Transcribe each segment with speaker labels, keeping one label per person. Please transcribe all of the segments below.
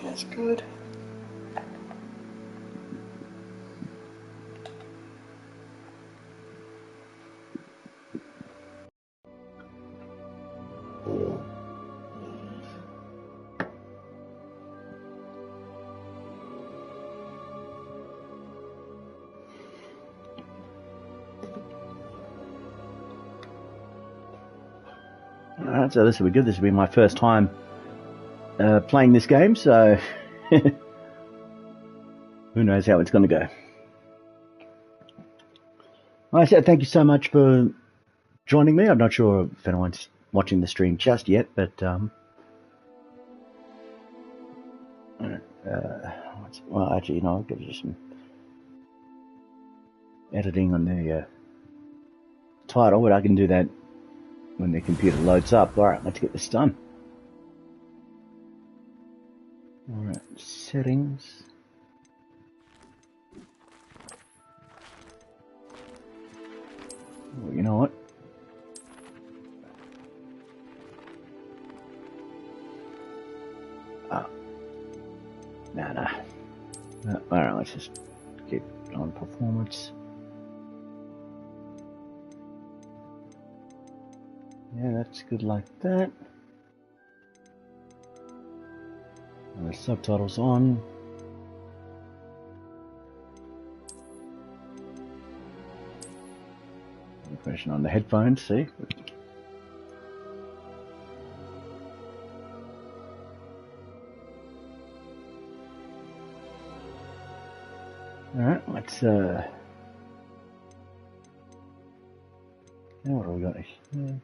Speaker 1: That's good. Alright, so this will be good. This will be my first time playing this game, so who knows how it's going to go. I said thank you so much for joining me. I'm not sure if anyone's watching the stream just yet, but well, actually, you know, I'll give you some editing on the title, but I can do that when the computer loads up. Alright, let's get this done. Alright, settings. Well, you know what? Nah. Alright, let's just keep on performance. Yeah, that's good like that. And the subtitles on. Question on the headphones, see? Alright, let's now what do we got here?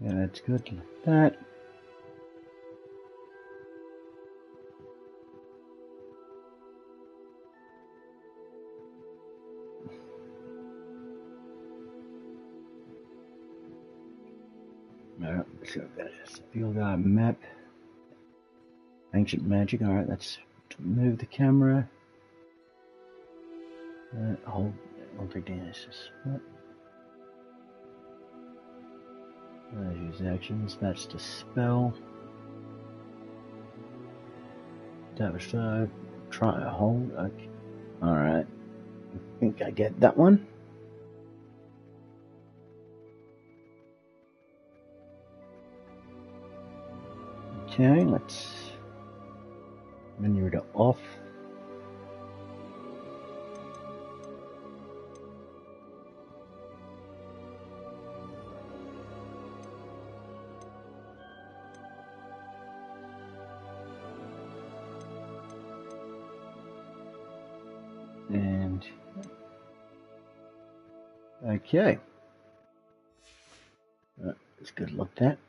Speaker 1: Yeah, that's good like that. Alright, so that's field art map. Ancient magic, alright, let's move the camera. Hold this. Use actions, that's the spell. Damage try a hold. Okay. Alright. I think I get that one. Okay, let's menu it off. And okay, it's good. Look that.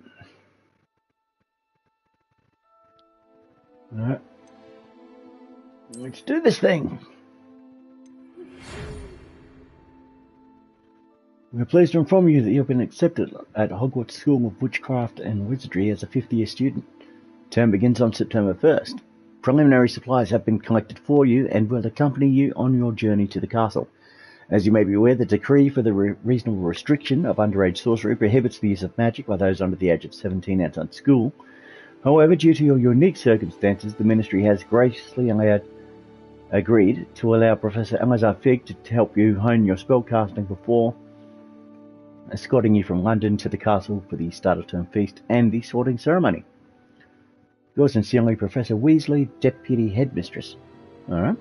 Speaker 1: All right, let's do this thing. We're pleased to inform you that you've been accepted at Hogwarts School of Witchcraft and Wizardry as a fifth-year student. Term begins on September 1st. Preliminary supplies have been collected for you and will accompany you on your journey to the castle. As you may be aware, the decree for the reasonable restriction of underage sorcery prohibits the use of magic by those under the age of 17 outside school. However, due to your unique circumstances, the Ministry has graciously agreed to allow Professor Amazar Fig to help you hone your spellcasting before escorting you from London to the castle for the start of term feast and the sorting ceremony. Yours sincerely, Professor Weasley, Deputy Headmistress. Alright.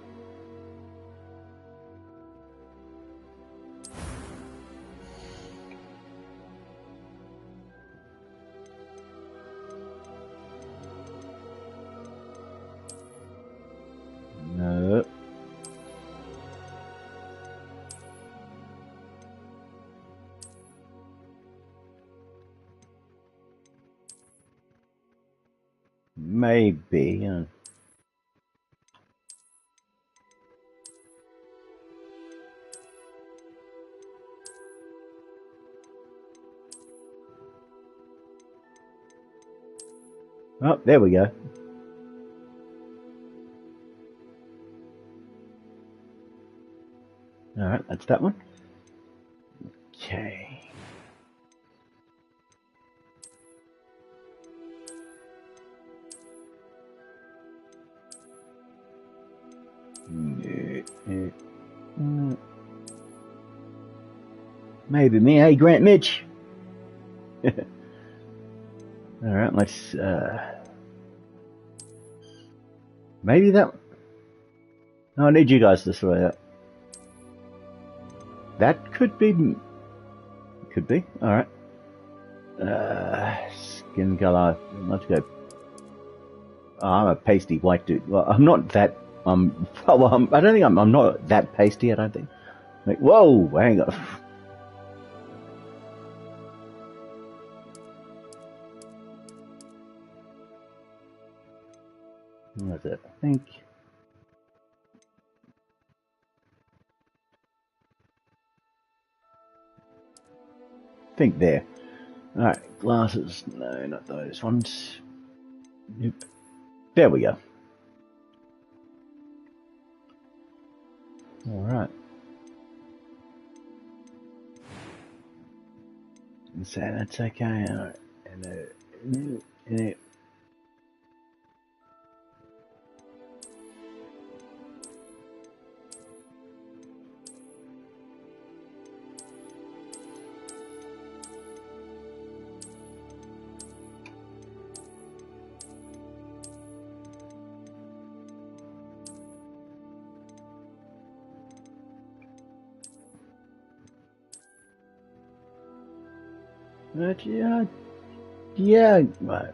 Speaker 1: No. Maybe. Oh, there we go. Alright, that's that one. Okay. Maybe me. Hey, Grant Mitch. Alright, let's, maybe that... No, I need you guys to throw that. That could be... Could be. Alright. Skin color. Let's go. Oh, I'm a pasty white dude. Well, I'm not that... I don't think I'm not that pasty, I don't think. Like, whoa, hang on. What is it? I think there. Alright, glasses. No, not those ones. Yep. There we go. Alright. So that's okay. Alright. And yeah, right.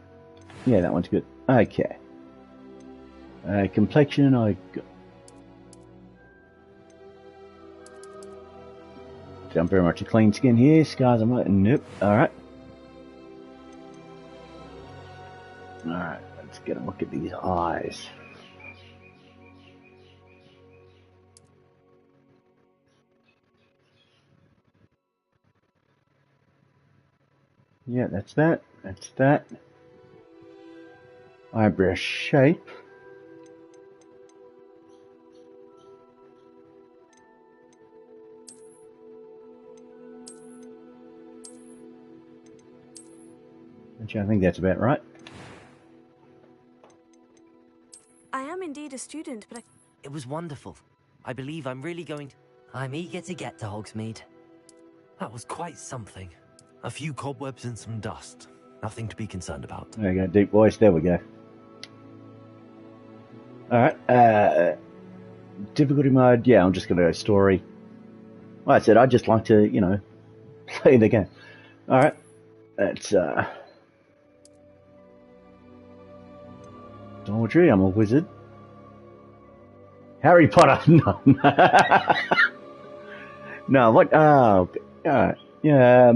Speaker 1: Yeah, that one's good. Okay. Complexion, I got. I'm very much a clean skin here. Scars, I'm like, nope. Alright. Alright, let's get a look at these eyes. Yeah, that's that. That's that. Eyebrow shape. Which I think that's about right.
Speaker 2: I am indeed a student, but
Speaker 3: It was wonderful. I believe I'm really going to... I'm eager to get to Hogsmeade.
Speaker 4: That was quite something. A few cobwebs and some dust. Nothing to be concerned about.
Speaker 1: There we go, deep voice. There we go. Alright, difficulty mode. Yeah, I'm just going to go story. Like I said, I'd just like to, you know, play the game. Alright, that's, Wizardry, I'm a wizard. Harry Potter, no. No, what, oh, alright, yeah,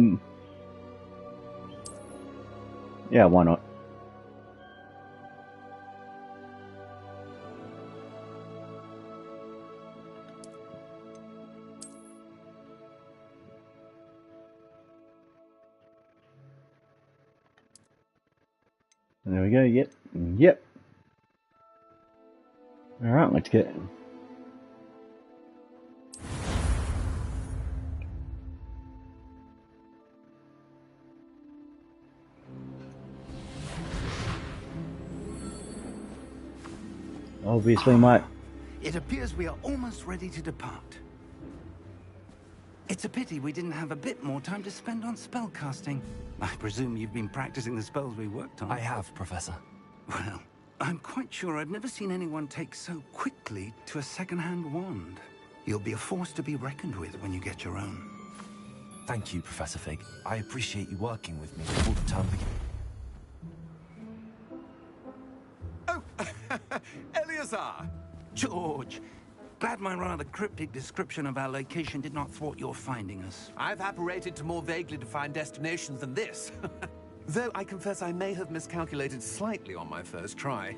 Speaker 1: yeah, why not? There we go, yep, yep. Alright, let's get... Obviously, mate.
Speaker 5: It appears we are almost ready to depart. It's a pity we didn't have a bit more time to spend on spellcasting. I presume you've been practicing the spells we worked on.
Speaker 4: I have, Professor.
Speaker 5: Well, I'm quite sure I've never seen anyone take so quickly to a second-hand wand. You'll be a force to be reckoned with when you get your own.
Speaker 4: Thank you, Professor Fig. I appreciate you working with me before the term begins.
Speaker 5: Eleazar! George! Glad my rather cryptic description of our location did not thwart your finding us.
Speaker 6: I've apparated to more vaguely defined destinations than this. Though I confess I may have miscalculated slightly on my first try.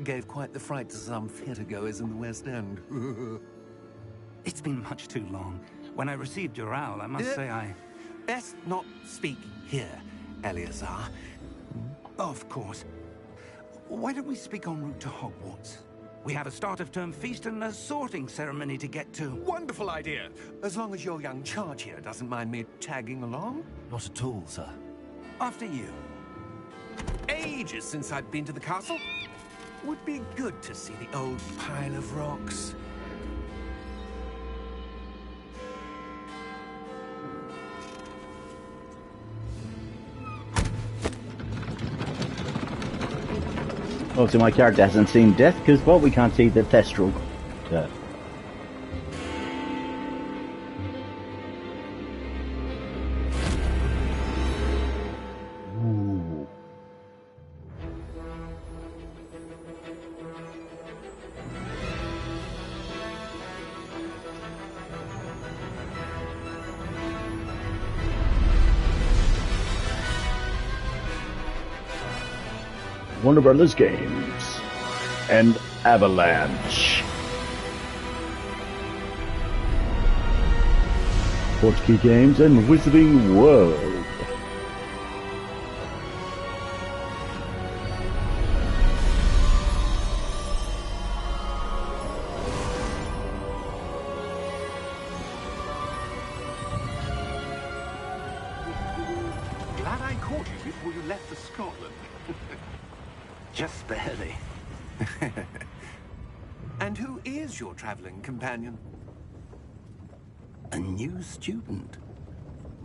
Speaker 6: Gave quite the fright to some theatergoers in the West End.
Speaker 5: It's been much too long. When I received your owl, I must say I...
Speaker 6: Best not speak here, Eleazar.
Speaker 5: Of course. Why don't we speak en route to Hogwarts? We have a start-of-term feast and a sorting ceremony to get to.
Speaker 6: Wonderful idea! As long as your young charge here doesn't mind me tagging along.
Speaker 4: Not at all, sir.
Speaker 5: After you.
Speaker 6: Ages since I've been to the castle. Would be good to see the old pile of rocks.
Speaker 1: Also, my character hasn't seen death because, well, we can't see the Thestral. So. Ooh. Warner Brothers Games and Avalanche. Portkey Games and Wizarding World.
Speaker 6: Glad I caught you before you left for Scotland.
Speaker 5: Just barely.
Speaker 6: And who is your traveling companion?
Speaker 5: A new student.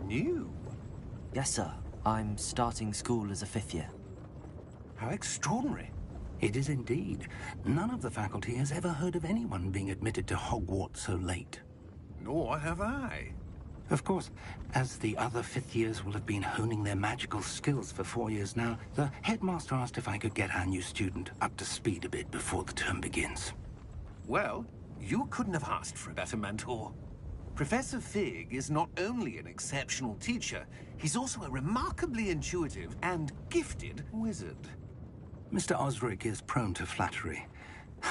Speaker 6: New?
Speaker 3: Yes, sir. I'm starting school as a 5th year.
Speaker 6: How extraordinary.
Speaker 5: It is indeed. None of the faculty has ever heard of anyone being admitted to Hogwarts so late.
Speaker 6: Nor have I.
Speaker 5: Of course, as the other 5th years will have been honing their magical skills for 4 years now, the headmaster asked if I could get our new student up to speed a bit before the term begins.
Speaker 6: Well, you couldn't have asked for a better mentor. Professor Fig is not only an exceptional teacher, he's also a remarkably intuitive and gifted wizard.
Speaker 5: Mr. Osric is prone to flattery.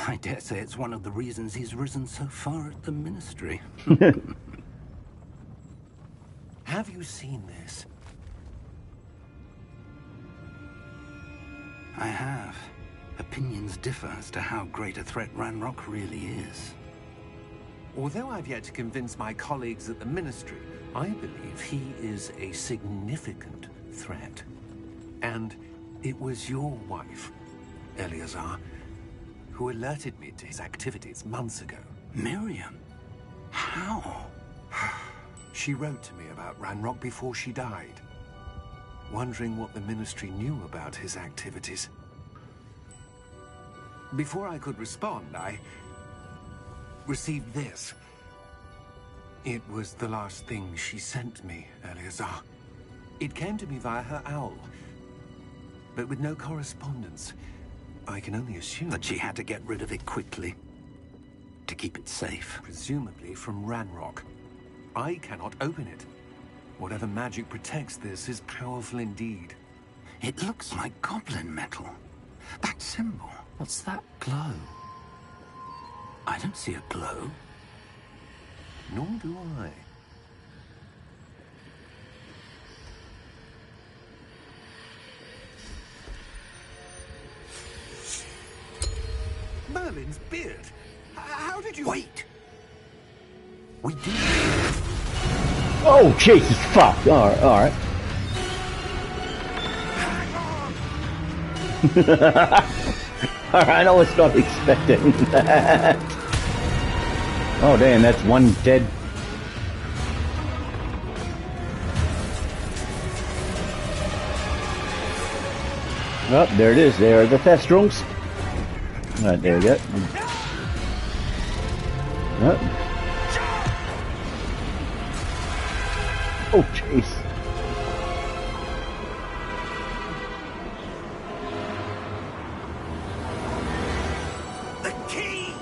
Speaker 5: I dare say it's one of the reasons he's risen so far at the Ministry.
Speaker 6: Have you seen this?
Speaker 5: I have. Opinions differ as to how great a threat Ranrock really is.
Speaker 6: Although I've yet to convince my colleagues at the Ministry, I believe he is a significant threat. And it was your wife, Eleazar, who alerted me to his activities months ago.
Speaker 5: Miriam? How?
Speaker 6: She wrote to me about Ranrock before she died, wondering what the Ministry knew about his activities. Before I could respond, I received this. It was the last thing she sent me, Eleazar. It came to me via her owl, but with no correspondence. I can only assume
Speaker 5: That she had to get rid of it quickly, to keep it safe.
Speaker 6: presumably from Ranrock. I cannot open it. Whatever magic protects this is powerful indeed.
Speaker 5: It looks like goblin metal. That symbol.
Speaker 3: What's that glow?
Speaker 5: I don't see a glow.
Speaker 6: Nor do I. Merlin's beard. How did you...
Speaker 5: Wait! We did.
Speaker 1: Oh, Jesus, fuck. Alright. Alright, I was not expecting that. Oh, damn, that's one dead. Oh, there it is. There are the Thestrals. Alright, there we go. Oh. Oh, jeez.
Speaker 5: The key!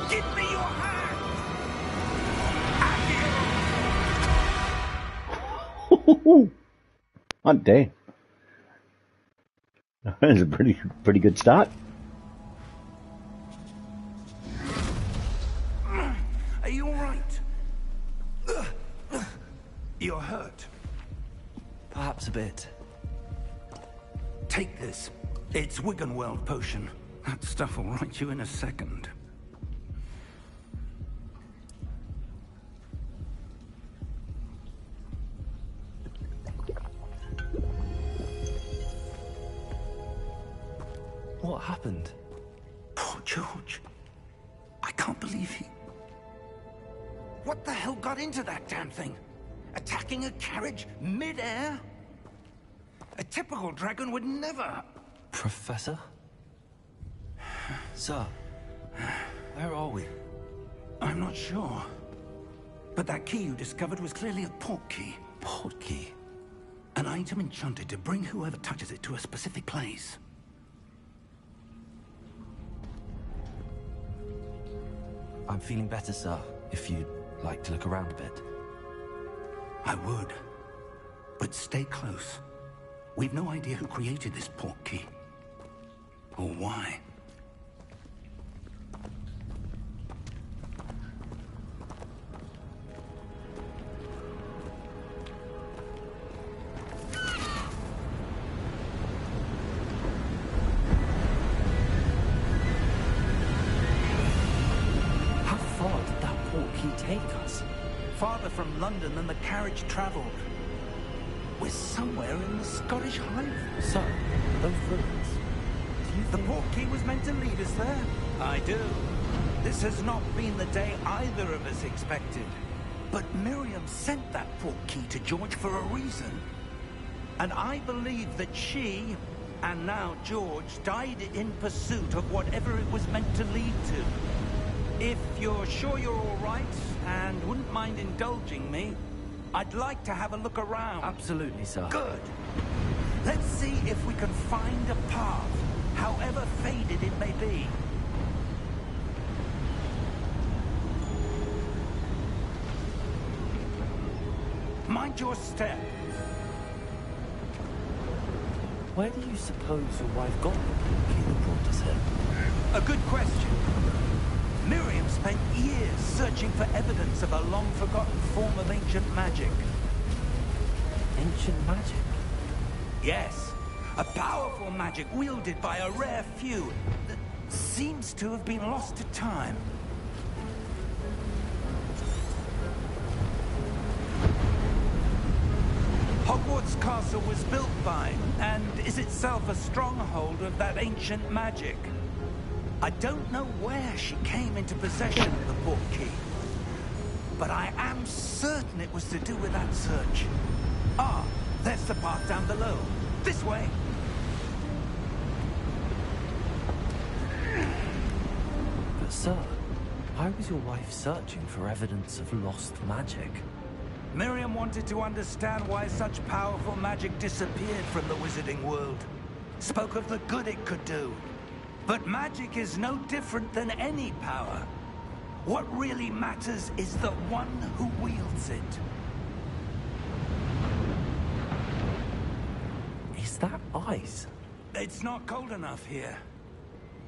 Speaker 5: Give me your hand!
Speaker 1: Oh, damn. That's a pretty good start.
Speaker 5: Are you all right? You're hurt.
Speaker 3: Perhaps a bit.
Speaker 5: Take this. It's Wiggenweld potion. That stuff will right you in a second.
Speaker 3: What happened?
Speaker 5: Poor George. I can't believe he... What the hell got into that damn thing? Attacking a carriage mid-air? A typical dragon would never...
Speaker 4: Professor? Sir, where are we?
Speaker 5: I'm not sure. But that key you discovered was clearly a portkey.
Speaker 4: Portkey?
Speaker 5: An item enchanted to bring whoever touches it to a specific place.
Speaker 4: I'm feeling better, sir, if you'd like to look around a bit.
Speaker 5: I would. But stay close. We've no idea who created this portkey. Or why. Farther from London than the carriage travelled. We're somewhere in the Scottish Highlands.
Speaker 4: Sir, those ruins. Do you
Speaker 5: The
Speaker 4: think...
Speaker 5: portkey was meant to lead us there? I do. This has not been the day either of us expected. But Miriam sent that portkey to George for a reason. And I believe that she, and now George, died in pursuit of whatever it was meant to lead to. If you're sure you're all right, and wouldn't mind indulging me, I'd like to have a look around.
Speaker 4: Absolutely, sir.
Speaker 5: Good. Let's see if we can find a path, however faded it may be. Mind your step.
Speaker 4: Where do you suppose your wife got the portkey that brought us here?
Speaker 5: A good question. Miriam spent years searching for evidence of a long-forgotten form of ancient magic.
Speaker 4: Ancient magic?
Speaker 5: Yes, a powerful magic wielded by a rare few that seems to have been lost to time. Hogwarts Castle was built by, and is itself a stronghold of that ancient magic. I don't know where she came into possession of the portkey, but I am certain it was to do with that search. Ah, there's the path down below. This way.
Speaker 4: But sir, why was your wife searching for evidence of lost magic?
Speaker 5: Miriam wanted to understand why such powerful magic disappeared from the wizarding world. Spoke of the good it could do. But magic is no different than any power. What really matters is the one who wields it.
Speaker 4: Is that ice?
Speaker 5: It's not cold enough here.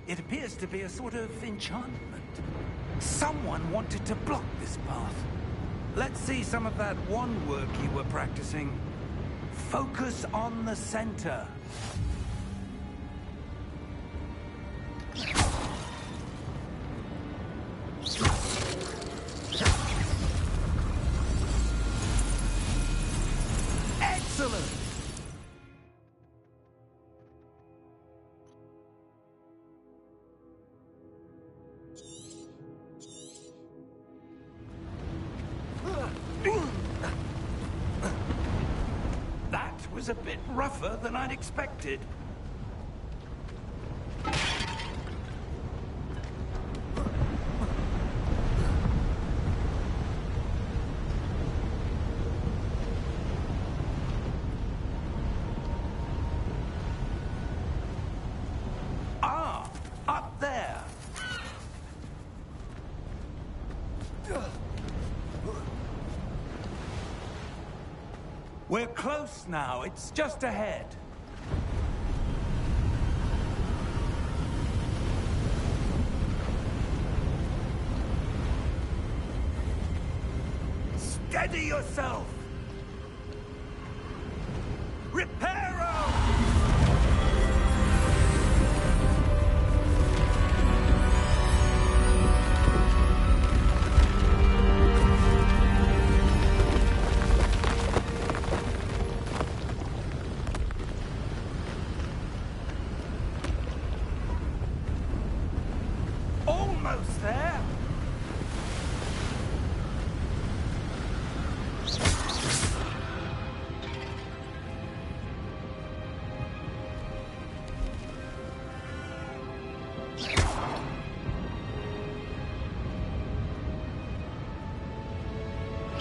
Speaker 5: It appears to be a sort of enchantment. Someone wanted to block this path. Let's see some of that wand work you were practicing. Focus on the center. Excellent! That was a bit rougher than I'd expected. Ah, up there. We're close now. It's just ahead. Steady yourself! Reparo! Almost there!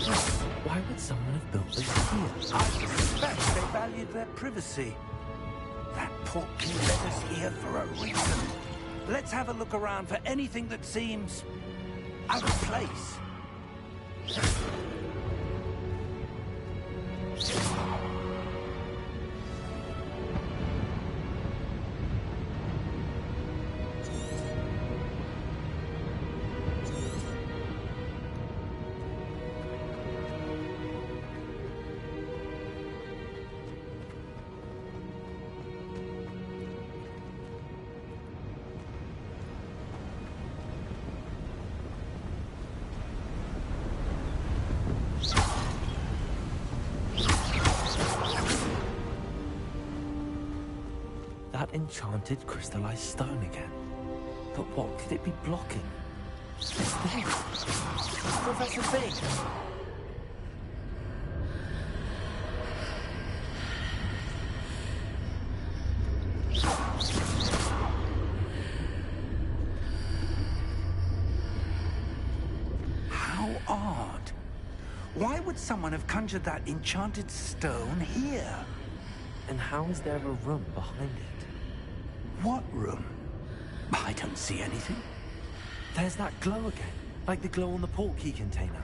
Speaker 4: Why would someone have built this here?
Speaker 5: I suspect they valued their privacy. That portkey led us here for a reason. Let's have a look around for anything that seems out of place.
Speaker 4: That enchanted crystallized stone again. But what could it be blocking? It's there. Professor Big!
Speaker 5: How odd. Why would someone have conjured that enchanted stone here?
Speaker 4: And how is there a room behind it?
Speaker 5: What room? I don't see anything.
Speaker 4: There's that glow again, like the glow on the portkey container.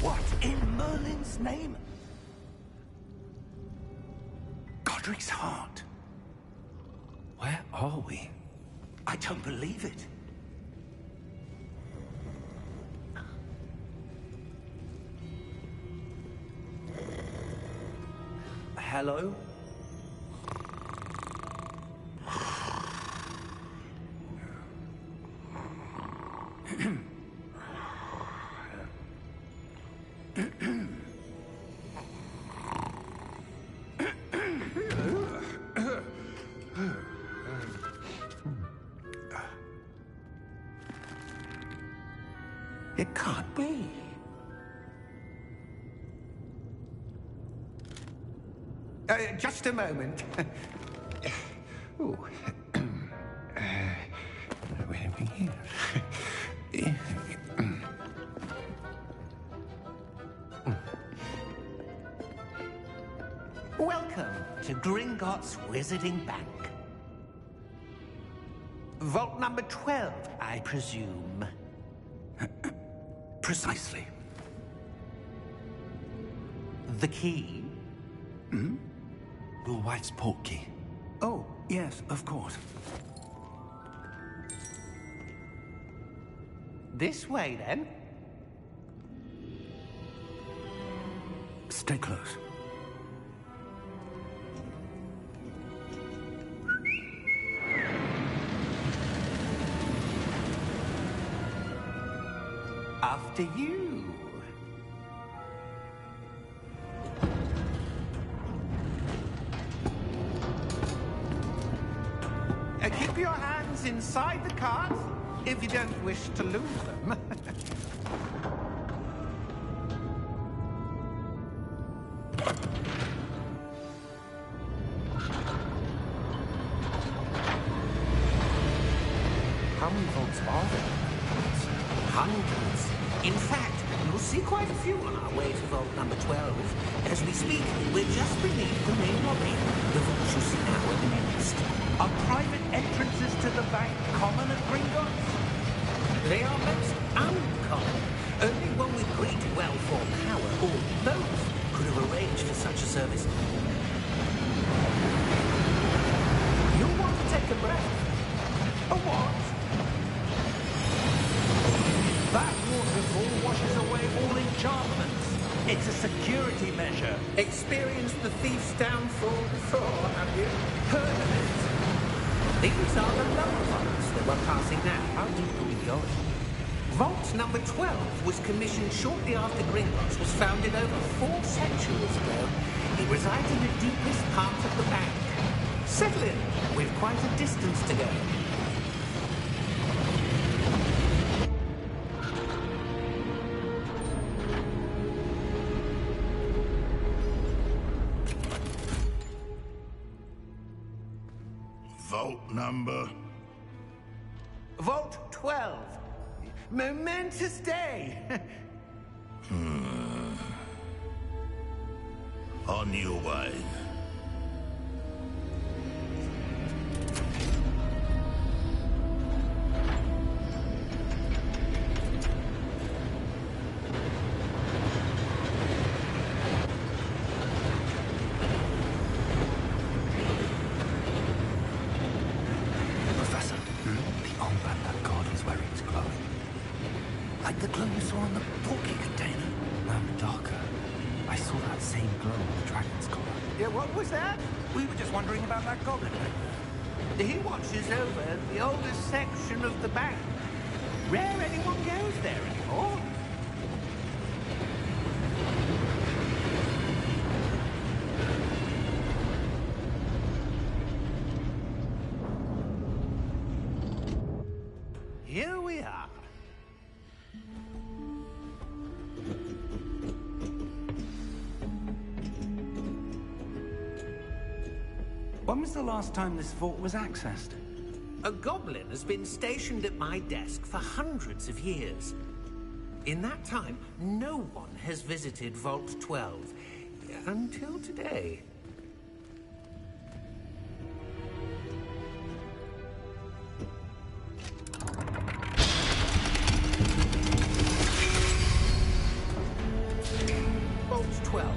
Speaker 5: What in Merlin's name? Godric's heart.
Speaker 4: Where are we?
Speaker 5: I don't believe it.
Speaker 4: Hello?
Speaker 5: It can't be. Just a moment. Ooh. Where are we here? Welcome to Gringotts Wizarding Bank. Vault number 12, I presume. Precisely. The key?
Speaker 4: Hmm? Your wife's portkey.
Speaker 5: Oh, yes, of course.
Speaker 7: This way, then.
Speaker 5: Stay close.
Speaker 7: After you. Keep your hands inside the cart if you don't wish to lose them.
Speaker 4: How many vaults are there?
Speaker 7: Hundreds. In fact, you'll see quite a few on our way to vault number 12. As we speak, we're just beneath the main lobby. The vaults you see now are the nearest.
Speaker 5: Are private entrances to the bank common at Gringotts?
Speaker 7: They are most uncommon. Only one with great well-formed power, or both, could have arranged for such a service. You'll want to take a breath. A what?
Speaker 5: That waterfall washes away all enchantments. It's a security measure.
Speaker 7: Experienced the thief's downfall before, have you? Heard of it? These are the lower vaults that we're passing now.
Speaker 4: How deep are we going?
Speaker 7: Vault number 12 was commissioned shortly after Gringotts was founded over 4 centuries ago. It resides in the deepest part of the bank. Settle in. We've quite a distance to go.
Speaker 8: Vault number?
Speaker 7: Vault 12. Momentous day.
Speaker 8: On your way.
Speaker 5: Professor, the armband that guard was wearing is glowing. Like the glow you saw on the porky container. No, darker. I saw that same glow on the dragon's collar.
Speaker 7: Yeah, what was that? We were just wondering about that goblin. He watches over the oldest section of the bank. Rare anyone goes there anymore. Here we are.
Speaker 5: When was the last time this vault was accessed?
Speaker 7: A goblin has been stationed at my desk for hundreds of years. In that time, no one has visited Vault 12. Until today. Vault 12.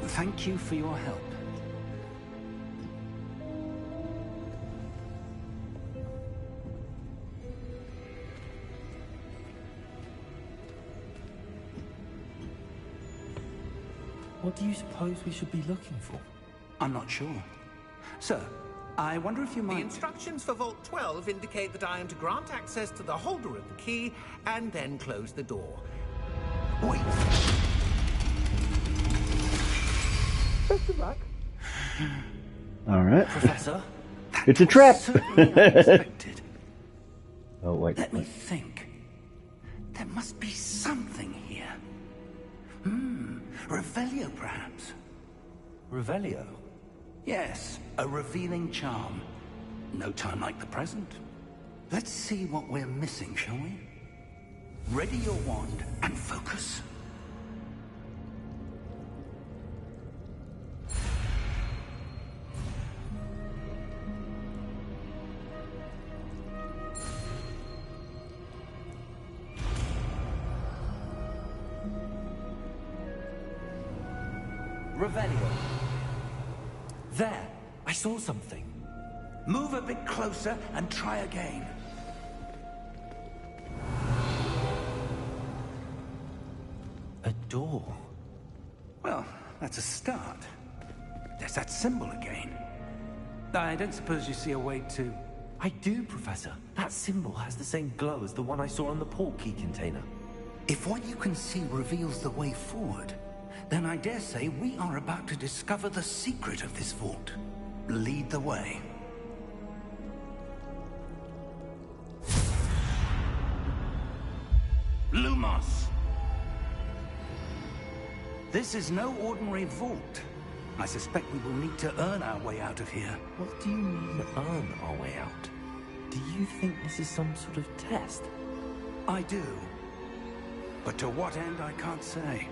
Speaker 5: Thank you for your help.
Speaker 4: What do you suppose we should be looking for?
Speaker 5: I'm not sure. Sir, I wonder if you
Speaker 7: The
Speaker 5: might...
Speaker 7: instructions for Vault 12 indicate that I am to grant access to the holder of the key and then close the door. Wait! Best of luck.
Speaker 1: Alright.
Speaker 5: Professor?
Speaker 1: It's a trap!
Speaker 5: Certainly unexpected.
Speaker 1: Oh, wait.
Speaker 5: Let me think. There must be something here. Revelio, perhaps?
Speaker 4: Revelio?
Speaker 5: Yes, a revealing charm. No time like the present. Let's see what we're missing, shall we? Ready your wand and focus.
Speaker 4: Revelio. There! I saw something.
Speaker 5: Move a bit closer and try again.
Speaker 4: A door.
Speaker 5: Well, that's a start. There's that symbol again. I don't suppose you see a way to...
Speaker 4: I do, Professor. That symbol has the same glow as the one I saw on the portkey container.
Speaker 5: If what you can see reveals the way forward, then I dare say we are about to discover the secret of this vault. Lead the way. Lumos! This is no ordinary vault. I suspect we will need to earn our way out of here.
Speaker 4: What do you mean, earn our way out? Do you think this is some sort of test?
Speaker 5: I do. But to what end, I can't say.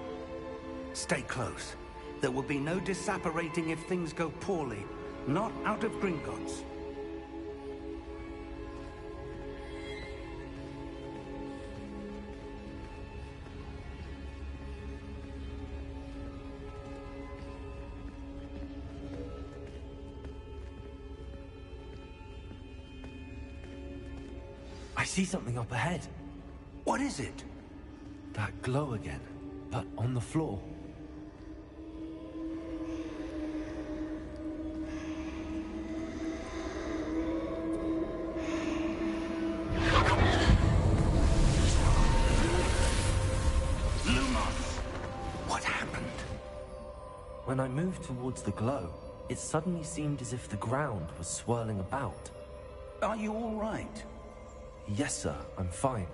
Speaker 5: Stay close. There will be no disapparating if things go poorly. Not out of Gringotts.
Speaker 4: I see something up ahead.
Speaker 5: What is it?
Speaker 4: That glow again, but on the floor.
Speaker 5: Lumos! What happened?
Speaker 4: When I moved towards the glow, it suddenly seemed as if the ground was swirling about.
Speaker 5: Are you all right?
Speaker 4: Yes, sir, I'm fine.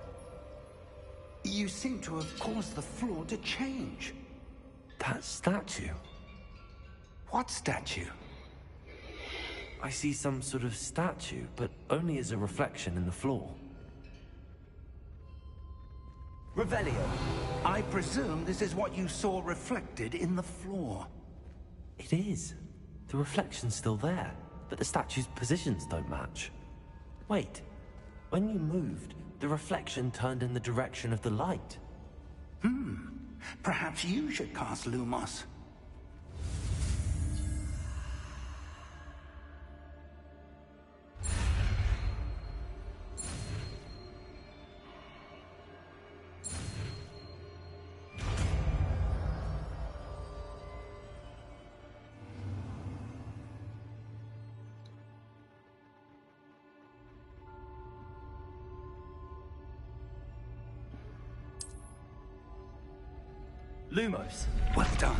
Speaker 5: You seem to have caused the floor to change.
Speaker 4: That statue?
Speaker 5: What statue?
Speaker 4: I see some sort of statue, but only as a reflection in the floor.
Speaker 5: Revelio, I presume this is what you saw reflected in the floor.
Speaker 4: It is. The reflection's still there, but the statue's positions don't match. Wait, when you moved, the reflection turned in the direction of the light.
Speaker 5: Perhaps you should cast Lumos.
Speaker 4: Lumos!
Speaker 5: Well done.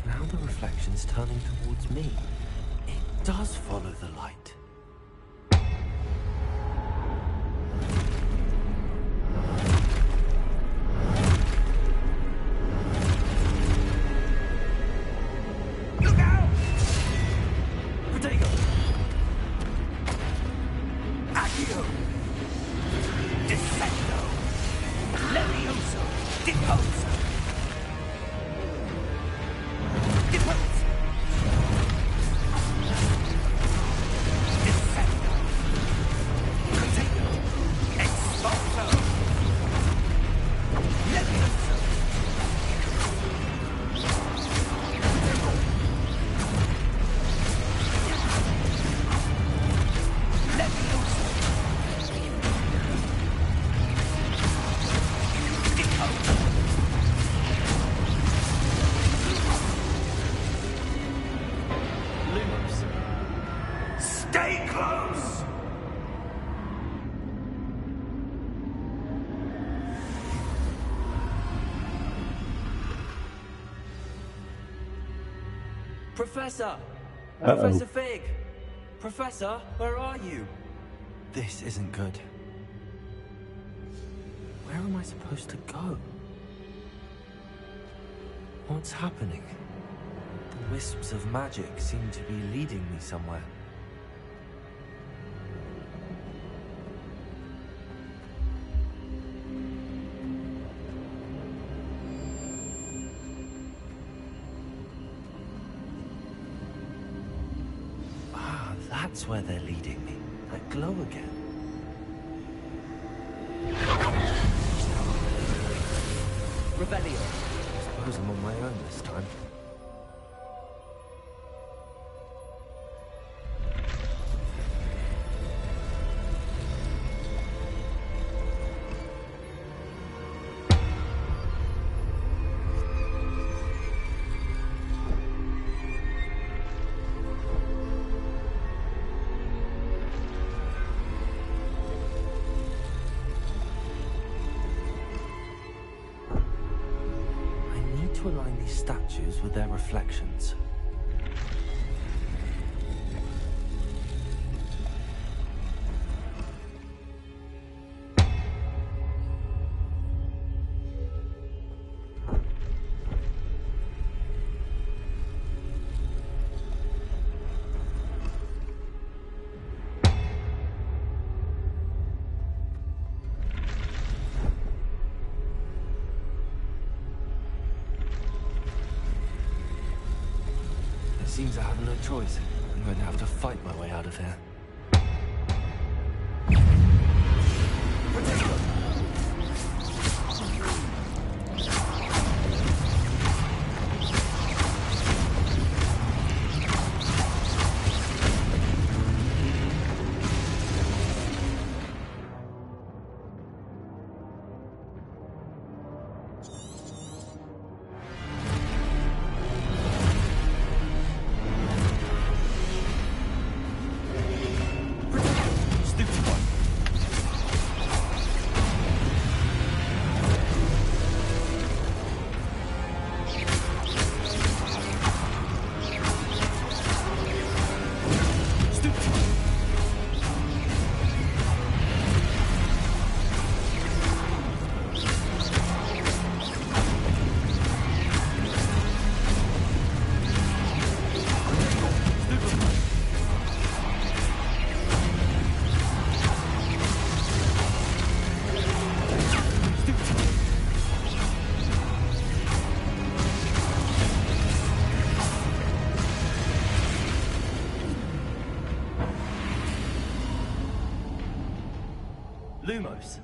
Speaker 4: Now the reflection's turning towards me. It does follow the light.
Speaker 5: Look out!
Speaker 4: Protego!
Speaker 5: Accio! Dissecto! Levioso! Deposo! Depose! Dissecto! Protego! Expulso! Levioso! Levioso! Depose!
Speaker 4: Lumos!
Speaker 5: Stay close!
Speaker 4: Professor!
Speaker 1: Uh-oh.
Speaker 4: Professor Fig! Professor, where are you? This isn't good. Where am I supposed to go? What's happening? The wisps of magic seem to be leading me somewhere. Ah, that's where they're leading me. That glow again. Revelio. Suppose I'm on my own this time. To align these statues with their reflections. Seems I have no choice. I'm going to have to fight my way out of here.
Speaker 3: Lumos.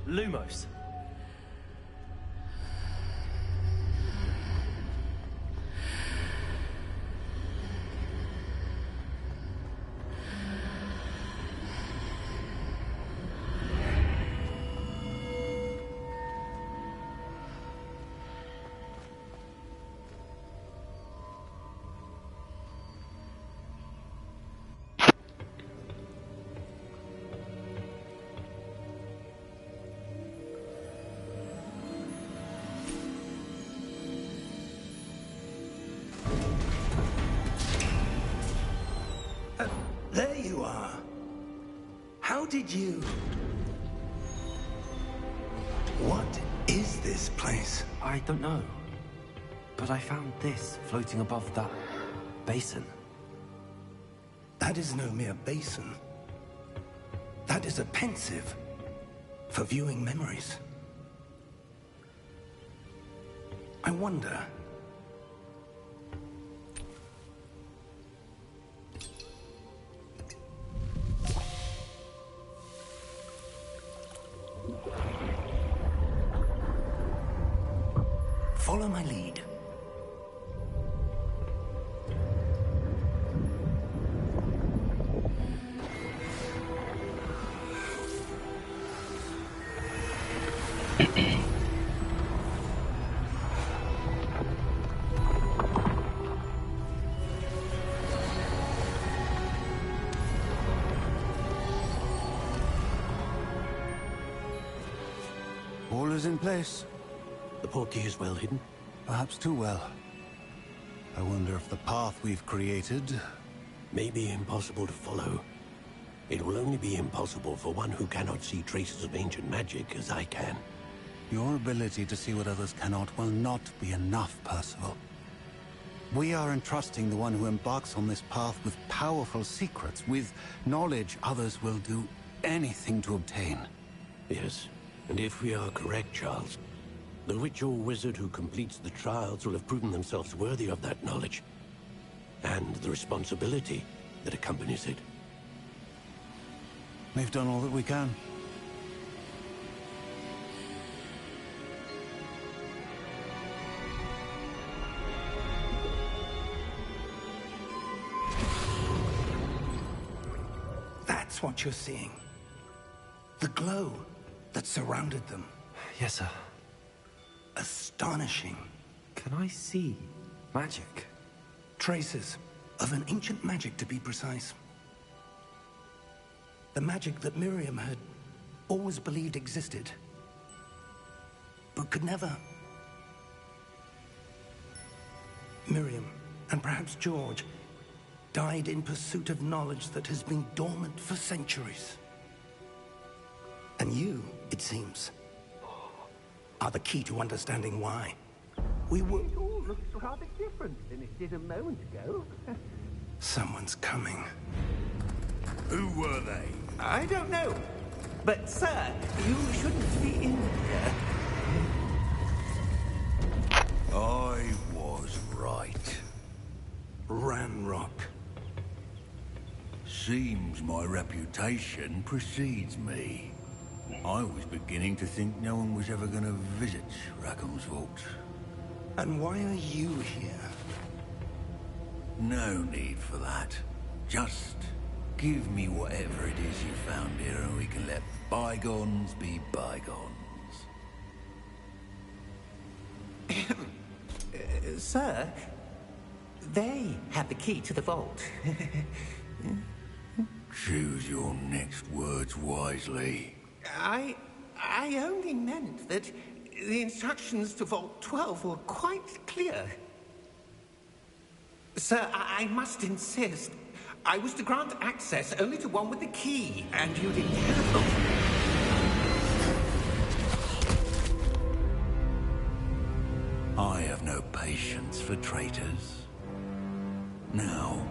Speaker 3: Lumos.
Speaker 5: There you are. How did you... What is this place?
Speaker 4: I don't know. But I found this floating above that basin.
Speaker 5: That is no mere basin. That is a pensive for viewing memories. I wonder... Follow my lead.
Speaker 9: All is in place.
Speaker 10: The portkey is well hidden.
Speaker 9: Perhaps too well. I wonder if the path we've created...
Speaker 10: May be impossible to follow. It will only be impossible for one who cannot see traces of ancient magic as I can.
Speaker 9: Your ability to see what others cannot will not be enough, Percival. We are entrusting the one who embarks on this path with powerful secrets, with knowledge others will do anything to obtain.
Speaker 10: Yes, and if we are correct, Charles, the witch or wizard who completes the trials will have proven themselves worthy of that knowledge, and the responsibility that accompanies it.
Speaker 9: We've done all that we can.
Speaker 5: That's what you're seeing. The glow that surrounded them.
Speaker 4: Yes, sir.
Speaker 5: Astonishing.
Speaker 4: Can I see magic?
Speaker 5: Traces of an ancient magic, to be precise. The magic that Miriam had always believed existed, but could never. Miriam, and perhaps George, died in pursuit of knowledge that has been dormant for centuries. And you, it seems, are the key to understanding why. We were...
Speaker 7: It all looks rather different than it did a moment ago.
Speaker 5: Someone's coming.
Speaker 8: Who were they?
Speaker 7: I don't know. But, sir, you shouldn't be in here.
Speaker 8: I was right.
Speaker 5: Ranrock.
Speaker 8: Seems my reputation precedes me. I was beginning to think no one was ever going to visit Rackham's vault.
Speaker 5: And why are you here?
Speaker 8: No need for that. Just give me whatever it is you found here and we can let bygones be bygones.
Speaker 7: Sir, they have the key to the vault.
Speaker 8: Choose your next words wisely.
Speaker 7: I only meant that The instructions to Vault 12 were quite clear. Sir, I must insist. I was to grant access only to one with the key, and you didn't have them.
Speaker 8: I have no patience for traitors. Now,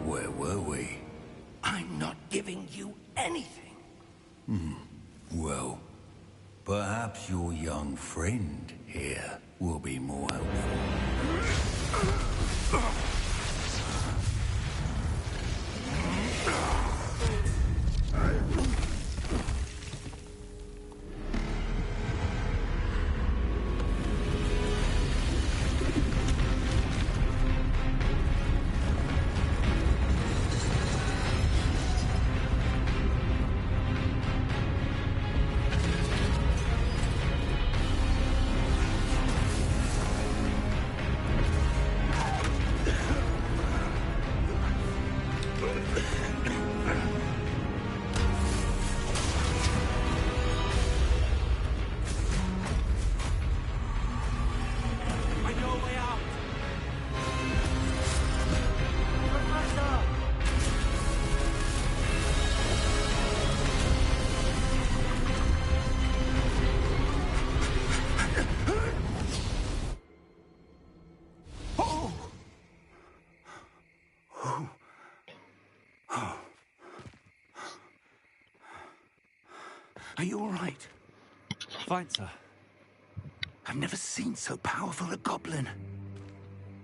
Speaker 8: where were we?
Speaker 5: I'm not giving you anything.
Speaker 8: Well, perhaps your young friend here will be more helpful.
Speaker 5: Are you all right?
Speaker 4: Fine, sir.
Speaker 5: I've never seen so powerful a goblin.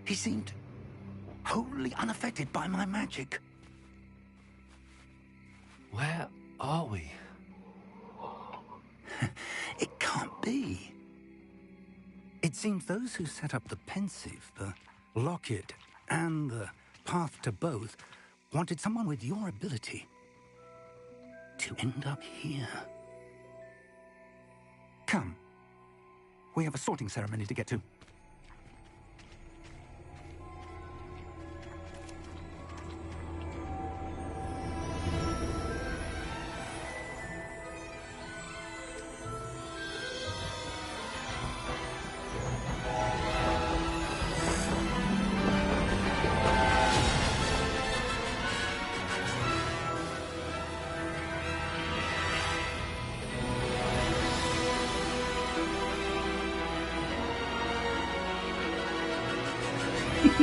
Speaker 5: He seemed wholly unaffected by my magic.
Speaker 4: Where are we?
Speaker 5: It can't be. It seems those who set up the pensive, the locket, and the path to both wanted someone with your ability to end up here. Come. We have a sorting ceremony to get to.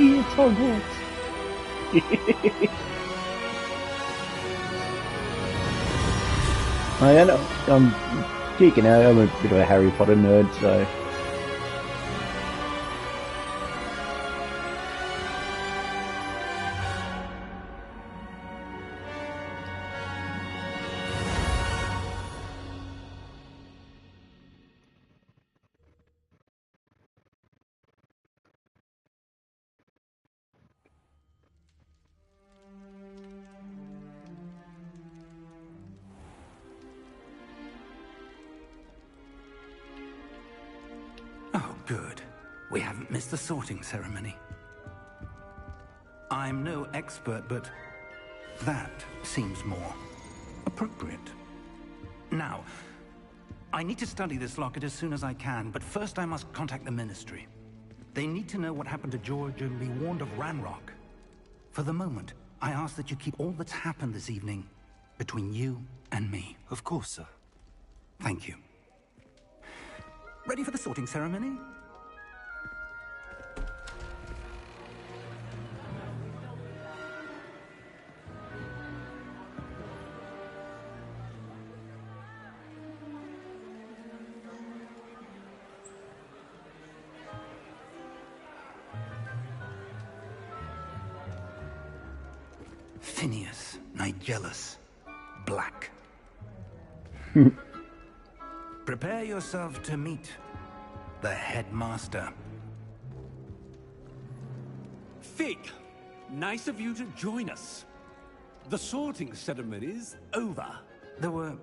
Speaker 1: It's Hogwarts. I know, I'm geeking out. I'm a bit of a Harry Potter nerd, so.
Speaker 5: Oh, good. We haven't missed the sorting ceremony. I'm no expert, but that seems more appropriate. Now, I need to study this locket as soon as I can, but first I must contact the Ministry. They need to know what happened to George and be warned of Ranrock. For the moment, I ask that you keep all that's happened this evening between you and me.
Speaker 4: Of course, sir.
Speaker 5: Thank you. Ready for the sorting ceremony? Phineas, Nigellus, Black. Prepare yourself to meet the headmaster.
Speaker 11: Fig, nice of you to join us. The sorting ceremony's over.
Speaker 5: There were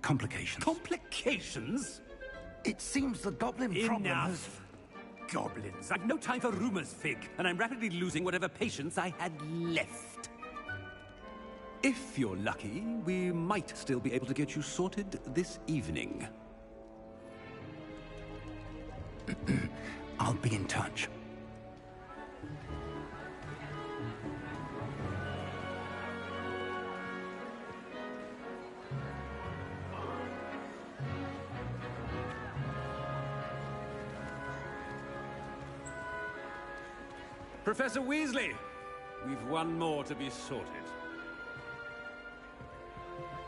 Speaker 5: complications.
Speaker 11: Complications?
Speaker 5: It seems the goblin problem has...
Speaker 11: Enough. Goblins. I've no time for rumors, Fig, and I'm rapidly losing whatever patience I had left. If you're lucky, we might still be able to get you sorted this evening.
Speaker 5: be in touch.
Speaker 11: Professor Weasley, we've one more to be sorted.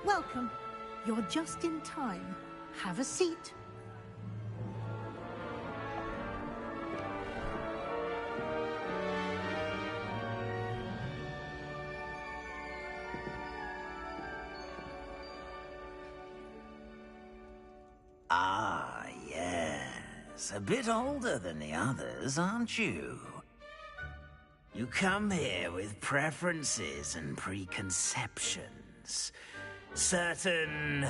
Speaker 12: Welcome. You're just in time. Have a seat.
Speaker 8: Ah, yes. A bit older than the others, aren't you? You come here with preferences and preconceptions. Certain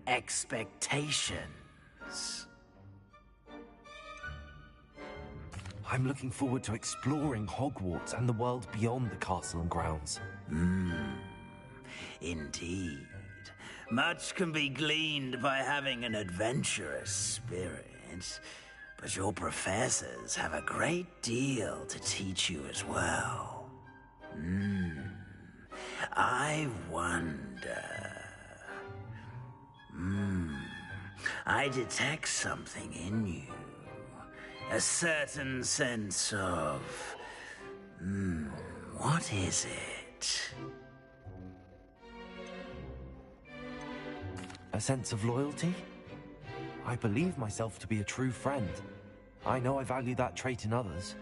Speaker 8: expectations.
Speaker 4: I'm looking forward to exploring Hogwarts and the world beyond the castle and grounds.
Speaker 8: Indeed. Much can be gleaned by having an adventurous spirit. But your professors have a great deal to teach you as well. I wonder... I detect something in you. A certain sense of... what is it?
Speaker 4: A sense of loyalty? I believe myself to be a true friend. I know I value that trait in others.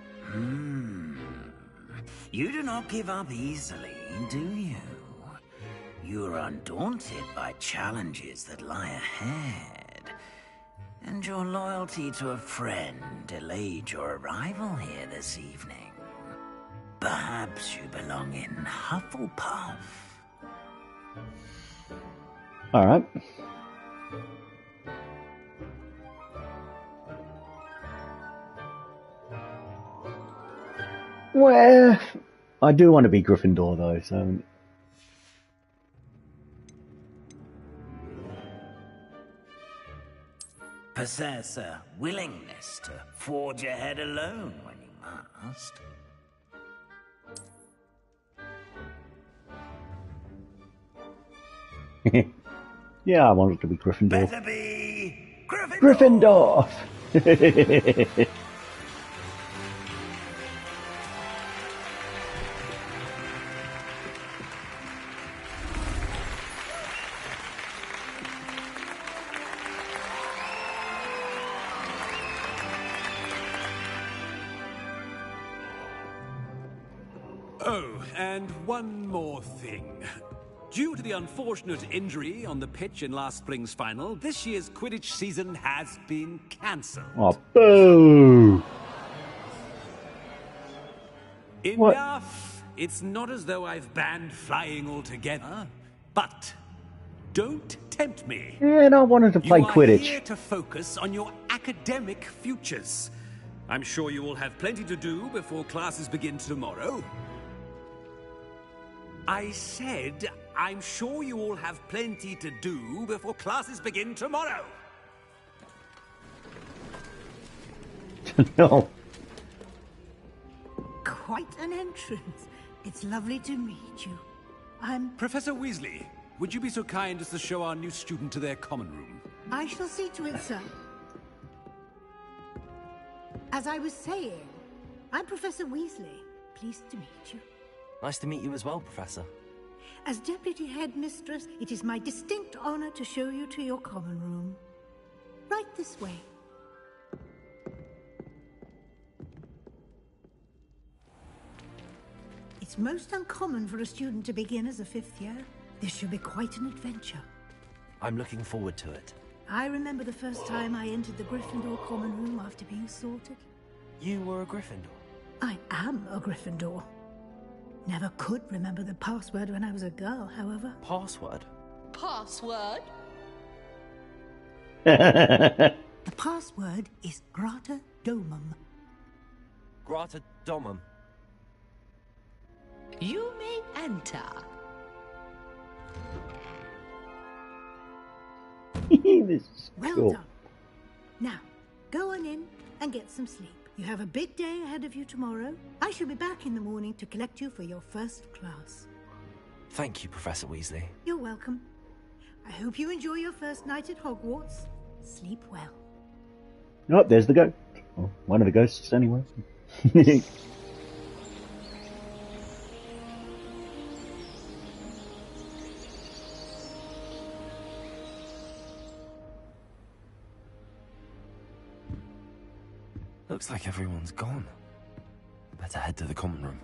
Speaker 8: You do not give up easily, do you? You are undaunted by challenges that lie ahead. And your loyalty to a friend delayed your arrival here this evening. Perhaps you belong in Hufflepuff.
Speaker 1: Alright. Well, I do want to be Gryffindor though, so...
Speaker 8: Possess a willingness to forge ahead alone when you must.
Speaker 1: Yeah, I wanted to be Gryffindor.
Speaker 8: Better be Gryffindor!
Speaker 1: Gryffindor!
Speaker 11: Oh, and one more thing. Due to the unfortunate injury on the pitch in last spring's final, this year's Quidditch season has been cancelled.
Speaker 1: Oh, boo!
Speaker 11: Enough! It's not as though I've banned flying altogether, but don't tempt me.
Speaker 1: Yeah, and I wanted to play Quidditch.
Speaker 11: You are here to focus on your academic futures. I'm sure you will have plenty to do before classes begin tomorrow. I said, I'm sure you all have plenty to do before classes begin tomorrow.
Speaker 1: No.
Speaker 12: Quite an entrance. It's lovely to meet you. I'm...
Speaker 11: Professor Weasley, would you be so kind as to show our new student to their common room?
Speaker 12: I shall see to it, sir. As I was saying, I'm Professor Weasley. Pleased to meet you.
Speaker 3: Nice to meet you as well, Professor.
Speaker 12: As Deputy Headmistress, it is my distinct honor to show you to your common room. Right this way. It's most uncommon for a student to begin as a fifth year. This should be quite an adventure.
Speaker 3: I'm looking forward to it.
Speaker 12: I remember the first time I entered the Gryffindor common room after being sorted.
Speaker 3: You were a Gryffindor?
Speaker 12: I am a Gryffindor. Never could remember the password when I was a girl, however.
Speaker 3: Password?
Speaker 13: Password?
Speaker 12: The password is Grata Domum.
Speaker 3: Grata Domum.
Speaker 13: You may enter.
Speaker 1: This is
Speaker 12: Well
Speaker 1: cool.
Speaker 12: done. Now, go on in and get some sleep. You have a big day ahead of you tomorrow. I shall be back in the morning to collect you for your first class.
Speaker 3: Thank you, Professor Weasley.
Speaker 12: You're welcome. I hope you enjoy your first night at Hogwarts. Sleep well.
Speaker 1: Oh, there's the ghost. Well, one of the ghosts, anyway.
Speaker 3: Looks like everyone's gone. Better head to the common room.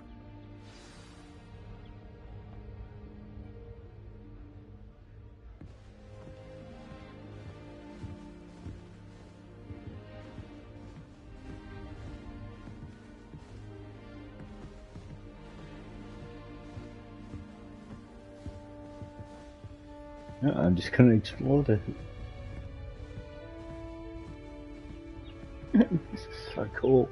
Speaker 1: No, I'm just gonna explore the... This is so cool.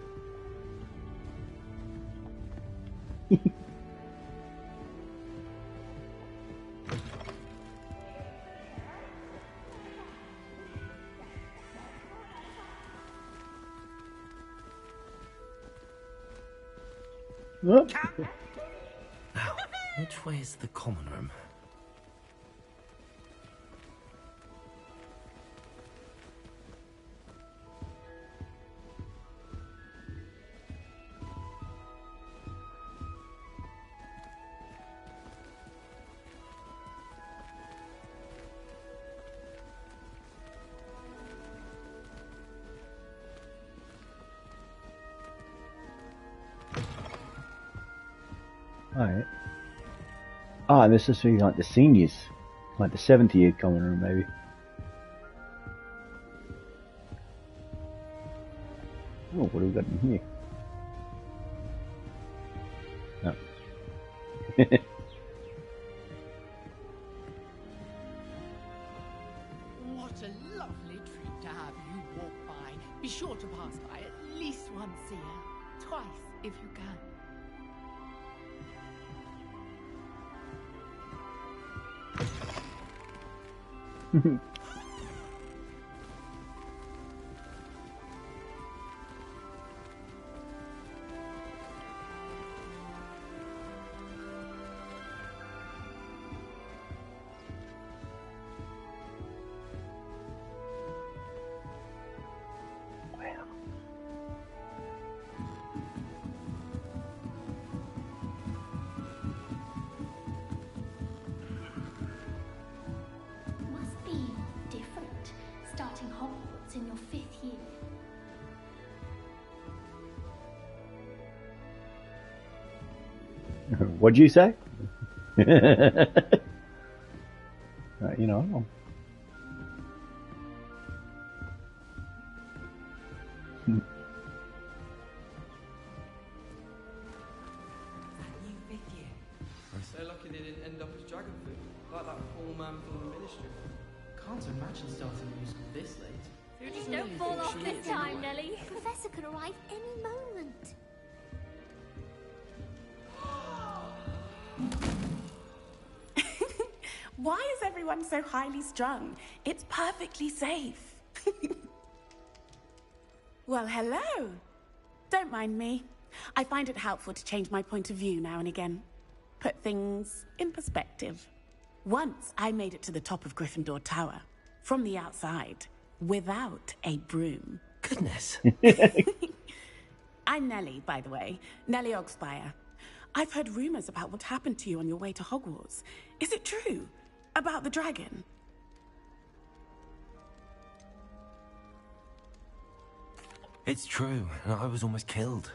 Speaker 3: Now, which way is the common room?
Speaker 1: Alright. Ah, this is really like the seniors. Like the 70-year common room, maybe. Oh, what have we got in here? No.
Speaker 13: What a lovely treat to have you walk by. Be sure to pass by at least once a year. Twice, if you can.
Speaker 14: Must be different, starting Hogwarts in your 5th year.
Speaker 1: What'd you say? You know.
Speaker 15: So lucky they didn't end up as dragon food, like that poor man from the ministry. Can't imagine starting a musical this late.
Speaker 14: Just don't fall off this time, Nelly. The professor could arrive any moment.
Speaker 16: Why is everyone so highly strung? It's perfectly safe. Well, hello. Don't mind me. I find it helpful to change my point of view now and again. Put things in perspective. Once I made it to the top of Gryffindor Tower, from the outside, without a broom.
Speaker 3: Goodness.
Speaker 16: I'm Nellie, by the way. Nellie Ogspire. I've heard rumors about what happened to you on your way to Hogwarts. Is it true? About the dragon?
Speaker 3: It's true, and I was almost killed.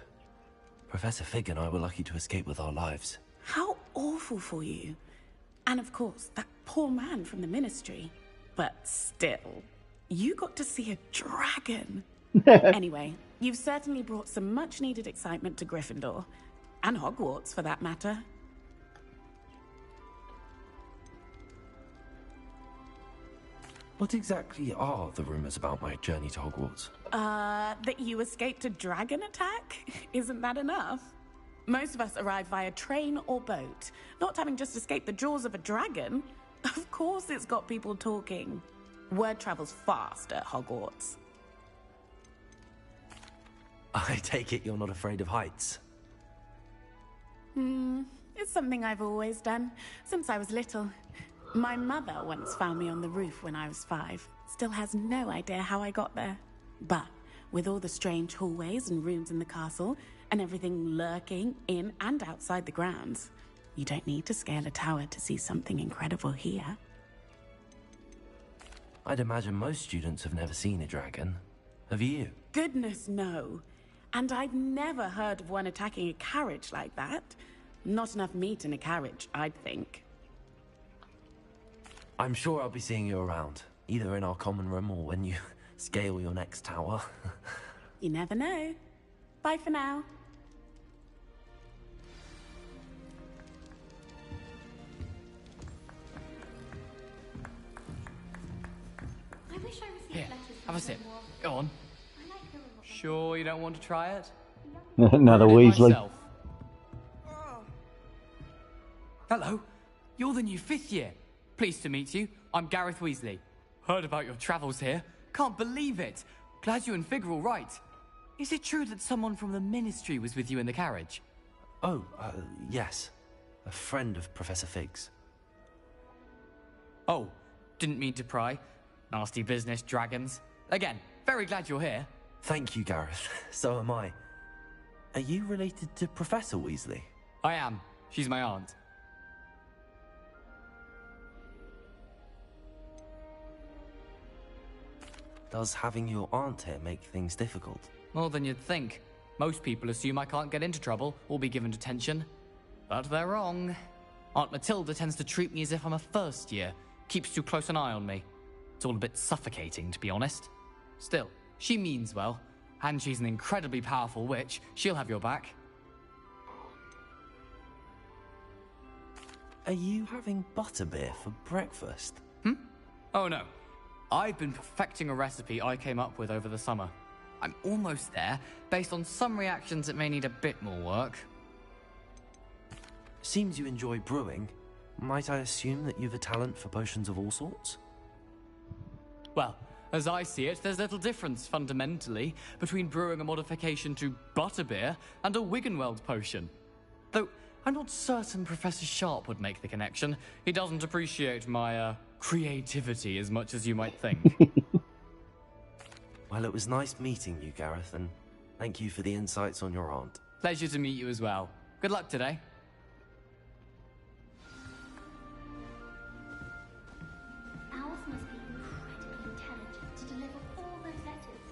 Speaker 3: Professor Fig and I were lucky to escape with our lives.
Speaker 16: How awful for you. And of course, that poor man from the ministry. But still, you got to see a dragon. Anyway, you've certainly brought some much-needed excitement to Gryffindor. And Hogwarts, for that matter.
Speaker 3: What exactly are the rumors about my journey to Hogwarts?
Speaker 16: That you escaped a dragon attack? Isn't that enough? Most of us arrive via train or boat, not having just escaped the jaws of a dragon. Of course it's got people talking. Word travels fast at Hogwarts.
Speaker 3: I take it you're not afraid of heights?
Speaker 16: It's something I've always done, since I was little. My mother once found me on the roof when I was 5. Still has no idea how I got there. But with all the strange hallways and rooms in the castle, and everything lurking in and outside the grounds, you don't need to scale a tower to see something incredible here.
Speaker 3: I'd imagine most students have never seen a dragon. Have you?
Speaker 16: Goodness, no. And I've never heard of one attacking a carriage like that. Not enough meat in a carriage, I'd think.
Speaker 3: I'm sure I'll be seeing you around, either in our common room or when you scale your next tower.
Speaker 16: You never know. Bye for now.
Speaker 14: I wish I received
Speaker 15: Here,
Speaker 14: letters
Speaker 15: have a
Speaker 14: from
Speaker 15: sip.
Speaker 14: more.
Speaker 15: Go on.
Speaker 14: I like hearing what
Speaker 15: Sure you don't want to try it?
Speaker 1: Another
Speaker 15: Brewed it
Speaker 1: Weasley.
Speaker 15: myself. Hello, you're the new 5th year. Pleased to meet you. I'm Gareth Weasley. Heard about your travels here. Can't believe it. Glad you and Fig are all right. Is it true that someone from the Ministry was with you in the carriage?
Speaker 3: Oh, yes. A friend of Professor Fig's.
Speaker 15: Oh, didn't mean to pry. Nasty business, dragons. Again, very glad you're here.
Speaker 3: Thank you, Gareth. So am I. Are you related to Professor Weasley?
Speaker 15: I am. She's my aunt.
Speaker 3: Does having your aunt here make things difficult?
Speaker 15: More than you'd think. Most people assume I can't get into trouble or be given detention. But they're wrong. Aunt Matilda tends to treat me as if I'm a first year. Keeps too close an eye on me. It's all a bit suffocating, to be honest. Still, she means well. And she's an incredibly powerful witch. She'll have your back.
Speaker 3: Are you having butterbeer for breakfast?
Speaker 15: Oh no. I've been perfecting a recipe I came up with over the summer. I'm almost there. Based on some reactions, it may need a bit more work.
Speaker 3: Seems you enjoy brewing. Might I assume that you've a talent for potions of all sorts?
Speaker 15: Well, as I see it, there's little difference, fundamentally, between brewing a modification to butterbeer and a Wiggenweld potion. Though, I'm not certain Professor Sharp would make the connection. He doesn't appreciate my, creativity as much as you might think.
Speaker 3: Well, it was nice meeting you, Gareth, and thank you for the insights on your aunt.
Speaker 15: Pleasure to meet you as well. Good luck today.
Speaker 14: Owls must be incredibly intelligent to deliver all those letters.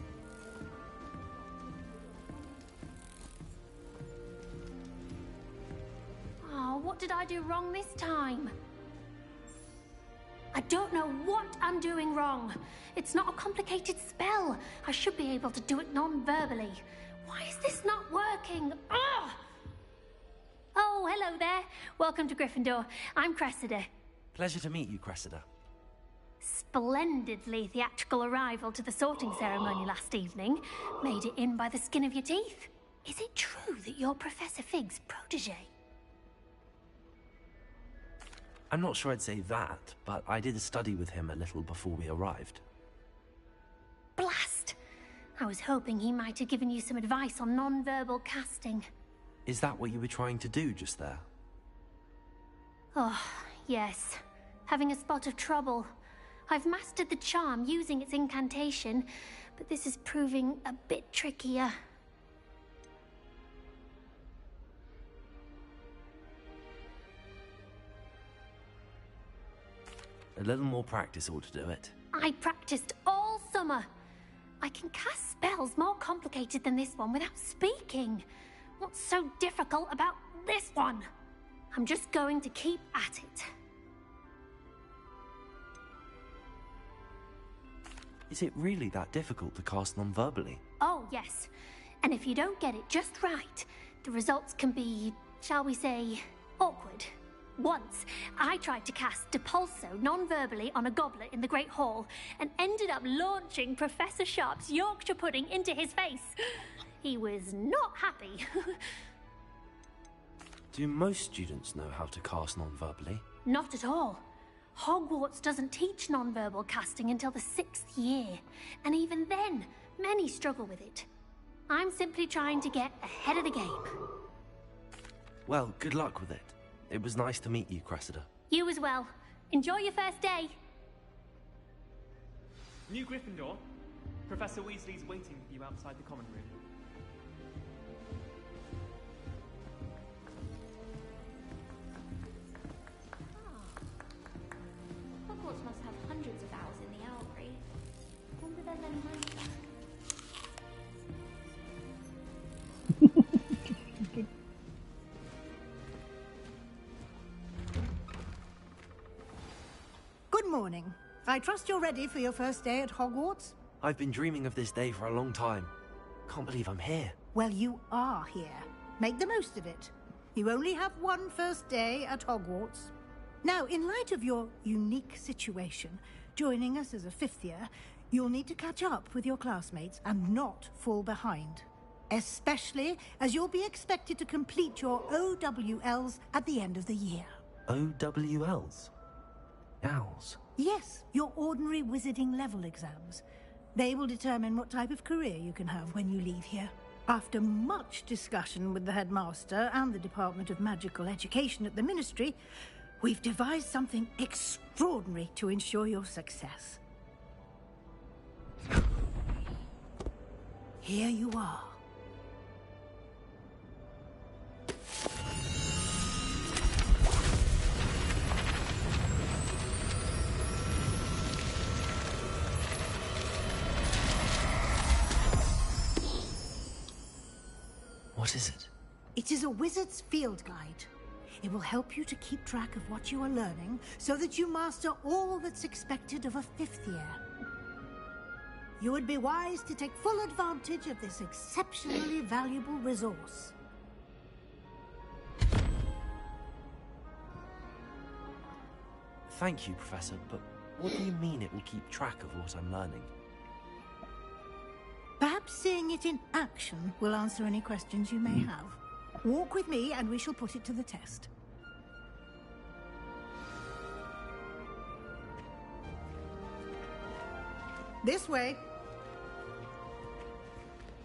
Speaker 14: Oh, what did I do wrong this time? I don't know what I'm doing wrong. It's not a complicated spell. I should be able to do it non-verbally. Why is this not working? Ugh! Oh, hello there. Welcome to Gryffindor. I'm Cressida.
Speaker 3: Pleasure to meet you, Cressida.
Speaker 14: Splendidly theatrical arrival to the sorting ceremony last evening. Made it in by the skin of your teeth. Is it true that you're Professor Fig's protege?
Speaker 3: I'm not sure I'd say that, but I did study with him a little before we arrived.
Speaker 14: Blast! I was hoping he might have given you some advice on non-verbal casting.
Speaker 3: Is that what you were trying to do just there?
Speaker 14: Oh, yes. Having a spot of trouble. I've mastered the charm using its incantation, but this is proving a bit trickier.
Speaker 3: A little more practice ought to do it.
Speaker 14: I practiced all summer. I can cast spells more complicated than this one without speaking. What's so difficult about this one? I'm just going to keep at it.
Speaker 3: Is it really that difficult to cast non-verbally?
Speaker 14: Oh, yes. And if you don't get it just right, the results can be, shall we say, awkward. Once, I tried to cast Depulso non-verbally on a goblet in the Great Hall and ended up launching Professor Sharp's Yorkshire pudding into his face. He was not happy.
Speaker 3: Do most students know how to cast non-verbally?
Speaker 14: Not at all. Hogwarts doesn't teach non-verbal casting until the 6th year. And even then, many struggle with it. I'm simply trying to get ahead of the game.
Speaker 3: Well, good luck with it. It was nice to meet you, Cressida.
Speaker 14: You as well. Enjoy your first day.
Speaker 17: New Gryffindor. Professor Weasley's waiting for you outside the common room.
Speaker 14: Hogwarts must have hundreds of owls in the owlry. Wonder there's any money left.
Speaker 12: Good morning. I trust you're ready for your first day at Hogwarts?
Speaker 3: I've been dreaming of this day for a long time. Can't believe I'm here.
Speaker 12: Well, you are here. Make the most of it. You only have one first day at Hogwarts. Now, in light of your unique situation, joining us as a fifth year, you'll need to catch up with your classmates and not fall behind. Especially as you'll be expected to complete your OWLs at the end of the year.
Speaker 3: OWLs? Owls?
Speaker 12: Yes, your ordinary wizarding level exams. They will determine what type of career you can have when you leave here. After much discussion with the headmaster and the Department of Magical Education at the Ministry, we've devised something extraordinary to ensure your success. Here you are.
Speaker 3: What is it?
Speaker 12: It is a wizard's field guide. It will help you to keep track of what you are learning so that you master all that's expected of a fifth year. You would be wise to take full advantage of this exceptionally valuable resource.
Speaker 3: Thank you, Professor, but what do you mean it will keep track of what I'm learning?
Speaker 12: Perhaps seeing it in action will answer any questions you may have. Walk with me and we shall put it to the test. This way.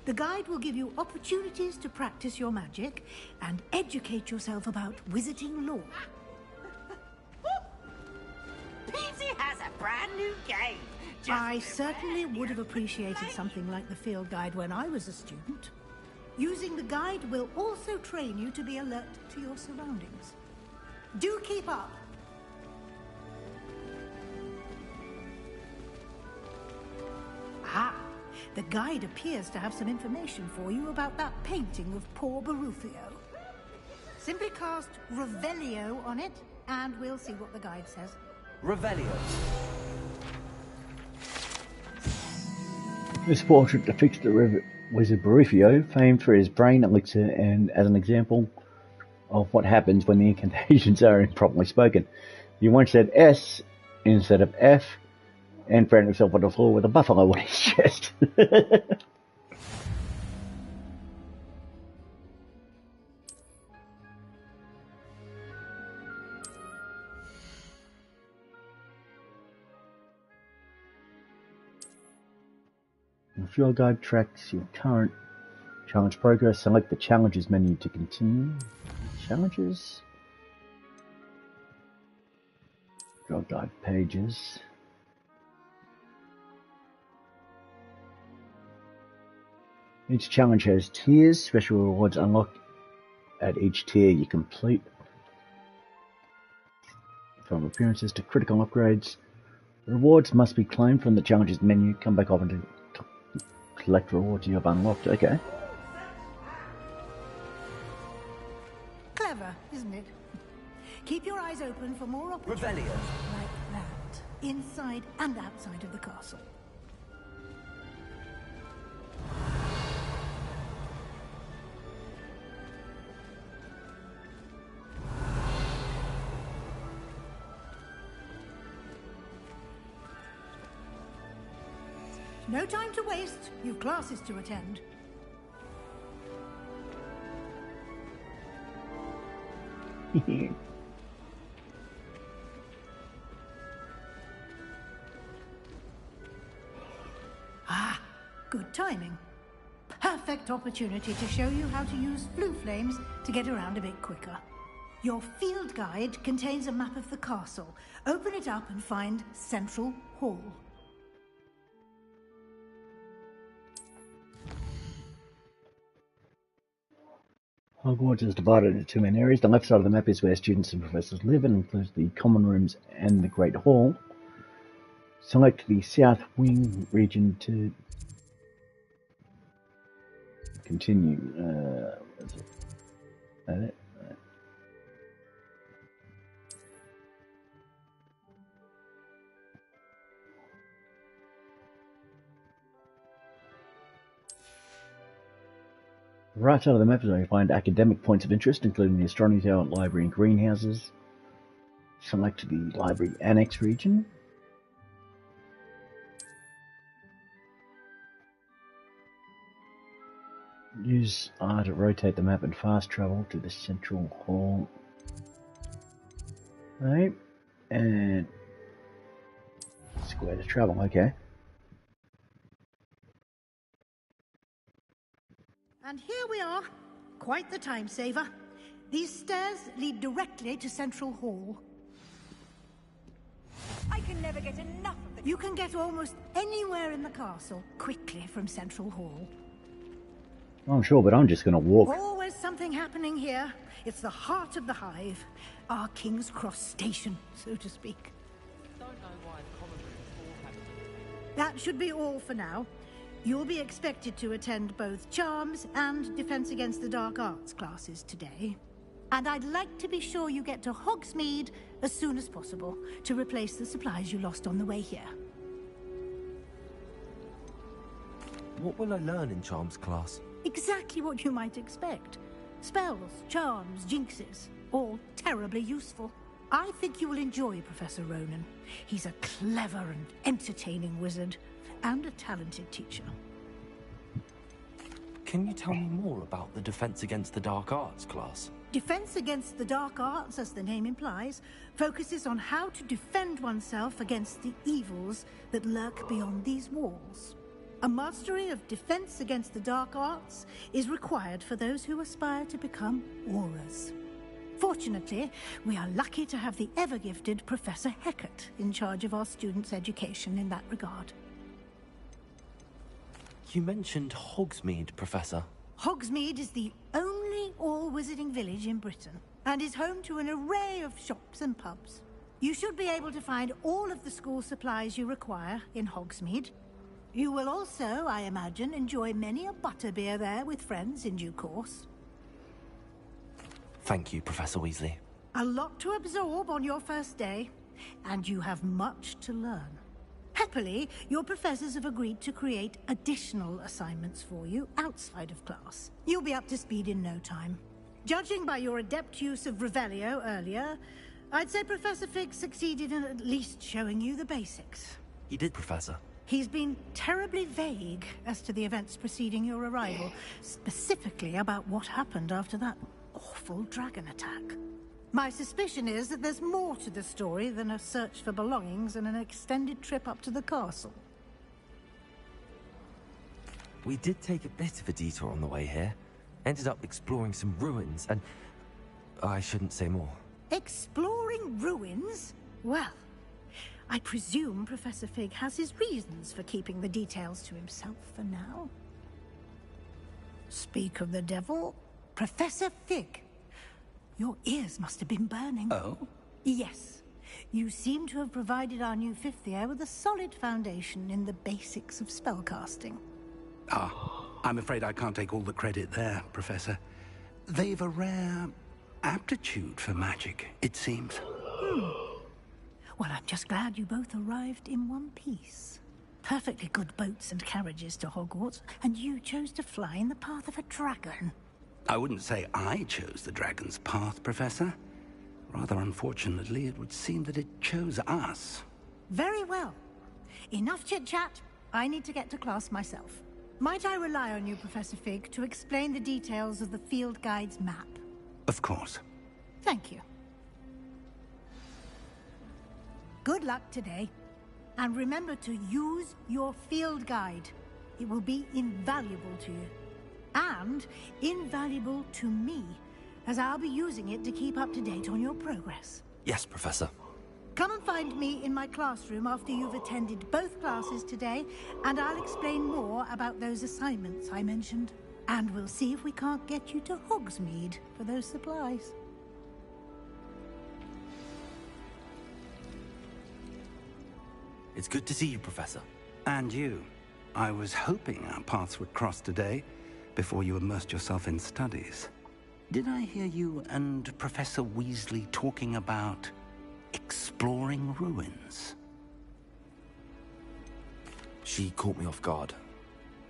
Speaker 12: The guide will give you opportunities to practice your magic and educate yourself about wizarding lore.
Speaker 8: Peasy has a brand new game.
Speaker 12: I certainly would have appreciated something like the field guide when I was a student. Using the guide will also train you to be alert to your surroundings. Do keep up. Ah, the guide appears to have some information for you about that painting of poor Barufio. Simply cast Revelio on it, and we'll see what the guide says.
Speaker 3: Revelio.
Speaker 1: This portrait depicts the wizard Barufio, famed for his brain elixir and as an example of what happens when the incantations are improperly spoken. He once said S instead of F and found himself on the floor with a buffalo on his chest. The field guide tracks your current challenge progress. Select the challenges menu to continue. Challenges. Field guide pages. Each challenge has tiers. Special rewards unlock at each tier you complete. From appearances to critical upgrades. Rewards must be claimed from the challenges menu. Come back over to collect rewards you have unlocked. Okay.
Speaker 12: Clever, isn't it? Keep your eyes open for more opportunities like that, inside and outside of the castle. No time to waste. You've classes to attend. Ah, good timing. Perfect opportunity to show you how to use flue flames to get around a bit quicker. Your field guide contains a map of the castle. Open it up and find Central Hall.
Speaker 1: Hogwarts is divided into two main areas. The left side of the map is where students and professors live and includes the common rooms and the Great Hall. Select the South Wing region to continue. Is that it? The right side of the map is where you find academic points of interest, including the Astronomy Tower, Library and Greenhouses. Select the Library Annex region. Use R to rotate the map and fast travel to the Central Hall. Right, and square to travel, okay.
Speaker 12: And here we are. Quite the time saver. These stairs lead directly to Central Hall.
Speaker 2: I can never get enough of the...
Speaker 12: You can get almost anywhere in the castle quickly from Central Hall.
Speaker 1: I'm sure, but I'm just going to walk.
Speaker 12: Always something happening here. It's the heart of the hive. Our King's Cross station, so to speak.
Speaker 13: Don't know why the common rooms all have to...
Speaker 12: That should be all for now. You'll be expected to attend both Charms and Defense Against the Dark Arts classes today. And I'd like to be sure you get to Hogsmeade as soon as possible to replace the supplies you lost on the way here.
Speaker 3: What will I learn in Charms class?
Speaker 12: Exactly what you might expect. Spells, charms, jinxes, all terribly useful. I think you will enjoy Professor Ronan. He's a clever and entertaining wizard, and a talented teacher.
Speaker 3: Can you tell me more about the Defense Against the Dark Arts class?
Speaker 12: Defense Against the Dark Arts, as the name implies, focuses on how to defend oneself against the evils that lurk beyond these walls. A mastery of Defense Against the Dark Arts is required for those who aspire to become Aurors. Fortunately, we are lucky to have the ever-gifted Professor Hecat in charge of our students' education in that regard.
Speaker 3: You mentioned Hogsmeade, Professor.
Speaker 12: Hogsmeade is the only all-wizarding village in Britain, and is home to an array of shops and pubs. You should be able to find all of the school supplies you require in Hogsmeade. You will also, I imagine, enjoy many a butterbeer there with friends in due course.
Speaker 3: Thank you, Professor Weasley.
Speaker 12: A lot to absorb on your first day, and you have much to learn. Happily, your professors have agreed to create additional assignments for you outside of class. You'll be up to speed in no time. Judging by your adept use of Revelio earlier, I'd say Professor Fig succeeded in at least showing you the basics.
Speaker 3: He did, Professor.
Speaker 12: He's been terribly vague as to the events preceding your arrival, specifically about what happened after that awful dragon attack. My suspicion is that there's more to the story than a search for belongings and an extended trip up to the castle.
Speaker 3: We did take a bit of a detour on the way here. Ended up exploring some ruins and... I shouldn't say more.
Speaker 12: Exploring ruins? Well, I presume Professor Fig has his reasons for keeping the details to himself for now. Speak of the devil, Professor Fig. Your ears must have been burning.
Speaker 5: Oh?
Speaker 12: Yes. You seem to have provided our new fifth year with a solid foundation in the basics of spellcasting.
Speaker 5: Ah, I'm afraid I can't take all the credit there, Professor. They've a rare aptitude for magic, it seems.
Speaker 12: Well, I'm just glad you both arrived in one piece. Perfectly good boats and carriages to Hogwarts, and you chose to fly in the path of a dragon.
Speaker 5: I wouldn't say I chose the dragon's path, Professor. Rather unfortunately, it would seem that it chose us.
Speaker 12: Very well. Enough chit-chat. I need to get to class myself. Might I rely on you, Professor Fig, to explain the details of the field guide's map?
Speaker 5: Of course.
Speaker 12: Thank you. Good luck today. And remember to use your field guide. It will be invaluable to you. and invaluable to me, as I'll be using it to keep up to date on your progress.
Speaker 3: Yes, Professor.
Speaker 12: Come and find me in my classroom after you've attended both classes today, and I'll explain more about those assignments I mentioned. And we'll see if we can't get you to Hogsmeade for those supplies.
Speaker 3: It's good to see you, Professor.
Speaker 5: And you. I was hoping our paths would cross today, before you immersed yourself in studies. Did I hear you and Professor Weasley talking about exploring ruins?
Speaker 3: She caught me off guard.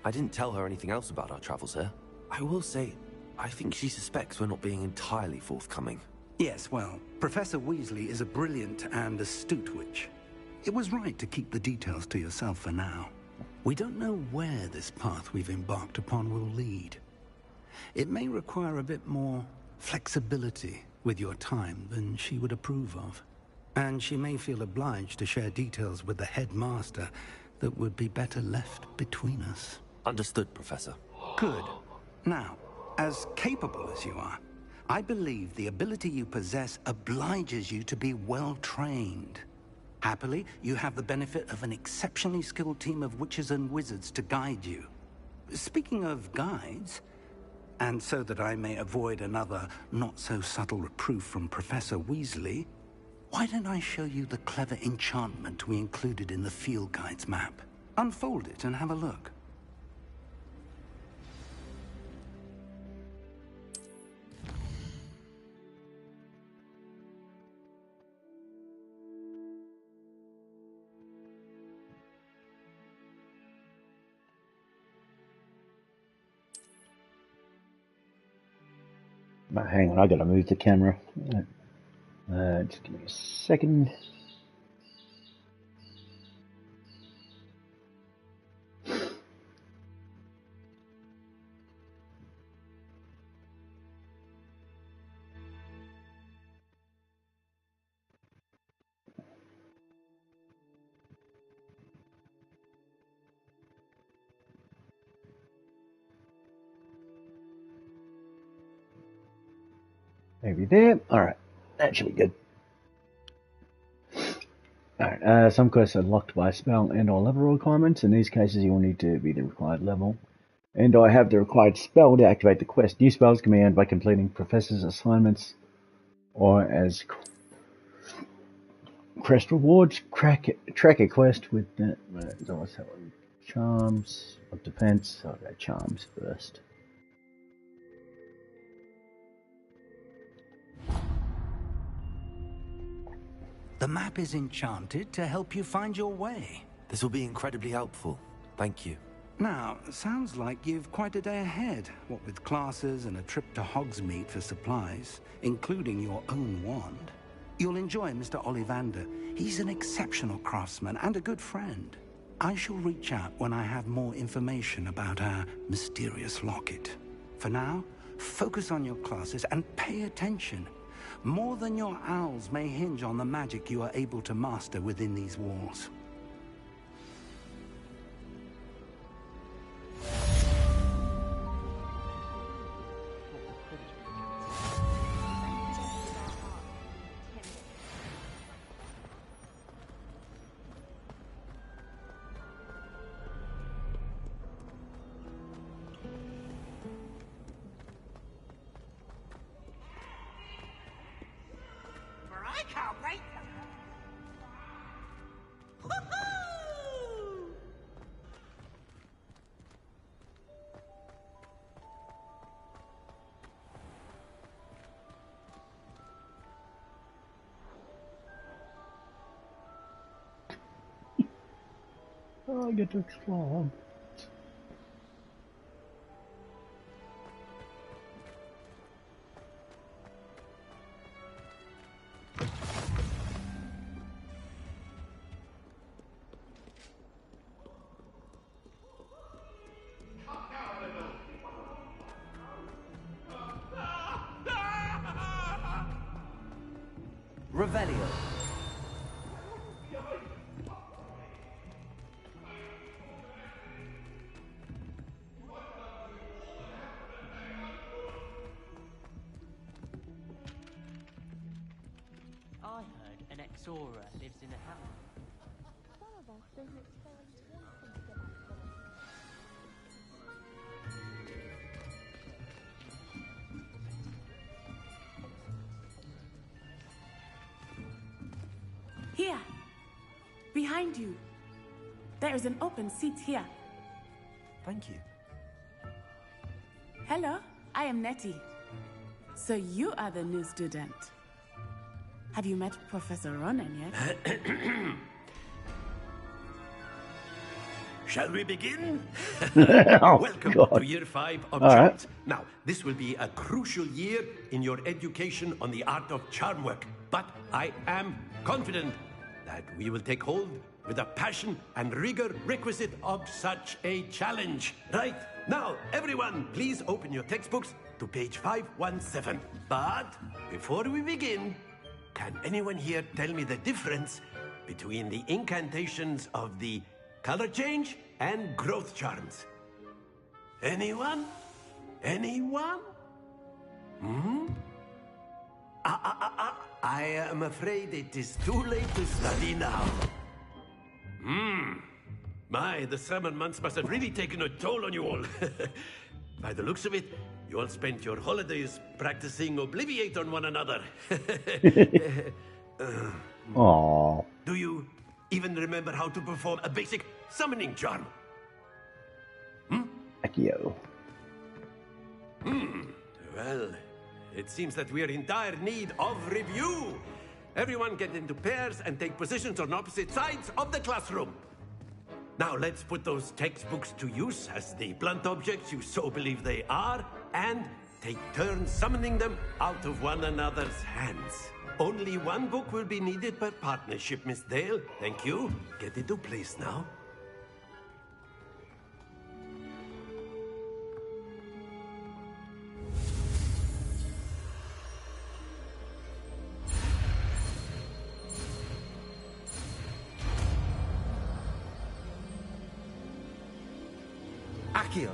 Speaker 3: I didn't tell her anything else about our travels here. I will say, I think she suspects we're not being entirely forthcoming.
Speaker 5: Yes, well, Professor Weasley is a brilliant and astute witch. It was right to keep the details to yourself for now. We don't know where this path we've embarked upon will lead. It may require a bit more flexibility with your time than she would approve of. And she may feel obliged to share details with the headmaster that would be better left between us.
Speaker 3: Understood, Professor.
Speaker 5: Good. Now, as capable as you are, I believe the ability you possess obliges you to be well trained. Happily, you have the benefit of an exceptionally skilled team of witches and wizards to guide you. Speaking of guides, and so that I may avoid another not-so-subtle reproof from Professor Weasley, why don't I show you the clever enchantment we included in the field guide's map? Unfold it and have a look.
Speaker 1: Hang on, I gotta move the camera. Just give me a second. Maybe there. Alright, that should be good. Alright, some quests are locked by spell and or level requirements. In these cases, you will need to be the required level. And I have the required spell to activate the quest. New spells can be earned by completing Professor's assignments or as quest rewards. Track a quest with that. Charms of defense. I'll go charms first.
Speaker 5: The map is enchanted to help you find your way.
Speaker 3: This will be incredibly helpful. Thank you.
Speaker 5: Now, sounds like you've quite a day ahead, what with classes and a trip to Hogsmeade for supplies, including your own wand. You'll enjoy Mr. Ollivander. He's an exceptional craftsman and a good friend. I shall reach out when I have more information about our mysterious locket. For now, focus on your classes and pay attention. More than your owls may hinge on the magic you are able to master within these walls.
Speaker 1: I get to explore.
Speaker 5: Revelio.
Speaker 18: Exora lives in a house.
Speaker 16: Here. Behind you. There is an open seat here.
Speaker 3: Thank you.
Speaker 16: Hello, I am Nettie. So you are the new student. Have you met Professor Ronan yet?
Speaker 10: Shall we begin?
Speaker 1: Oh,
Speaker 10: Welcome
Speaker 1: God.
Speaker 10: to Year 5 of
Speaker 1: All right.
Speaker 10: Charms. Now, this will be a crucial year in your education on the art of charm work. But I am confident that we will take hold with the passion and rigor requisite of such a challenge. Right, now, everyone, please open your textbooks to page 517. But before we begin, can anyone here tell me the difference between the incantations of the color change and growth charms? Anyone? Anyone? Hmm? I am afraid it is too late to study now. My, the summer months must have really taken a toll on you all. By the looks of it, you all spent your holidays practicing Obliviate on one another.
Speaker 1: Aww.
Speaker 10: Do you even remember how to perform a basic summoning charm?
Speaker 1: Akio.
Speaker 10: Well, it seems that we are in dire need of review. Everyone get into pairs and take positions on opposite sides of the classroom. Now let's put those textbooks to use as the blunt objects you so believe they are, and take turns summoning them out of one another's hands. Only one book will be needed per partnership, Miss Dale. Thank you. Get into place now.
Speaker 3: Akio.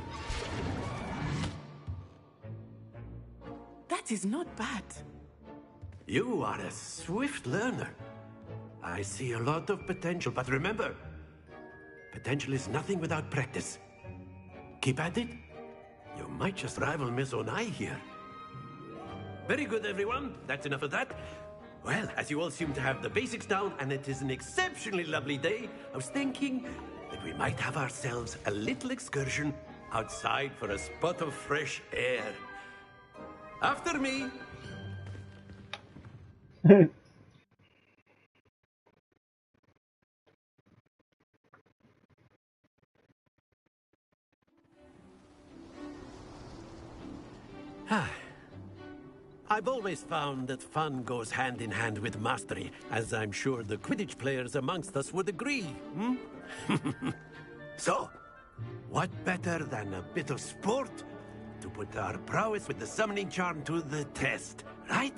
Speaker 16: That is not bad.
Speaker 10: You are a swift learner. I see a lot of potential, but remember, potential is nothing without practice. Keep at it. You might just rival Miss Onai here. Very good, everyone. That's enough of that. Well, as you all seem to have the basics down, and it is an exceptionally lovely day, I was thinking that we might have ourselves a little excursion outside for a spot of fresh air. After me. I've always found that fun goes hand in hand with mastery, as I'm sure the Quidditch players amongst us would agree. So, what better than a bit of sport to put our prowess with the summoning charm to the test, right?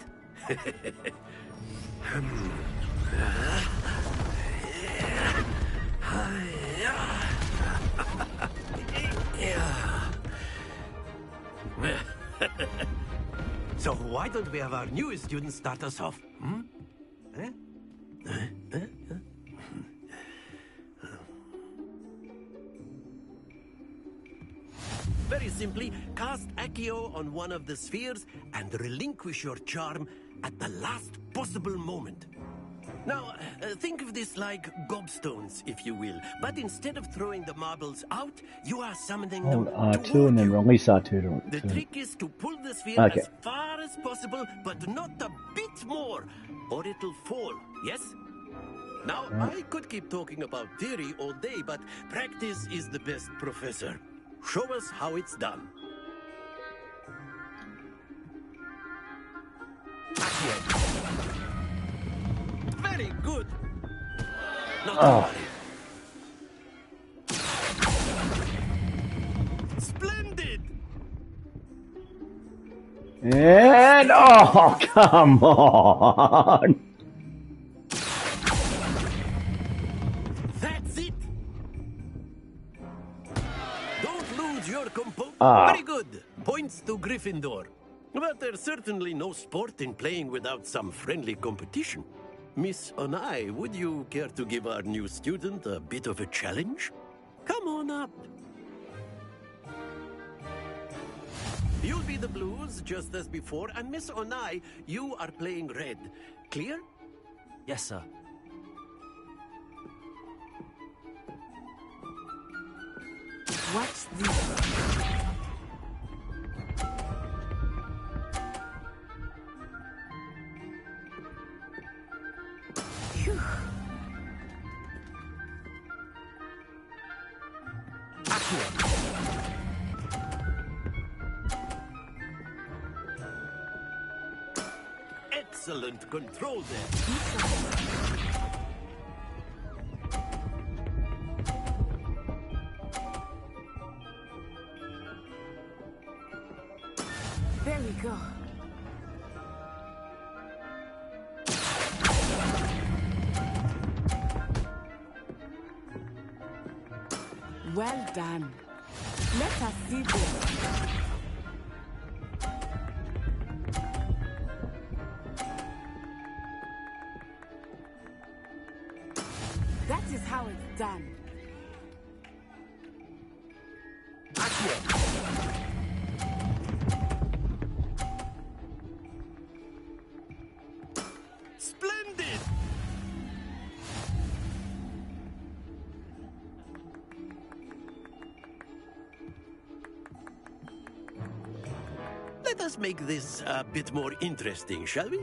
Speaker 10: So why don't we have our newest student start us off? Very simply, cast Accio on one of the spheres and relinquish your charm at the last possible moment. Now, think of this like gobstones, if you will. But instead of throwing the marbles out, you are summoning them
Speaker 1: R2 and then release R2
Speaker 10: The
Speaker 1: to
Speaker 10: trick is to pull the sphere
Speaker 1: Okay.
Speaker 10: as far as possible, but not a bit more, or it'll fall, yes? Now, I could keep talking about theory all day, but practice is the best professor. Show us how it's done. Very good. Not to worry. Splendid!
Speaker 1: And oh, come on!
Speaker 10: That's it! Don't lose your composure.
Speaker 1: Ah.
Speaker 10: Very good. Points to Gryffindor. But there's certainly no sport in playing without some friendly competition. Miss Onai, would you care to give our new student a bit of a challenge? Come on up. You'll be the blues, just as before, and Miss Onai, you are playing red. Clear?
Speaker 3: Yes, sir.
Speaker 16: Watch this. Phew.
Speaker 10: Excellent control there.
Speaker 16: There we go. Well done. Let us see this. That is how it's done.
Speaker 10: Splendid! Let us make this a bit more interesting, shall we?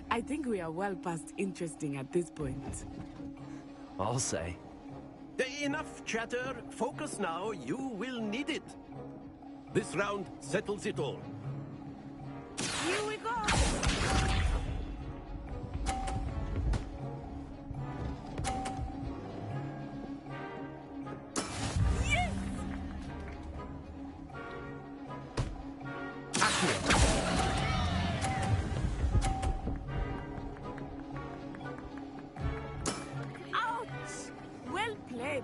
Speaker 16: I think we are well past interesting at this point.
Speaker 3: I'll say.
Speaker 10: Enough chatter. Focus now. You will need it. This round settles it all.
Speaker 16: Here we go. Yes! Ouch! Well played.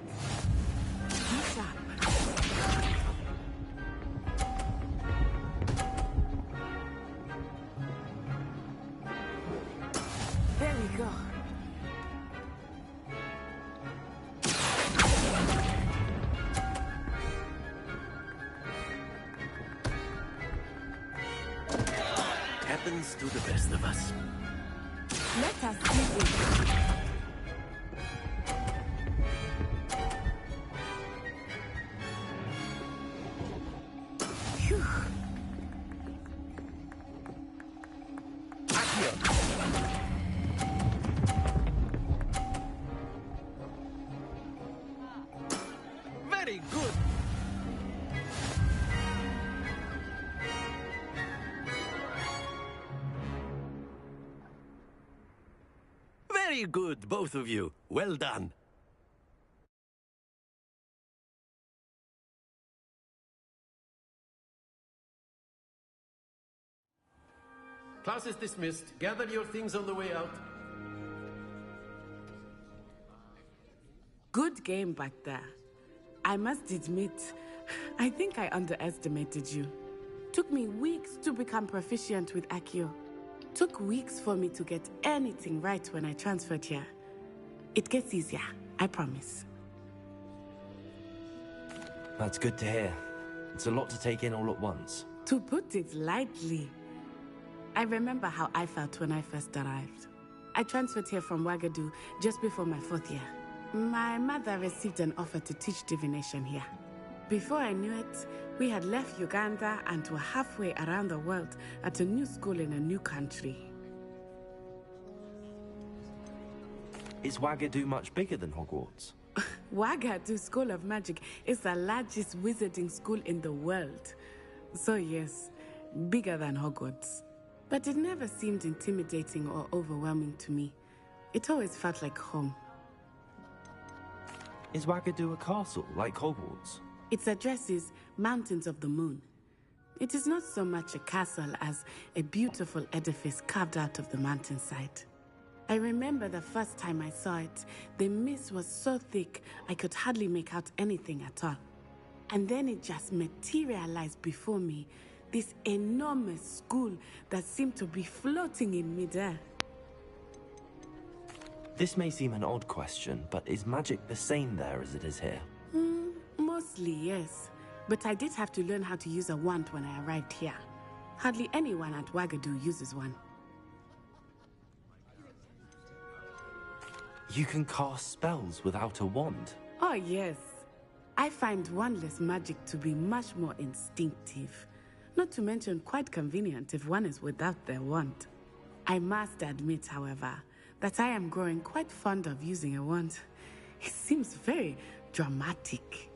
Speaker 16: Be sharp. There we go.
Speaker 10: Happens to the best of us.
Speaker 16: Let us see this. Phew.
Speaker 10: Very good. Very good, both of you. Well done. Class is dismissed. Gather your things on the way out.
Speaker 16: Good game back there. I must admit, I think I underestimated you. Took me weeks to become proficient with Accio. Took weeks for me to get anything right when I transferred here. It gets easier, I promise.
Speaker 3: That's good to hear. It's a lot to take in all at once.
Speaker 16: To put it lightly, I remember how I felt when I first arrived. I transferred here from Wagadu just before my 4th year. My mother received an offer to teach divination here. Before I knew it, we had left Uganda and were halfway around the world at a new school in a new country.
Speaker 3: Is Wagadu much bigger than Hogwarts?
Speaker 16: Wagadu School of Magic is the largest wizarding school in the world. So yes, bigger than Hogwarts. But it never seemed intimidating or overwhelming to me. It always felt like home.
Speaker 3: Is Wagadu a castle, like Hogwarts?
Speaker 16: Its address is Mountains of the Moon. It is not so much a castle as a beautiful edifice carved out of the mountainside. I remember the first time I saw it, the mist was so thick I could hardly make out anything at all. And then it just materialized before me. This enormous school that seemed to be floating in midair.
Speaker 3: This may seem an odd question, but is magic the same there as it is here?
Speaker 16: Mostly, yes. But I did have to learn how to use a wand when I arrived here. Hardly anyone at Wagadu uses one.
Speaker 3: You can cast spells without a wand?
Speaker 16: Oh, yes. I find wandless magic to be much more instinctive. Not to mention quite convenient if one is without their wand. I must admit, however, that I am growing quite fond of using a wand. It seems very dramatic.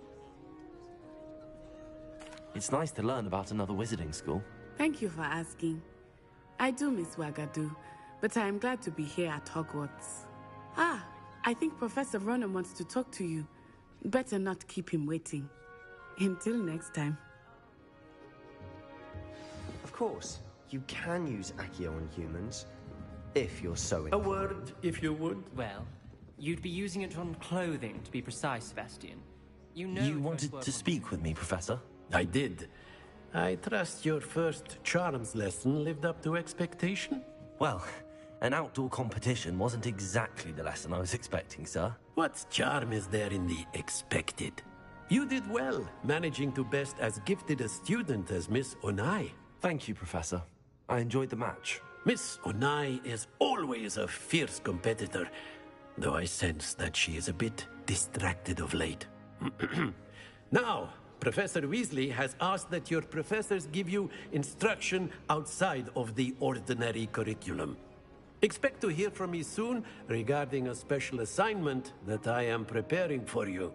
Speaker 3: It's nice to learn about another wizarding school.
Speaker 16: Thank you for asking. I do miss Wagadu, but I am glad to be here at Hogwarts. Ah, I think Professor Ronan wants to talk to you. Better not keep him waiting. Until next time.
Speaker 19: Of course, you can use Accio on humans, if you're so
Speaker 10: A word, if you would.
Speaker 18: Well, you'd be using it on clothing, to be precise, Sebastian. You know
Speaker 3: You wanted to speak with me, Professor?
Speaker 10: I did. I trust your first charms lesson lived up to expectation?
Speaker 3: Well, an outdoor competition wasn't exactly the lesson I was expecting, sir.
Speaker 10: What charm is there in the expected? You did well, managing to best as gifted a student as Miss Onai.
Speaker 3: Thank you, Professor. I enjoyed the match.
Speaker 10: Miss Onai is always a fierce competitor, though I sense that she is a bit distracted of late. Now, Professor Weasley has asked that your professors give you instruction outside of the ordinary curriculum. Expect to hear from me soon regarding a special assignment that I am preparing for you.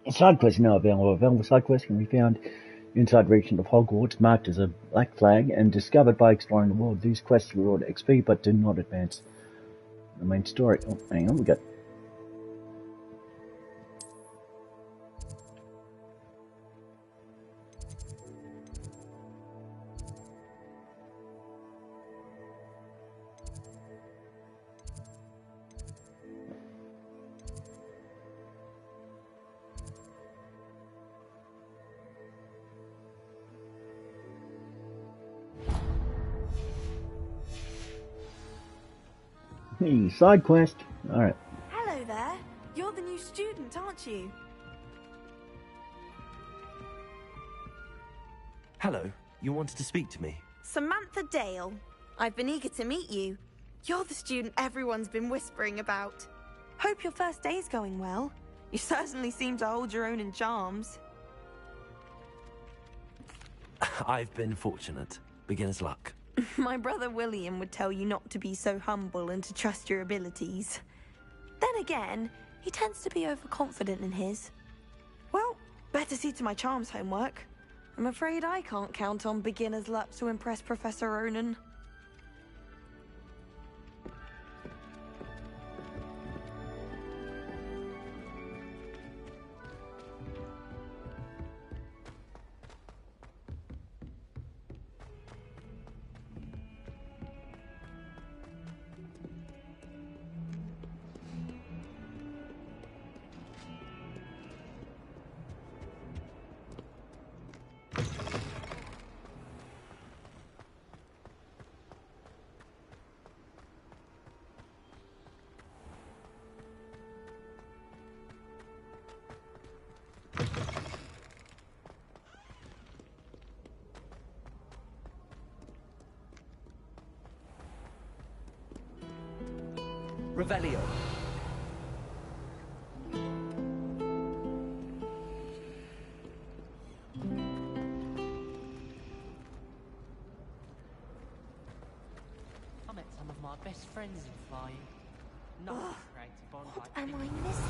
Speaker 1: A side quest now available. Available side quest can be found inside region of Hogwarts, marked as a black flag, and discovered by exploring the world. These quests reward XP, but do not advance the main story. Oh, hang on, we got... Hey, side quest. Alright.
Speaker 2: Hello there. You're the new student, aren't you?
Speaker 3: Hello, you wanted to speak to me?
Speaker 2: Samantha Dale. I've been eager to meet you. You're the student everyone's been whispering about. Hope your first day's going well. You certainly seem to hold your own in charms.
Speaker 3: I've been fortunate. Beginner's luck.
Speaker 2: My brother William would tell you not to be so humble and to trust your abilities. Then again, he tends to be overconfident in his. Well, better see to my charms homework. I'm afraid I can't count on beginner's luck to impress Professor Ronan.
Speaker 3: Revelio.
Speaker 18: I met some of my best friends in flying. Nothing creates a bond
Speaker 2: What
Speaker 18: like
Speaker 2: am
Speaker 18: this.
Speaker 2: I missing?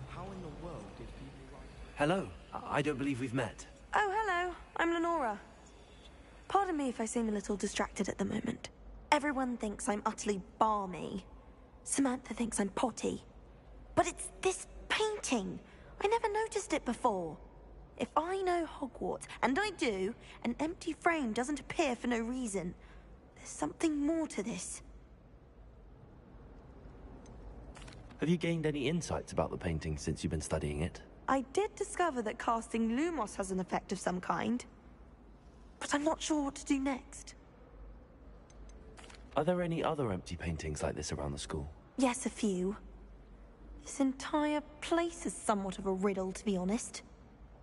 Speaker 18: How in the world did people like...
Speaker 3: Hello. I don't believe we've met.
Speaker 2: Oh, hello. I'm Lenora. Pardon me if I seem a little distracted at the moment. Everyone thinks I'm utterly balmy. Samantha thinks I'm potty. But it's this painting. I never noticed it before. If I know Hogwarts, and I do, an empty frame doesn't appear for no reason. There's something more to this.
Speaker 3: Have you gained any insights about the painting since you've been studying it?
Speaker 2: I did discover that casting Lumos has an effect of some kind. But I'm not sure what to do next.
Speaker 3: Are there any other empty paintings like this around the school?
Speaker 2: Yes, a few. This entire place is somewhat of a riddle, to be honest.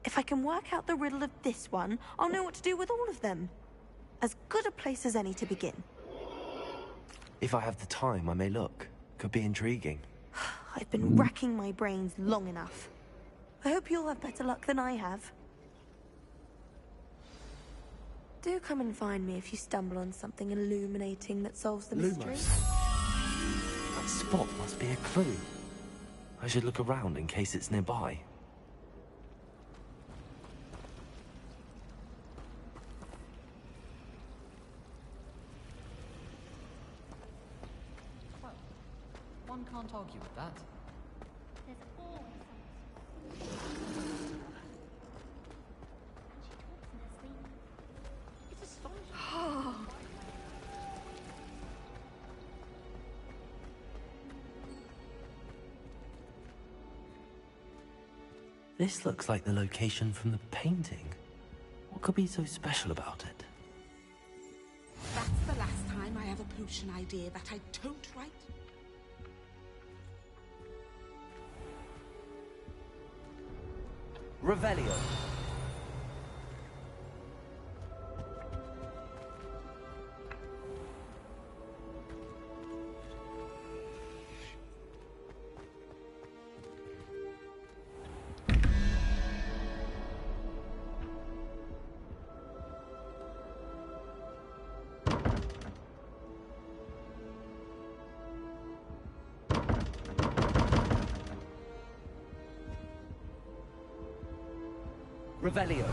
Speaker 2: If I can work out the riddle of this one, I'll know what to do with all of them. As good a place as any to begin.
Speaker 3: If I have the time, I may look. Could be intriguing.
Speaker 2: I've been racking my brains long enough. I hope you'll have better luck than I have. Do come and find me if you stumble on something illuminating that solves the mystery.
Speaker 3: That spot must be a clue. I should look around in case it's nearby.
Speaker 15: Well, one can't argue with that.
Speaker 14: There's always
Speaker 3: This looks like the location from the painting. What could be so special about it?
Speaker 13: That's the last time I have a potion idea that I don't write.
Speaker 3: Revelio. Revelio.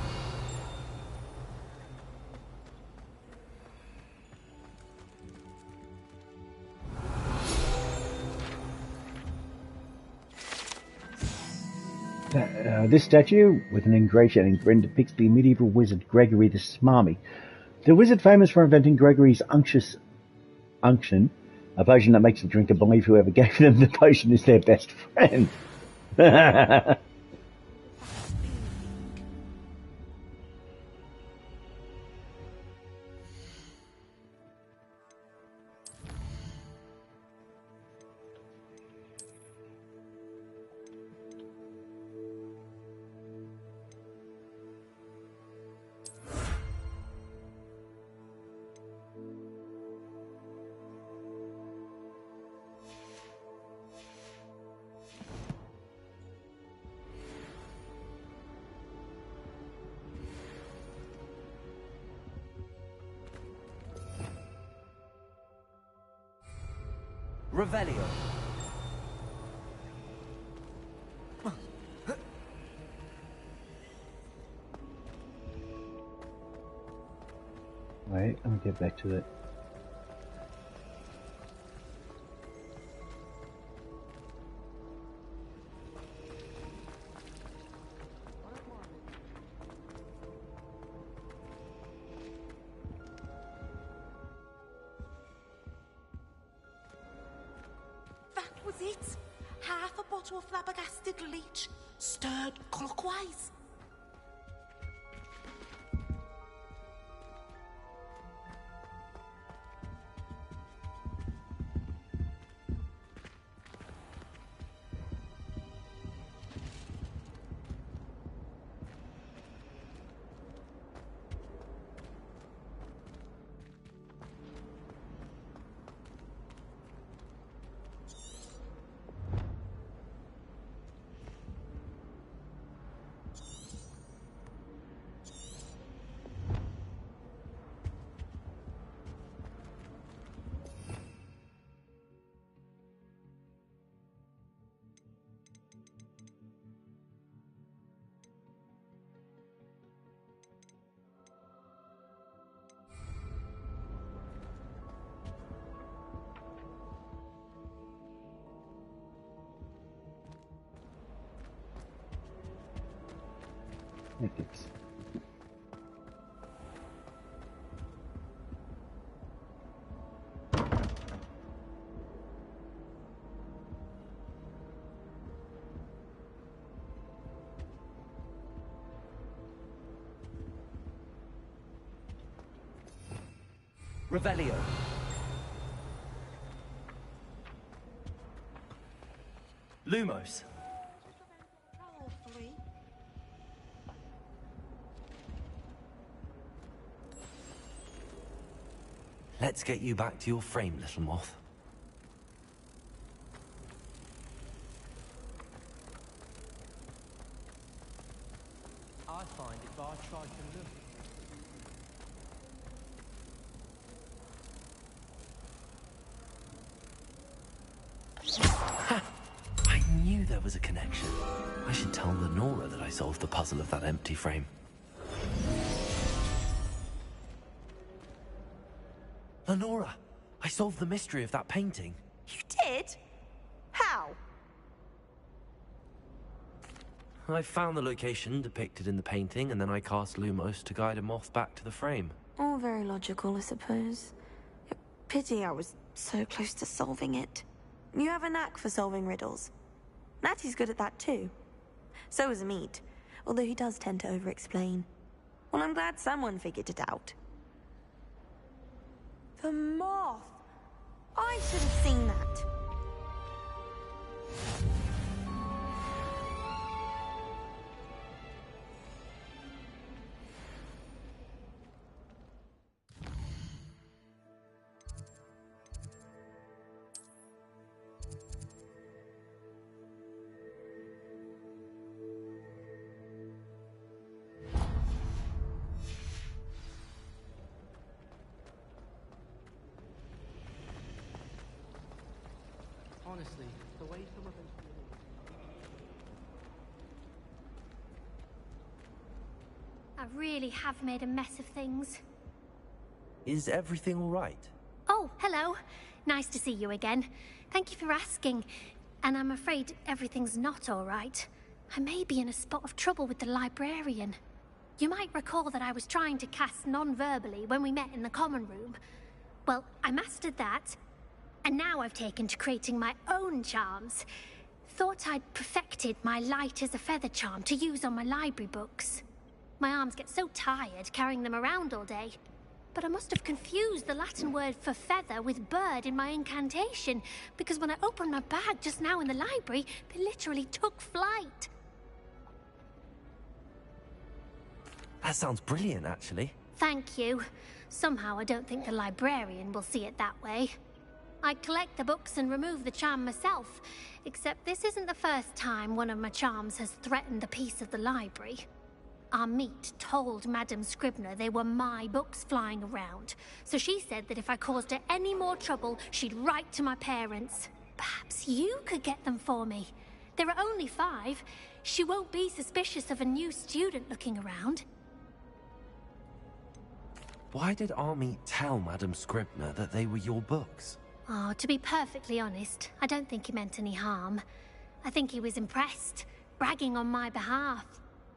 Speaker 1: This statue, with an ingratiating grin, depicts the medieval wizard Gregory the Smarmy. The wizard famous for inventing Gregory's unctuous unction, a potion that makes the drinker believe whoever gave them the potion is their best friend.
Speaker 3: Revelio.
Speaker 1: Wait, let me get back to it.
Speaker 16: That was it. Half a bottle of flabbergasted leech, stirred clockwise.
Speaker 1: Ethics.
Speaker 3: Revelio. Lumos. Let's get you back to your frame, little moth.
Speaker 18: I find if I try to look.
Speaker 3: I knew there was a connection. I should tell Lenora that I solved the puzzle of that empty frame. Lenora, I solved the mystery of that painting.
Speaker 2: You did? How?
Speaker 3: I found the location depicted in the painting, and then I cast Lumos to guide a moth back to the frame.
Speaker 2: All very logical, I suppose. Pity I was so close to solving it. You have a knack for solving riddles. Natty's good at that too. So is Amit, although he does tend to over-explain. Well, I'm glad someone figured it out. The moth! I should have seen that.
Speaker 18: Honestly, the way some of them...
Speaker 14: I really have made a mess of things.
Speaker 3: Is everything all right?
Speaker 14: Oh, hello. Nice to see you again. Thank you for asking. And I'm afraid everything's not all right. I may be in a spot of trouble with the librarian. You might recall that I was trying to cast non-verbally when we met in the common room. Well, I mastered that. And now I've taken to creating my own charms. Thought I'd perfected my light as a feather charm to use on my library books. My arms get so tired carrying them around all day. But I must have confused the Latin word for feather with bird in my incantation, because when I opened my bag just now in the library, they literally took flight.
Speaker 3: That sounds brilliant, actually.
Speaker 14: Thank you. Somehow I don't think the librarian will see it that way. I collect the books and remove the charm myself, except this isn't the first time one of my charms has threatened the peace of the library. Amit told Madame Scribner they were my books flying around, so she said that if I caused her any more trouble, she'd write to my parents. Perhaps you could get them for me. There are only 5. She won't be suspicious of a new student looking around.
Speaker 3: Why did Army tell Madam Scribner that they were your books?
Speaker 14: Oh, to be perfectly honest, I don't think he meant any harm. I think he was impressed, bragging on my behalf.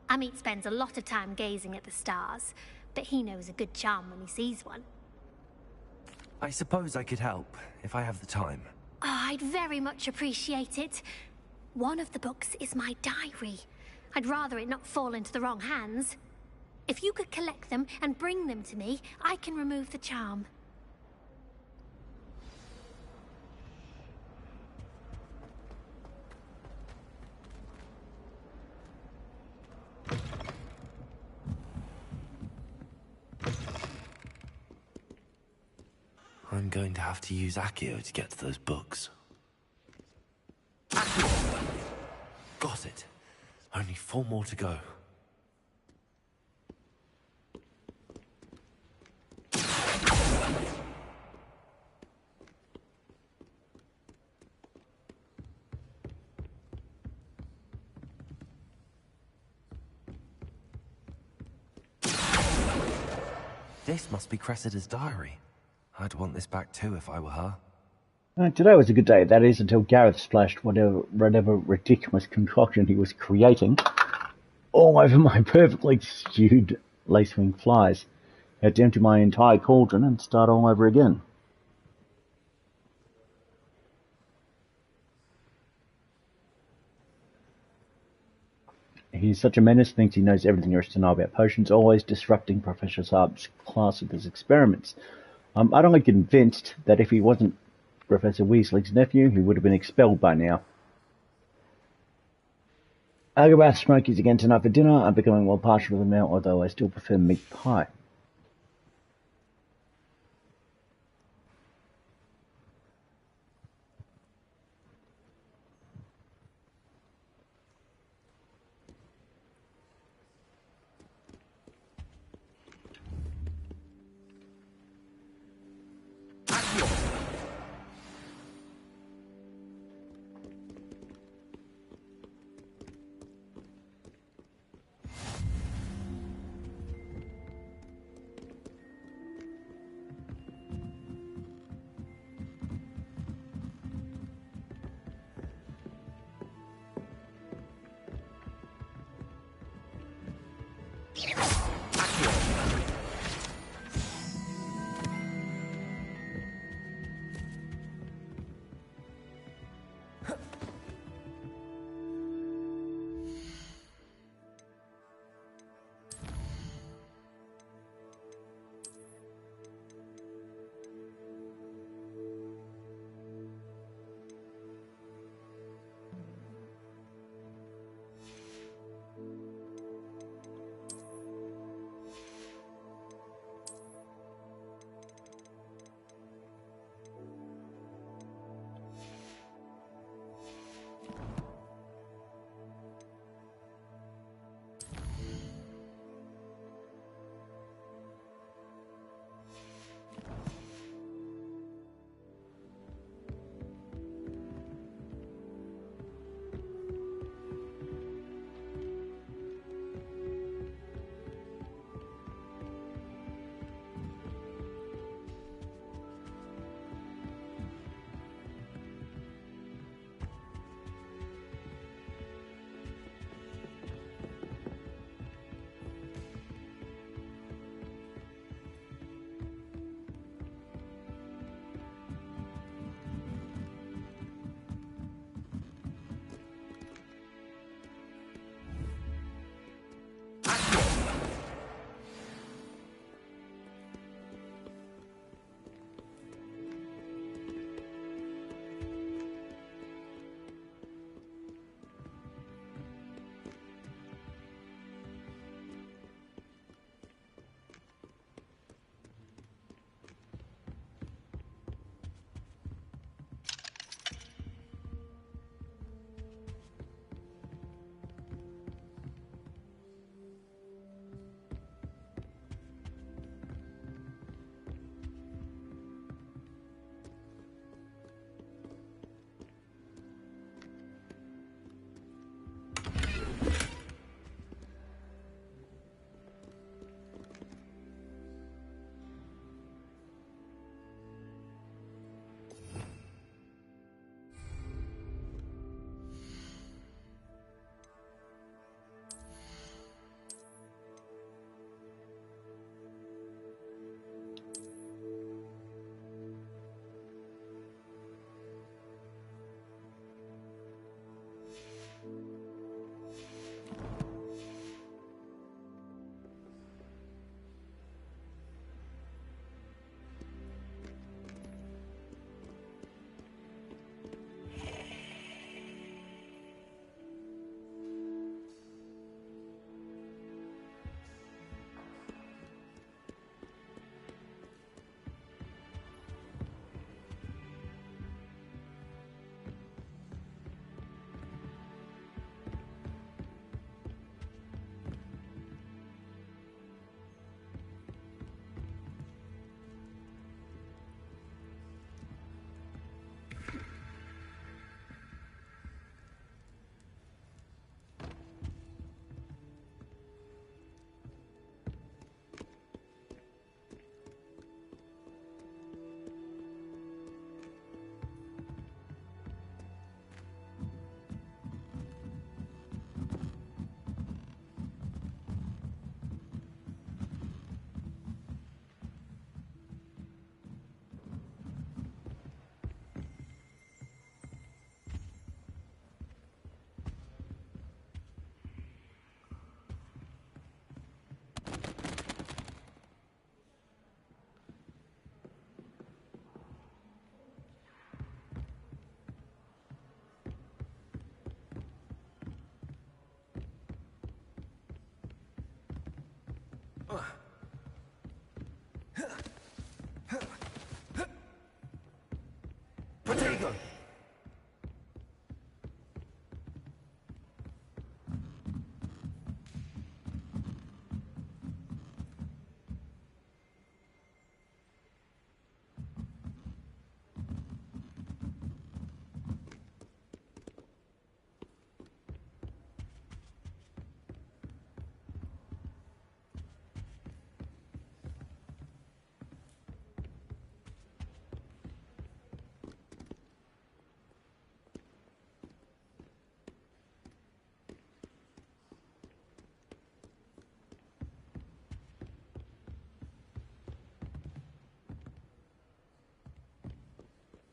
Speaker 14: Amit spends a lot of time gazing at the stars, but he knows a good charm when he sees one.
Speaker 3: I suppose I could help, if I have the time.
Speaker 14: Oh, I'd very much appreciate it. One of the books is my diary. I'd rather it not fall into the wrong hands. If you could collect them and bring them to me, I can remove the charm.
Speaker 3: I'm going to have to use Accio to get to those books. Got it. Only 4 more to go. This must be Cressida's diary. I'd want this back too if I were her.
Speaker 1: Today was a good day, that is, until Gareth splashed whatever ridiculous concoction he was creating all over my perfectly stewed lacewing flies. I had to empty my entire cauldron and start all over again. He's such a menace, thinks he knows everything there is to know about potions, always disrupting Professor Saab's class with his experiments. I'm utterly convinced that if he wasn't Professor Weasley's nephew, he would have been expelled by now. Argobath smokies again tonight for dinner. I'm becoming well partial to them now, although I still prefer meat pie.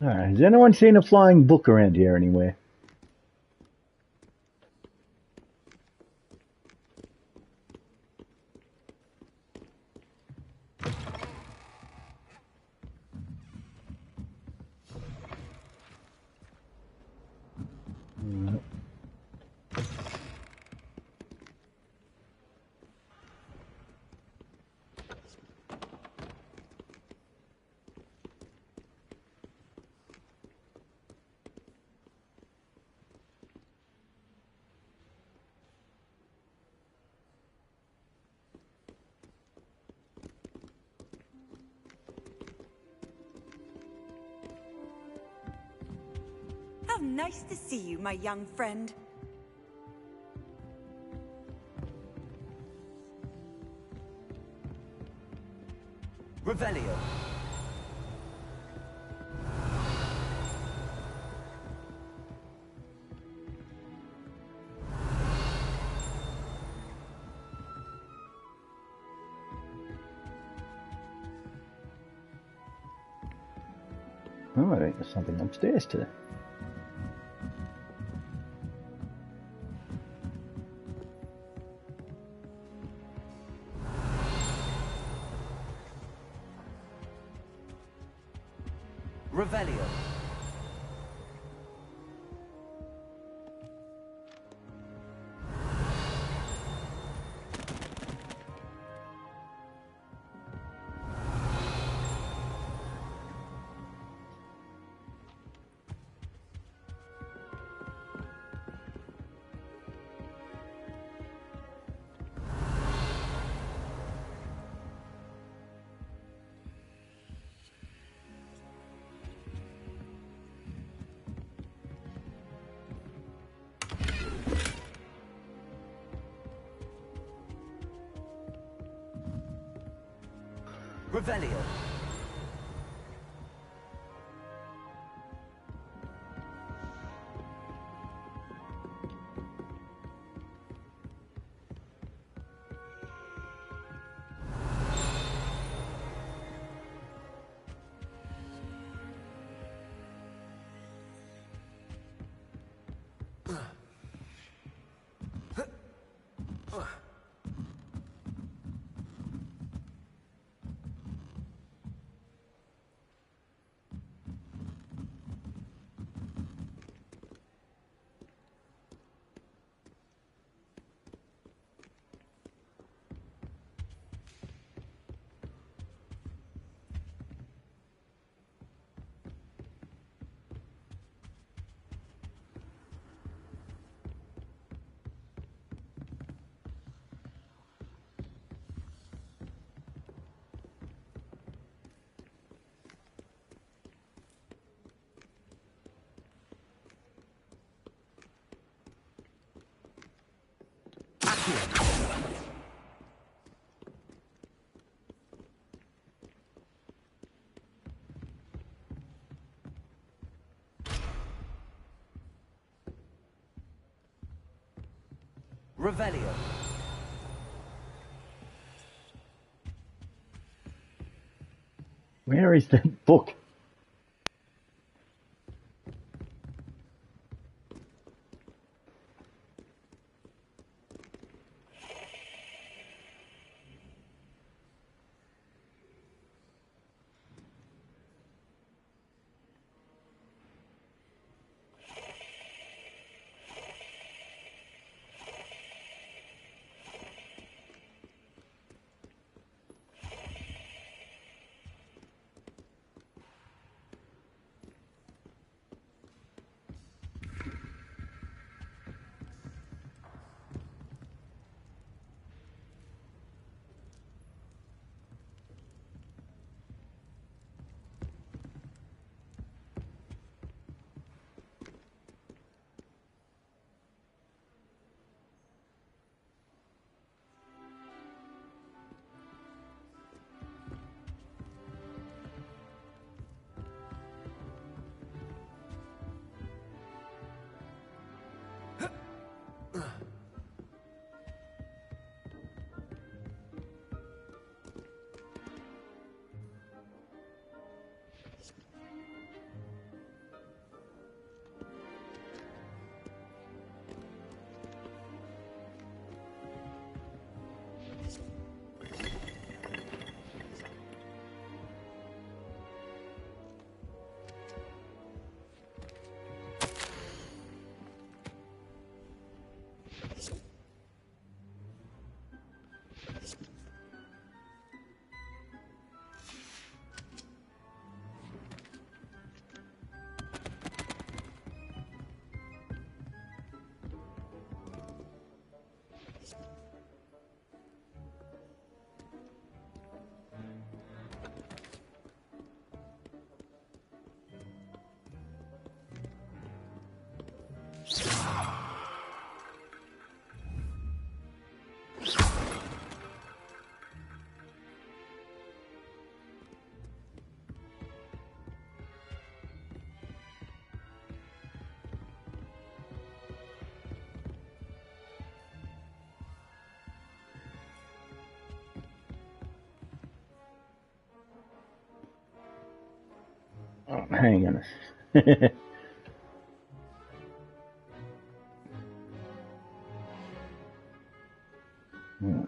Speaker 1: Alright, has anyone seen a flying book around here anywhere?
Speaker 20: How nice to see you, my young friend.
Speaker 3: Revelio.
Speaker 1: Oh, I think there's something upstairs too.
Speaker 3: Revelio. Revelio. Revelio.
Speaker 1: Where is that book? Hang on. Hmm.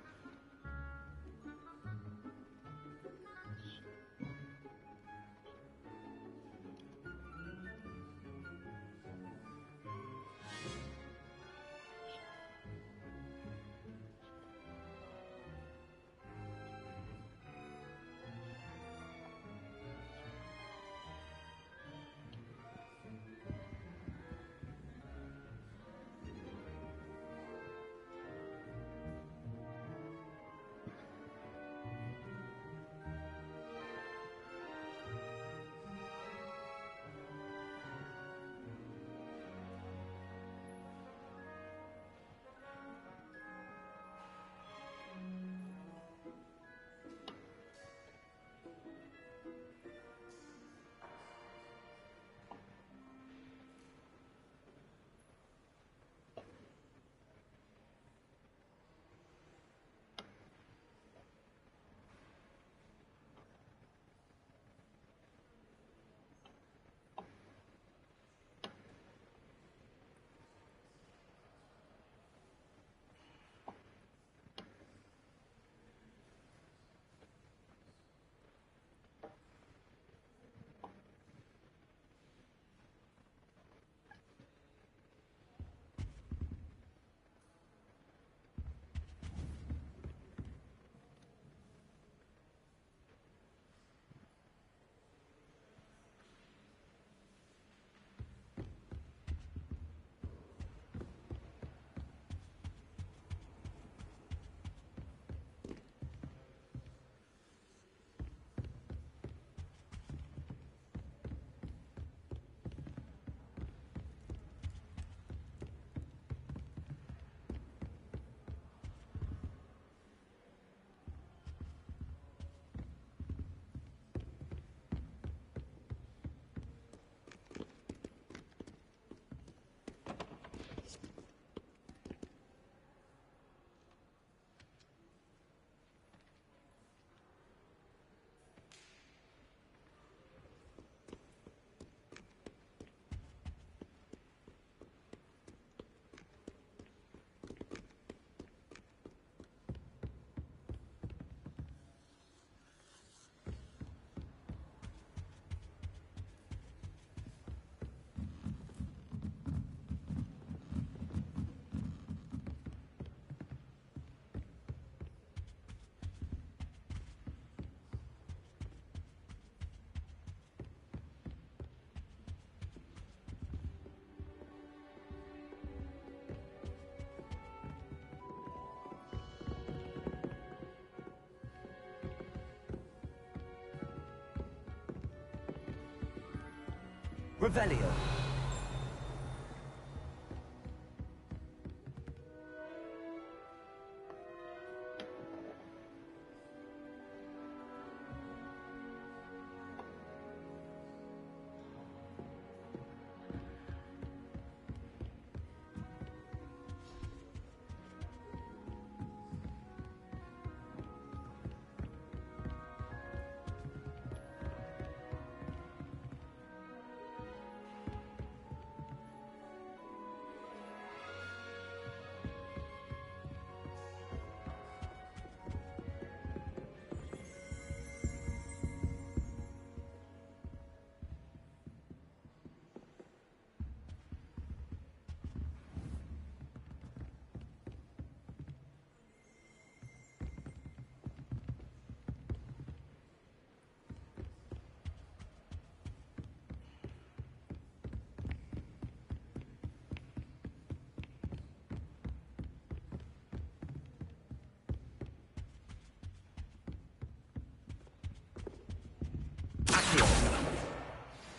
Speaker 3: Revelio.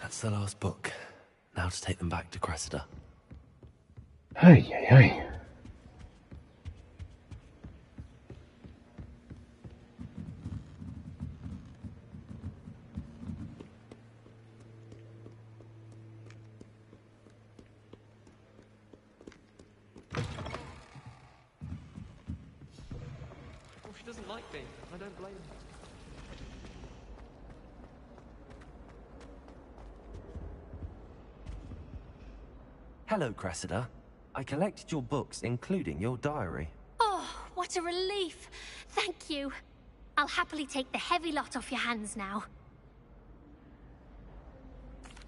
Speaker 3: That's the last book. Now to take them back to Cressida.
Speaker 1: Hey, hey, hey.
Speaker 18: Well, she doesn't like me. I don't blame her.
Speaker 3: Hello, Cressida. I collected your books, including your diary.
Speaker 14: Oh, what a relief. Thank you. I'll happily take the heavy lot off your hands now.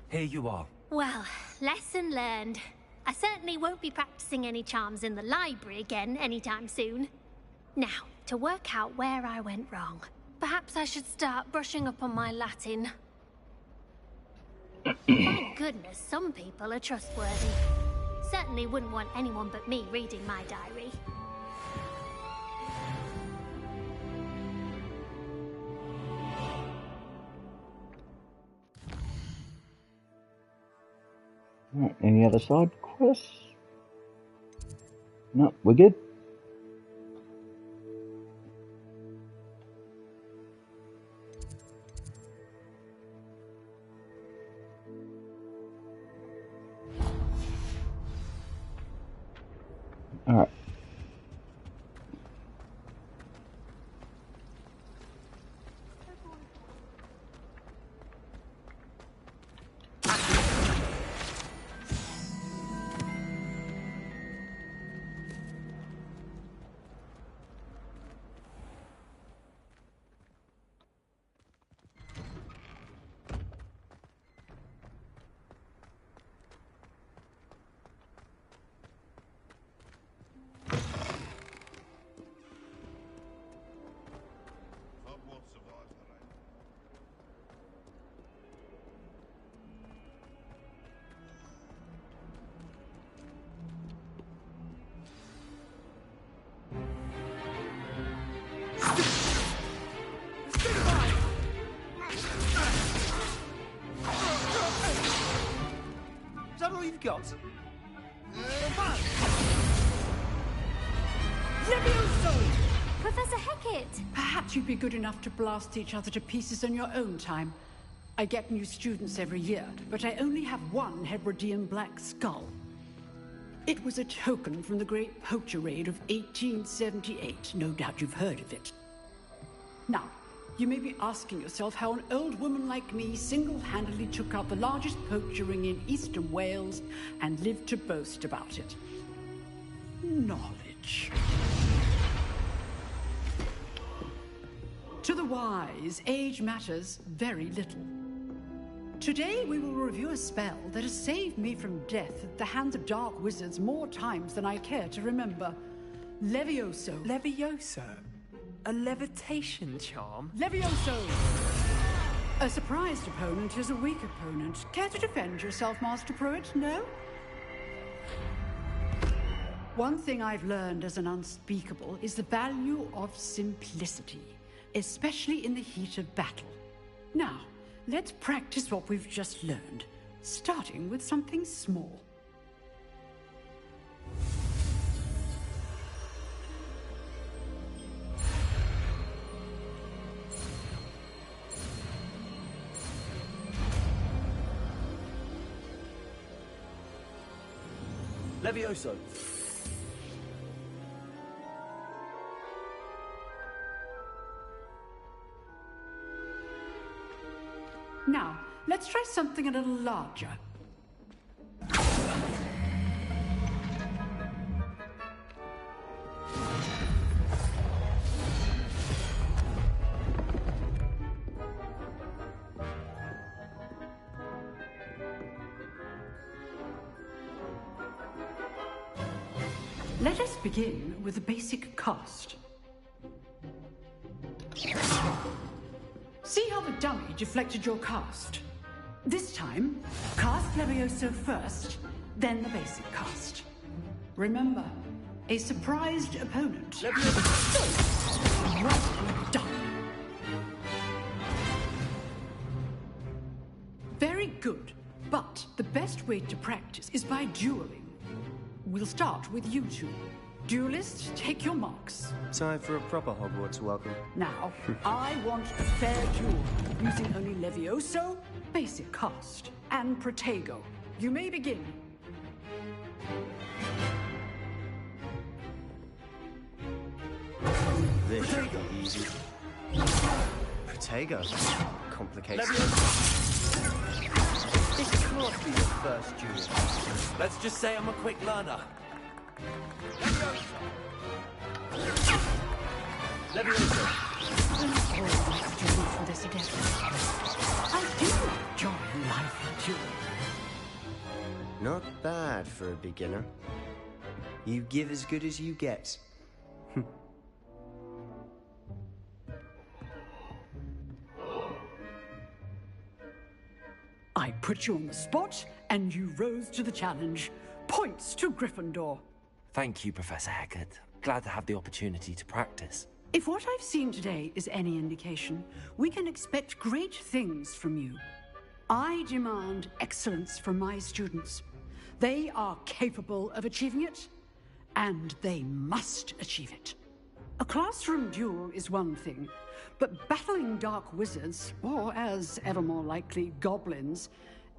Speaker 3: Here you are.
Speaker 14: Well, lesson learned. I certainly won't be practicing any charms in the library again anytime soon. Now, to work out where I went wrong. Perhaps I should start brushing up on my Latin. Thank goodness some people are trustworthy. Certainly wouldn't want anyone but me reading my diary.
Speaker 1: Alright, any other side quests? No, we're good. Alright.
Speaker 17: Is that all you've got?
Speaker 14: Professor Hecat!
Speaker 13: Perhaps you'd be good enough to blast each other to pieces on your own time. I get new students every year, but I only have one Hebridean black skull. It was a token from the Great Poacher Raid of 1878. No doubt you've heard of it. Now, you may be asking yourself how an old woman like me single-handedly took out the largest poacher ring in eastern Wales and lived to boast about it. Knowledge. To the wise, age matters very little. Today we will review a spell that has saved me from death at the hands of dark wizards more times than I care to remember. Levioso.
Speaker 18: Levioso? A levitation charm?
Speaker 13: Levioso! A surprised opponent is a weak opponent. Care to defend yourself, Master Pruitt? No? One thing I've learned as an unspeakable is the value of simplicity, especially in the heat of battle. Now, let's practice what we've just learned, starting with something small.
Speaker 17: Levioso.
Speaker 13: Now, let's try something a little larger. Let us begin with the basic cast. See how the dummy deflected your cast? This time, cast Levioso first, then the basic cast. Remember, a surprised opponent. Well done. Very good, but the best way to practice is by dueling. We'll start with you two. Duelists, take your marks.
Speaker 19: Time for a proper Hogwarts welcome.
Speaker 13: Now, I want a fair duel, using only Levioso, basic cast, and Protego. You may begin.
Speaker 19: This should be easy. Protego. Complicated.
Speaker 5: This can't be your first duel.
Speaker 3: Let's just say I'm a quick learner.
Speaker 13: Leviosa! Let's do this again. I do enjoy life too.
Speaker 19: Not bad for a beginner. You give as good as you get.
Speaker 13: I put you on the spot, and you rose to the challenge. Points to Gryffindor.
Speaker 3: Thank you, Professor Hecat. Glad to have the opportunity to practice.
Speaker 13: If what I've seen today is any indication, we can expect great things from you. I demand excellence from my students. They are capable of achieving it, and they must achieve it. A classroom duel is one thing, but battling dark wizards, or as ever more likely, goblins,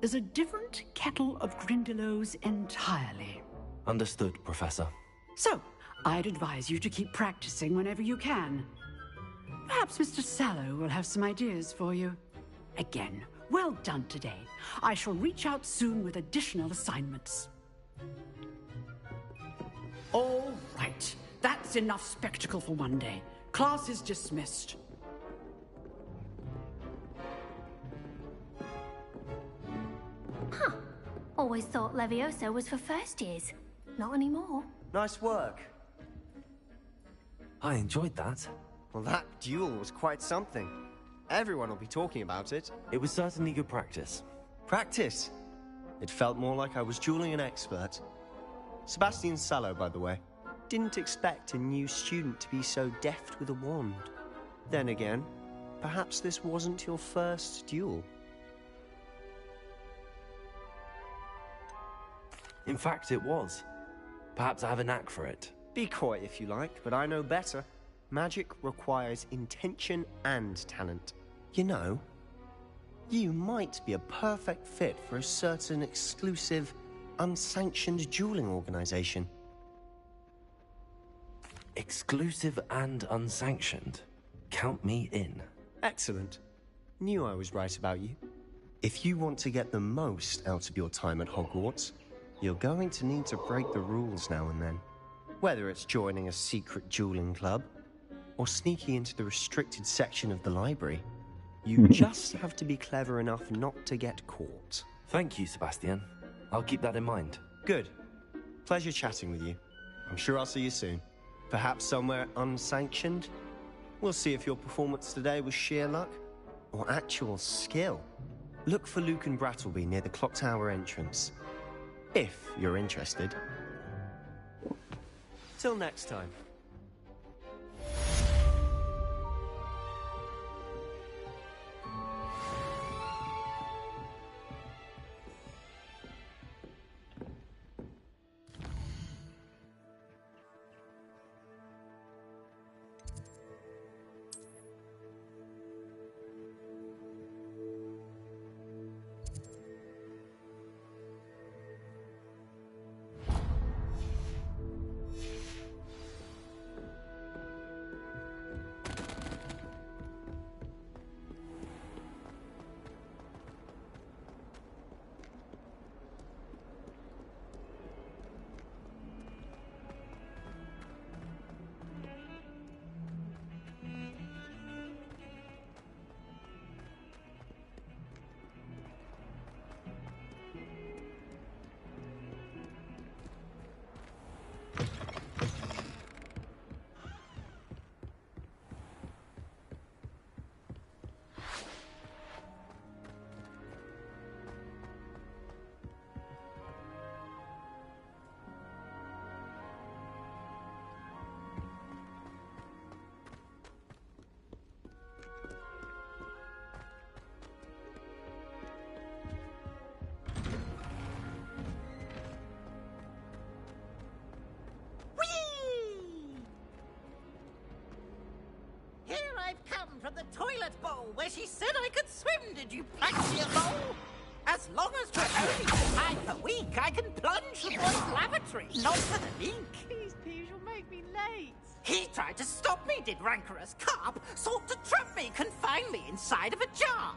Speaker 13: is a different kettle of Grindylows entirely.
Speaker 3: Understood, Professor.
Speaker 13: So, I'd advise you to keep practicing whenever you can. Perhaps Mr. Sallow will have some ideas for you. Again, well done today. I shall reach out soon with additional assignments. All right. That's enough spectacle for one day. Class is dismissed.
Speaker 14: Huh. Always thought Leviosa was for first years. Not anymore.
Speaker 19: Nice work.
Speaker 3: I enjoyed that.
Speaker 19: Well, that duel was quite something. Everyone will be talking about it.
Speaker 3: It was certainly good practice.
Speaker 19: Practice? It felt more like I was dueling an expert. Sebastian Sallow, by the way. Didn't expect a new student to be so deft with a wand. Then again, perhaps this wasn't your first duel.
Speaker 3: In fact, it was. Perhaps I have a knack for it.
Speaker 19: Be coy if you like, but I know better. Magic requires intention and talent. You know, you might be a perfect fit for a certain exclusive, unsanctioned dueling organization.
Speaker 3: Exclusive and unsanctioned? Count me in.
Speaker 19: Excellent. Knew I was right about you. If you want to get the most out of your time at Hogwarts, you're going to need to break the rules now and then. Whether it's joining a secret dueling club, or sneaking into the restricted section of the library, you just have to be clever enough not to get caught.
Speaker 3: Thank you, Sebastian. I'll keep that in mind.
Speaker 19: Good. Pleasure chatting with you. I'm sure I'll see you soon. Perhaps somewhere unsanctioned? We'll see if your performance today was sheer luck, or actual skill. Look for Luke and Brattleby near the clock tower entrance. If you're interested. Till next time.
Speaker 7: From the toilet bowl where she said I could swim, did you fancy a bowl? As long as for only time per week, I can plunge the boy's lavatory, not for the leak.
Speaker 21: Please, Piers, you'll make me late.
Speaker 7: He tried to stop me, did rancorous carp, sought to trap me, confine me inside of a jar.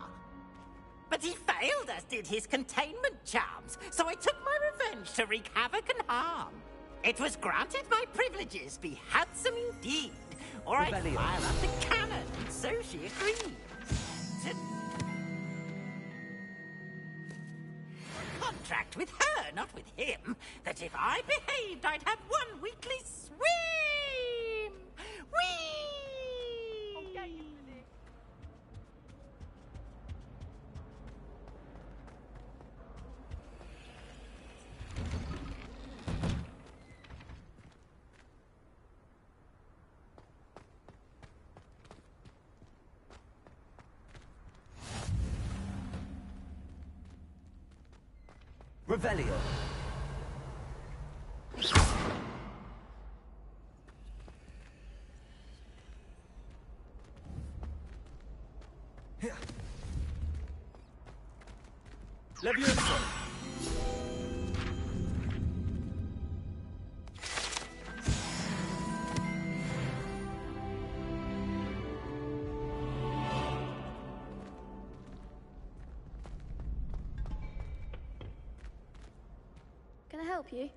Speaker 6: But he failed, as did his containment charms, so I took my revenge to wreak havoc and harm. It was granted my privileges be handsome indeed, or I'd
Speaker 3: Rebellion.
Speaker 6: fire up the cannon, and so she agreed. Contract with her, not with him, that if I behaved, I'd have one weekly swim! Whee! Okay,
Speaker 3: Revelio. Levioso.
Speaker 22: Can I help you?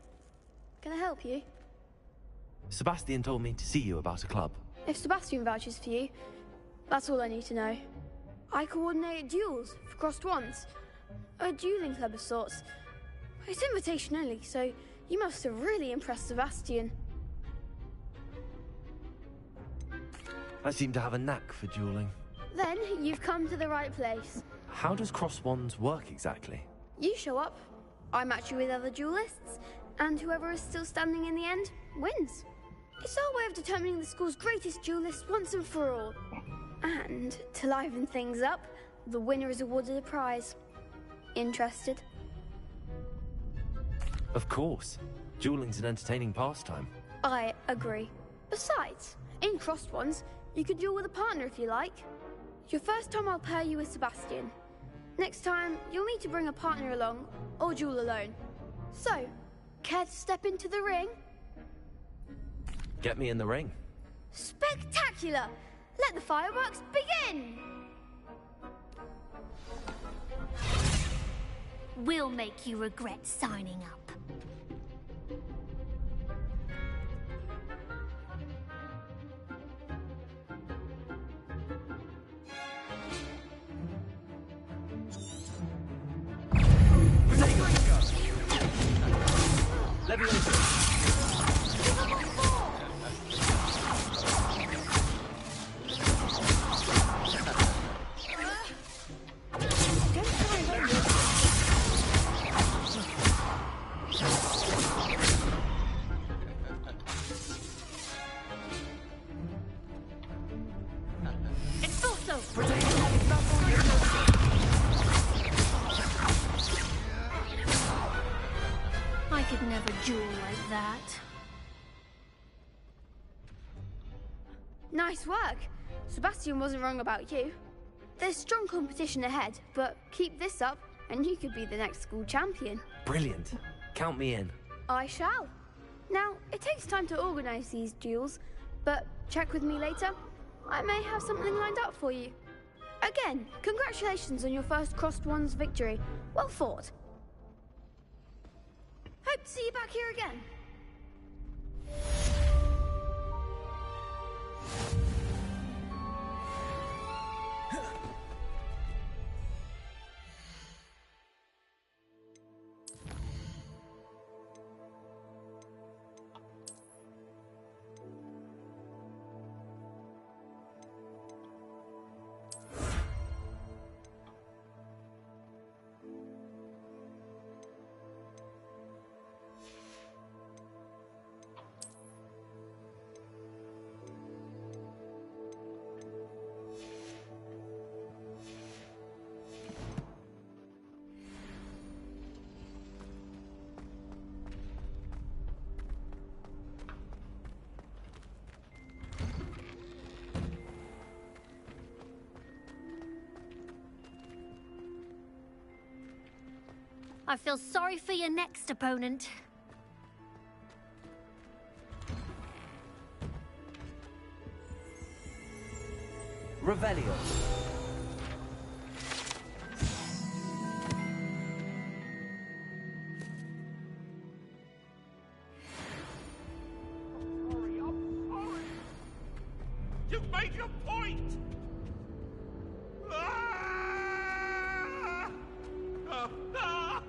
Speaker 22: Can I help you?
Speaker 3: Sebastian told me to see you about a club.
Speaker 22: If Sebastian vouches for you, that's all I need to know. I coordinate duels for crossed wands. A dueling club of sorts. It's invitation only, so you must have really impressed Sebastian.
Speaker 3: I seem to have a knack for dueling.
Speaker 22: Then you've come to the right place.
Speaker 3: How does cross wands work exactly?
Speaker 22: You show up, I match you with other duelists, and whoever is still standing in the end wins. It's our way of determining the school's greatest duelist once and for all. And to liven things up, the winner is awarded a prize. Interested?
Speaker 3: Of course. Dueling's an entertaining pastime.
Speaker 22: I agree. Besides, in crossed ones, you can duel with a partner if you like. Your first time I'll pair you with Sebastian. Next time, you'll need to bring a partner along, or duel alone. So, care to step into the ring?
Speaker 3: Get me in the ring.
Speaker 22: Spectacular! Let the fireworks begin!
Speaker 14: We'll make you regret signing up. I could never duel like that.
Speaker 22: Nice work. Sebastian wasn't wrong about you. There's strong competition ahead, but keep this up and you could be the next school champion.
Speaker 3: Brilliant. Count me in.
Speaker 22: I shall. Now, it takes time to organize these duels, but check with me later. I may have something lined up for you. Again, congratulations on your first crossed wands victory. Well fought. Hope to see you back here again.
Speaker 14: I feel sorry for your next opponent.
Speaker 3: Revelio.
Speaker 5: You've made your point! Ah! Ah! Ah!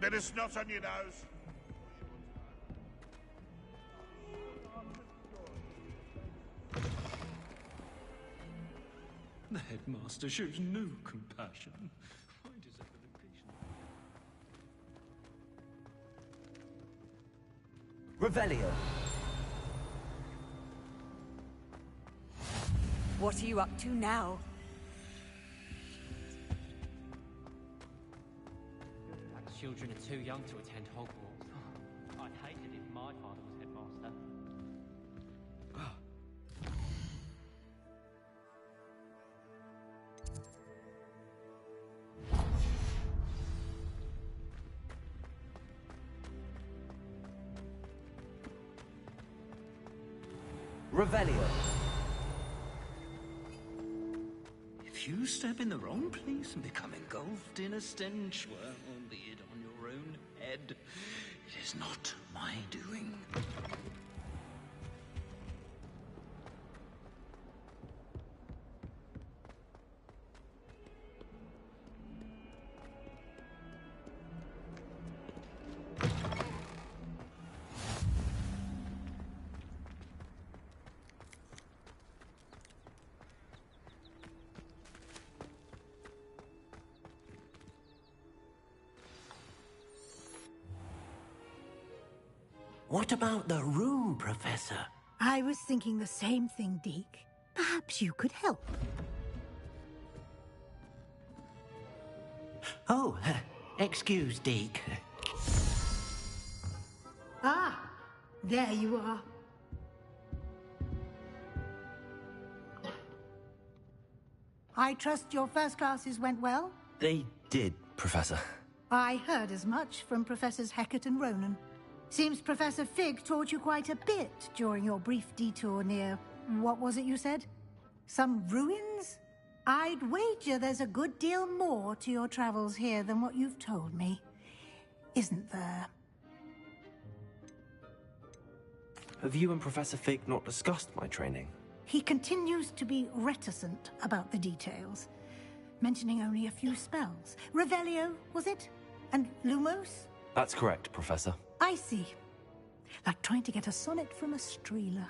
Speaker 5: Bit of snot on your nose.
Speaker 4: The headmaster shows no compassion. Why does everyone patient?
Speaker 9: Revelio.
Speaker 20: What are you up to now?
Speaker 18: Children are too young to attend Hogwarts. I'd hate it if my father was headmaster.
Speaker 9: Revelio.
Speaker 4: If you step in the wrong place and become engulfed in a stench, well, be it on your own head. It is not my doing.
Speaker 8: What about the room, Professor?
Speaker 12: I was thinking the same thing, Deke. Perhaps you could help.
Speaker 8: Oh, excuse, Deke.
Speaker 12: Ah, there you are. I trust your first classes went well?
Speaker 3: They did, Professor.
Speaker 12: I heard as much from Professors Hecat and Ronan. Seems Professor Fig taught you quite a bit during your brief detour near... what was it you said? Some ruins? I'd wager there's a good deal more to your travels here than what you've told me. Isn't there?
Speaker 3: Have you and Professor Fig not discussed my training?
Speaker 12: He continues to be reticent about the details, mentioning only a few spells. Revelio, was it? And Lumos?
Speaker 3: That's correct, Professor.
Speaker 12: I see. Like trying to get a sonnet from a streeler.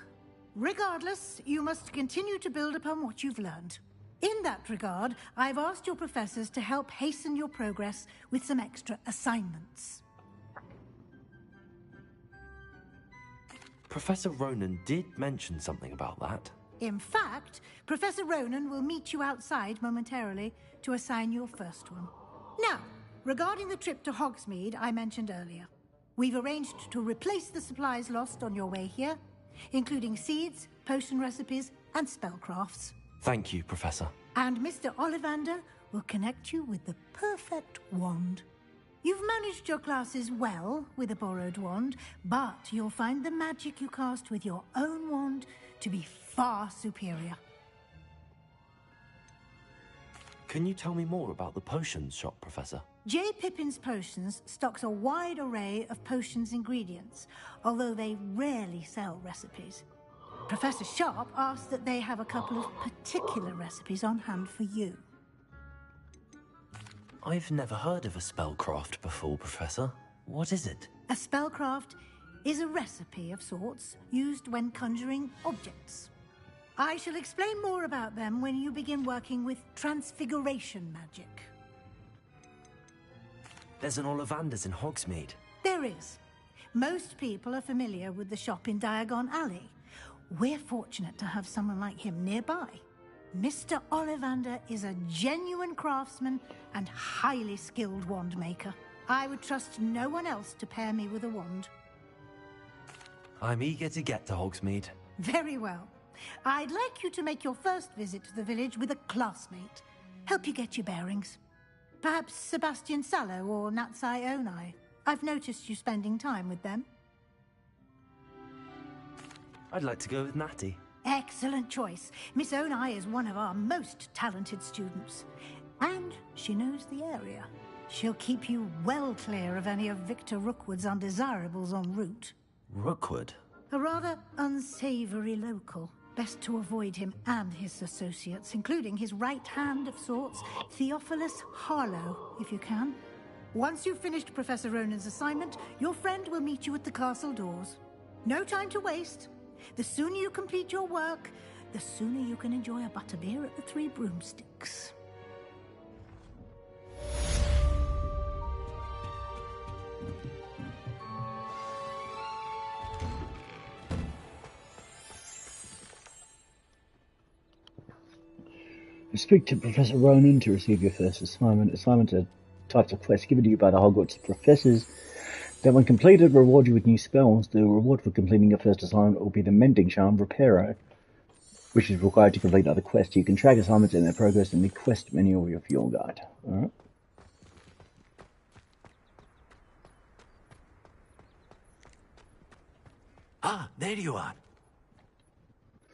Speaker 12: Regardless, you must continue to build upon what you've learned. In that regard, I've asked your professors to help hasten your progress with some extra assignments.
Speaker 3: Professor Ronan did mention something about that.
Speaker 12: In fact, Professor Ronan will meet you outside momentarily to assign your first one. Now, regarding the trip to Hogsmeade I mentioned earlier, we've arranged to replace the supplies lost on your way here, including seeds, potion recipes, and spellcrafts.
Speaker 3: Thank you, Professor.
Speaker 12: And Mr. Ollivander will connect you with the perfect wand. You've managed your classes well with a borrowed wand, but you'll find the magic you cast with your own wand to be far superior.
Speaker 3: Can you tell me more about the potions shop, Professor?
Speaker 12: J. Pippin's Potions stocks a wide array of potions ingredients, although they rarely sell recipes. Professor Sharp asked that they have a couple of particular recipes on hand for you.
Speaker 3: I've never heard of a spellcraft before, Professor. What is it?
Speaker 12: A spellcraft is a recipe of sorts used when conjuring objects. I shall explain more about them when you begin working with transfiguration magic.
Speaker 3: There's an Ollivander's in Hogsmeade.
Speaker 12: There is. Most people are familiar with the shop in Diagon Alley. We're fortunate to have someone like him nearby. Mr. Ollivander is a genuine craftsman and highly skilled wand maker. I would trust no one else to pair me with a wand.
Speaker 3: I'm eager to get to Hogsmeade.
Speaker 12: Very well. I'd like you to make your first visit to the village with a classmate. Help you get your bearings. Perhaps Sebastian Sallow or Natsai Onai. I've noticed you spending time with them.
Speaker 3: I'd like to go with Natty.
Speaker 12: Excellent choice. Miss Onai is one of our most talented students. And she knows the area. She'll keep you well clear of any of Victor Rookwood's undesirables en route.
Speaker 3: Rookwood?
Speaker 12: A rather unsavory local. Best to avoid him and his associates, including his right hand of sorts, Theophilus Harlow, if you can. Once you've finished Professor Ronan's assignment, your friend will meet you at the castle doors. No time to waste. The sooner you complete your work, the sooner you can enjoy a butterbeer at the Three Broomsticks.
Speaker 1: Speak to Professor Ronan to receive your first assignment. Assignments are types of quests given to you by the Hogwarts professors that, when completed, reward you with new spells. The reward for completing your first assignment will be the Mending Charm Reparo, which is required to complete other quests. You can track assignments and their progress in the quest menu of your field guide. Alright.
Speaker 10: Ah, there you are.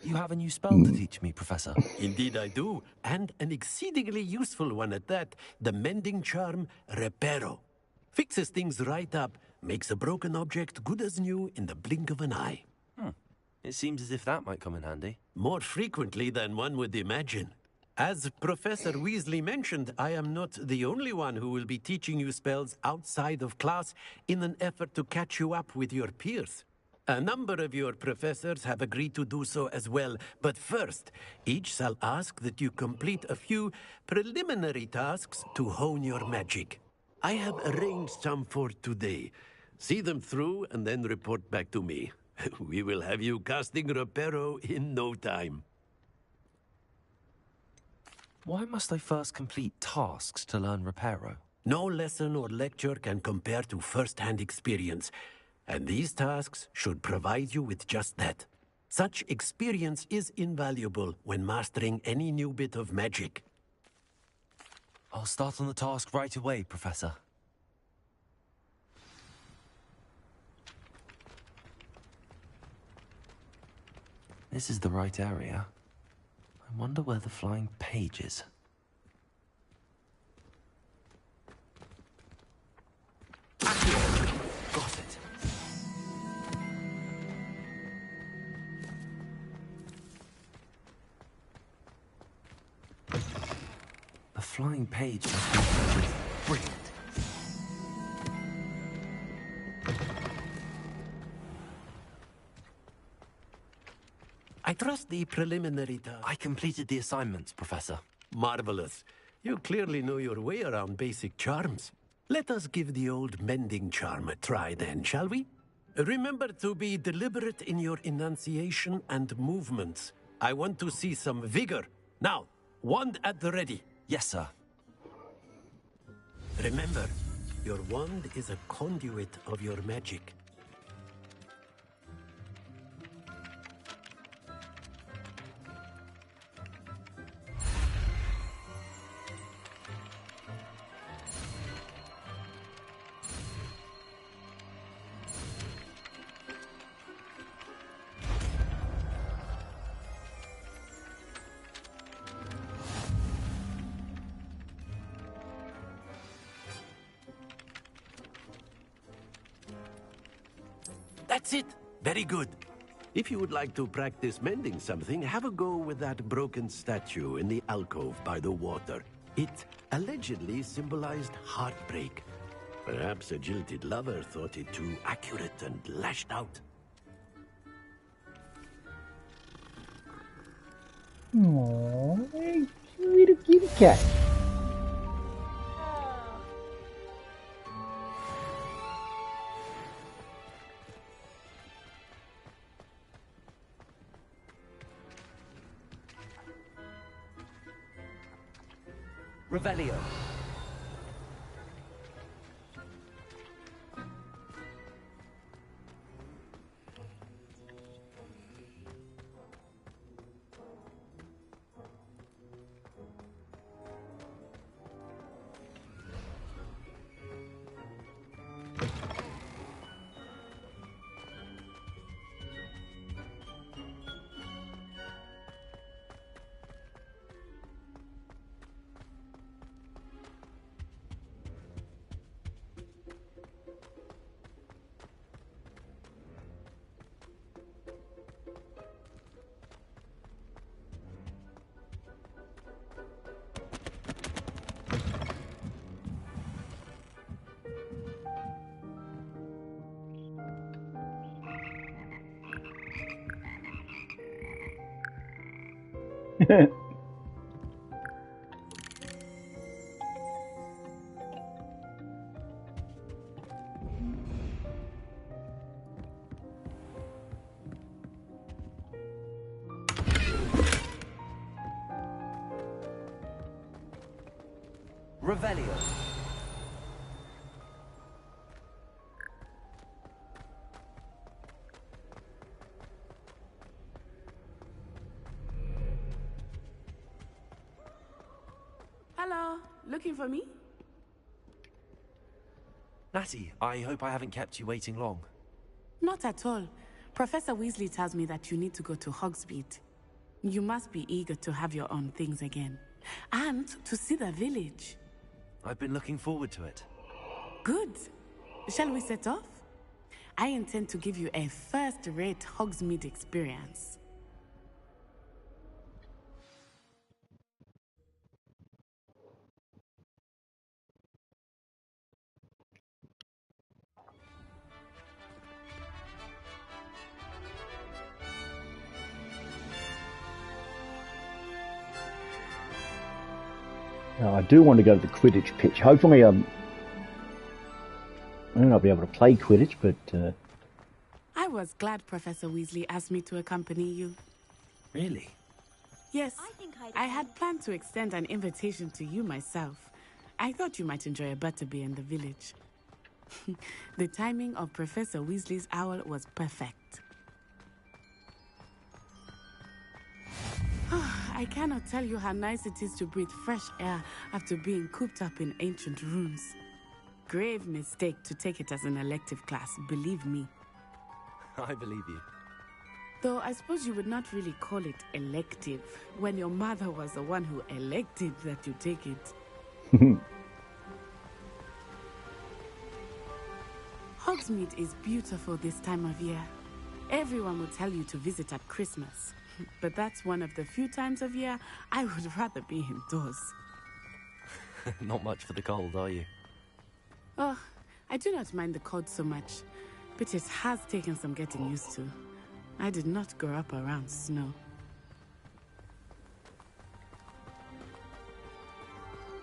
Speaker 3: You have a new spell to teach me, Professor.
Speaker 10: Indeed I do, and an exceedingly useful one at that. The Mending Charm Reparo. Fixes things right up, makes a broken object good as new in the blink of an eye.
Speaker 3: It seems as if that might come in handy.
Speaker 10: More frequently than one would imagine. As Professor Weasley mentioned, I am not the only one who will be teaching you spells outside of class in an effort to catch you up with your peers. A number of your professors have agreed to do so as well, but first, each shall ask that you complete a few preliminary tasks to hone your magic. I have arranged some for today. See them through and then report back to me. We will have you casting Reparo in no time.
Speaker 3: Why must I first complete tasks to learn Reparo?
Speaker 10: No lesson or lecture can compare to first-hand experience. And these tasks should provide you with just that. Such experience is invaluable when mastering any new bit of magic.
Speaker 3: I'll start on the task right away, Professor. This is the right area. I wonder where the flying page is. Got it. The flying page must be brilliant.
Speaker 10: I trust the preliminary task.
Speaker 3: I completed the assignments, Professor.
Speaker 10: Marvelous. You clearly know your way around basic charms. Let us give the old Mending Charm a try then, shall we? Remember to be deliberate in your enunciation and movements. I want to see some vigor. Now, wand at the ready.
Speaker 3: Yes, sir.
Speaker 10: Remember, your wand is a conduit of your magic. That's it. Very good. If you would like to practice mending something, have a go with that broken statue in the alcove by the water. It allegedly symbolized heartbreak. Perhaps a jilted lover thought it too accurate and lashed out.
Speaker 1: Aww, little kitty cat.
Speaker 9: Revelio. Revelio.
Speaker 16: Hello, looking for me?
Speaker 3: Natty, I hope I haven't kept you waiting long.
Speaker 16: Not at all. Professor Weasley tells me that you need to go to Hogsmeade. You must be eager to have your own things again. And to see the village.
Speaker 3: I've been looking forward to it.
Speaker 16: Good. Shall we set off? I intend to give you a first-rate Hogsmeade experience.
Speaker 1: I do want to go to the Quidditch pitch. Hopefully, I may not be able to play Quidditch, but...
Speaker 16: I was glad Professor Weasley asked me to accompany you.
Speaker 3: Really?
Speaker 16: Yes, I had planned to extend an invitation to you myself. I thought you might enjoy a butterbeer in the village. The timing of Professor Weasley's owl was perfect. I cannot tell you how nice it is to breathe fresh air after being cooped up in ancient ruins. Grave mistake to take it as an elective class, believe me.
Speaker 3: I believe you.
Speaker 16: Though I suppose you would not really call it elective when your mother was the one who elected that you take it. Hogsmeade is beautiful this time of year. Everyone will tell you to visit at Christmas. But that's one of the few times of year I would rather be indoors.
Speaker 3: Not much for the cold, are you?
Speaker 16: Oh, I do not mind the cold so much, but it has taken some getting used to. I did not grow up around snow.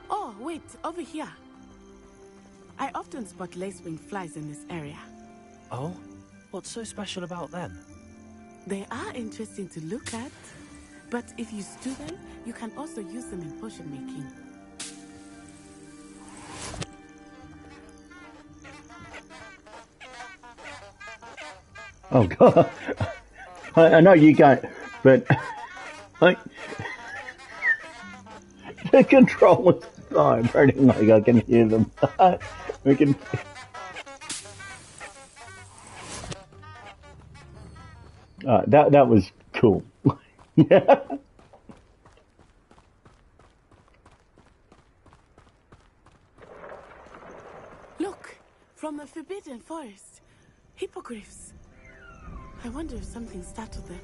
Speaker 16: Oh, wait, over here. I often spot lacewing flies in this area.
Speaker 3: Oh? What's so special about them?
Speaker 16: They are interesting to look at, but if you stew them, you can also use them in potion making.
Speaker 1: Oh god, I know you can't, but the controllers are burning like I can hear them. We can. That was cool. Yeah.
Speaker 16: Look, from the Forbidden Forest, hippogriffs. I wonder if something startled them.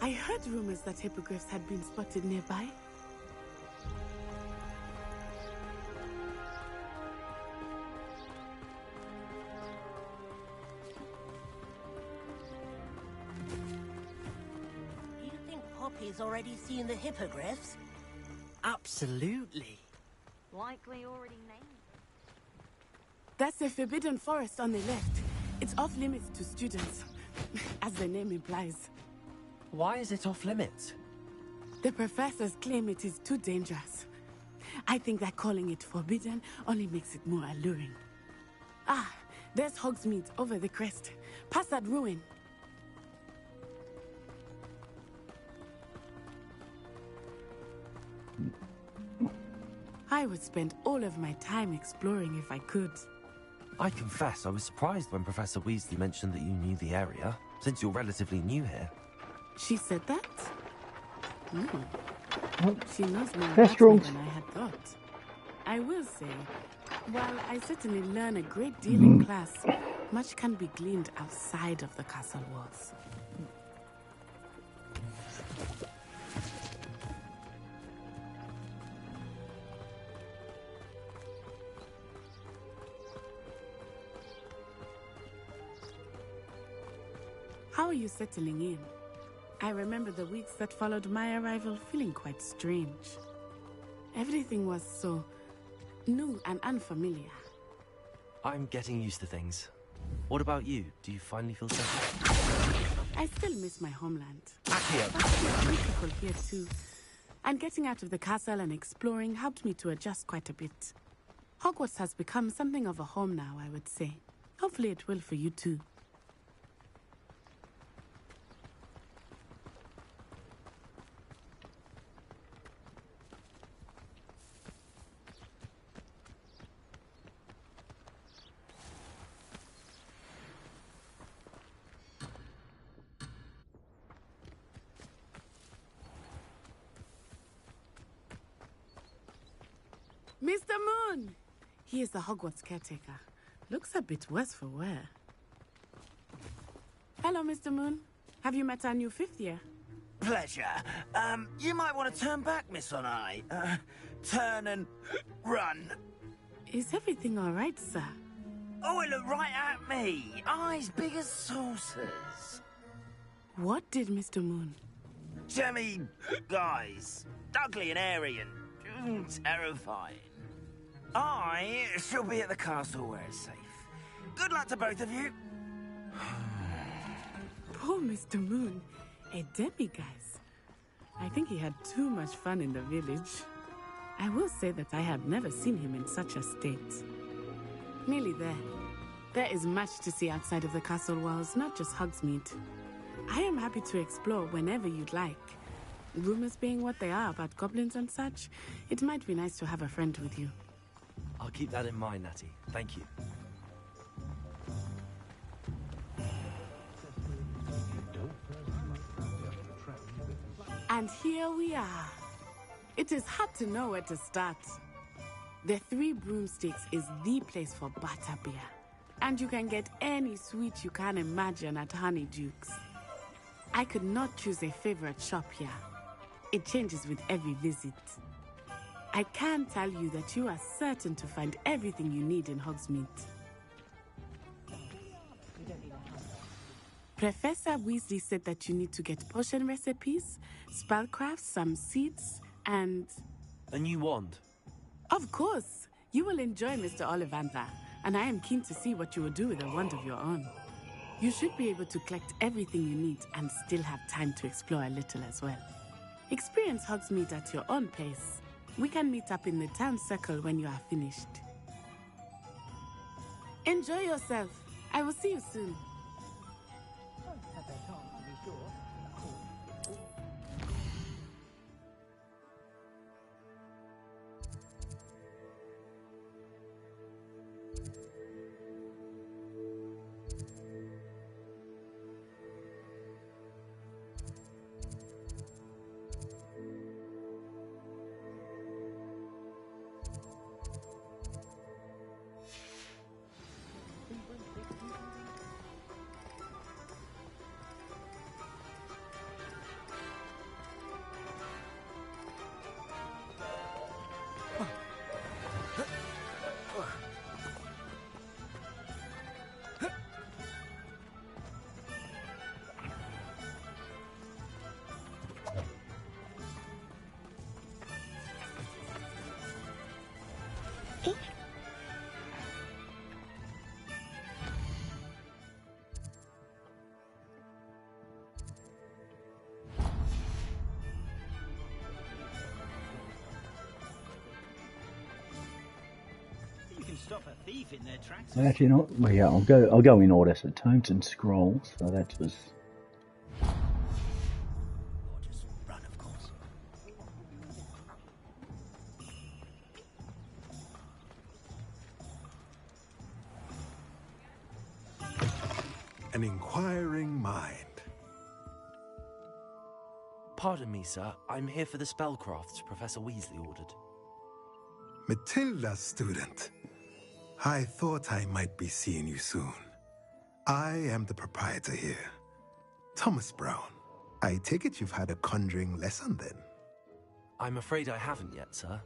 Speaker 16: I heard rumors that hippogriffs had been spotted nearby.
Speaker 6: Poppy's already seen the hippogriffs?
Speaker 8: Absolutely.
Speaker 2: Likely already named.
Speaker 16: That's the Forbidden Forest on the left. It's off limits to students, as the name implies.
Speaker 3: Why is it off limits?
Speaker 16: The professors claim it is too dangerous. I think that calling it forbidden only makes it more alluring. Ah, there's Hogsmeade over the crest. Past that ruin. I would spend all of my time exploring if I could.
Speaker 3: I confess, I was surprised when Professor Weasley mentioned that you knew the area, since you're relatively new here.
Speaker 16: She said that? She knows more
Speaker 1: That's
Speaker 16: about me
Speaker 1: true.
Speaker 16: than I had thought. I will say, while I certainly learn a great deal in class, much can be gleaned outside of the castle walls. How are you settling in? I remember the weeks that followed my arrival feeling quite strange. Everything was so new and unfamiliar.
Speaker 3: I'm getting used to things. What about you? Do you finally feel settled?
Speaker 16: I still miss my homeland.
Speaker 3: Accio.
Speaker 16: But it's beautiful here too. And getting out of the castle and exploring helped me to adjust quite a bit. Hogwarts has become something of a home now, I would say. Hopefully it will for you too. Mr. Moon! He is the Hogwarts caretaker. Looks a bit worse for wear. Hello, Mr. Moon. Have you met our new fifth year?
Speaker 5: Pleasure. You might want to turn back, Miss Onai. Turn and run.
Speaker 16: Is everything all right, sir?
Speaker 5: Oh, it looked right at me. Eyes big as saucers.
Speaker 16: What did Mr. Moon?
Speaker 5: Jemmy, guys. Ugly and airy and terrifying. I shall be at the castle where it's safe. Good luck to both of you.
Speaker 16: Poor Mr. Moon. A demiguise. I think he had too much fun in the village. I will say that I have never seen him in such a state. Nearly there. There is much to see outside of the castle walls, not just Hogsmeade. I am happy to explore whenever you'd like. Rumors being what they are about goblins and such, it might be nice to have a friend with you.
Speaker 3: I'll keep that in mind, Natty. Thank you.
Speaker 16: And here we are. It is hard to know where to start. The Three Broomsticks is the place for butterbeer. And you can get any sweet you can imagine at Honeydukes. I could not choose a favorite shop here. It changes with every visit. I can tell you that you are certain to find everything you need in Hogsmeade. Professor Weasley said that you need to get potion recipes, spellcraft, some seeds, and...
Speaker 3: A new wand?
Speaker 16: Of course! You will enjoy Mr. Ollivander, and I am keen to see what you will do with a wand of your own. You should be able to collect everything you need and still have time to explore a little as well. Experience Hogsmeade at your own pace. We can meet up in the town circle when you are finished. Enjoy yourself. I will see you soon.
Speaker 4: stop a thief in their tracks.
Speaker 1: Actually, not. Well, yeah, I'll go in order. So tomes and scrolls. So that was.
Speaker 4: Just run, of course.
Speaker 11: An inquiring mind.
Speaker 3: Pardon me, sir. I'm here for the spellcrafts Professor Weasley ordered.
Speaker 11: Matilda, student. I thought I might be seeing you soon. I am the proprietor here, Thomas Brown. I take it you've had a conjuring lesson then?
Speaker 3: I'm afraid I haven't yet, sir.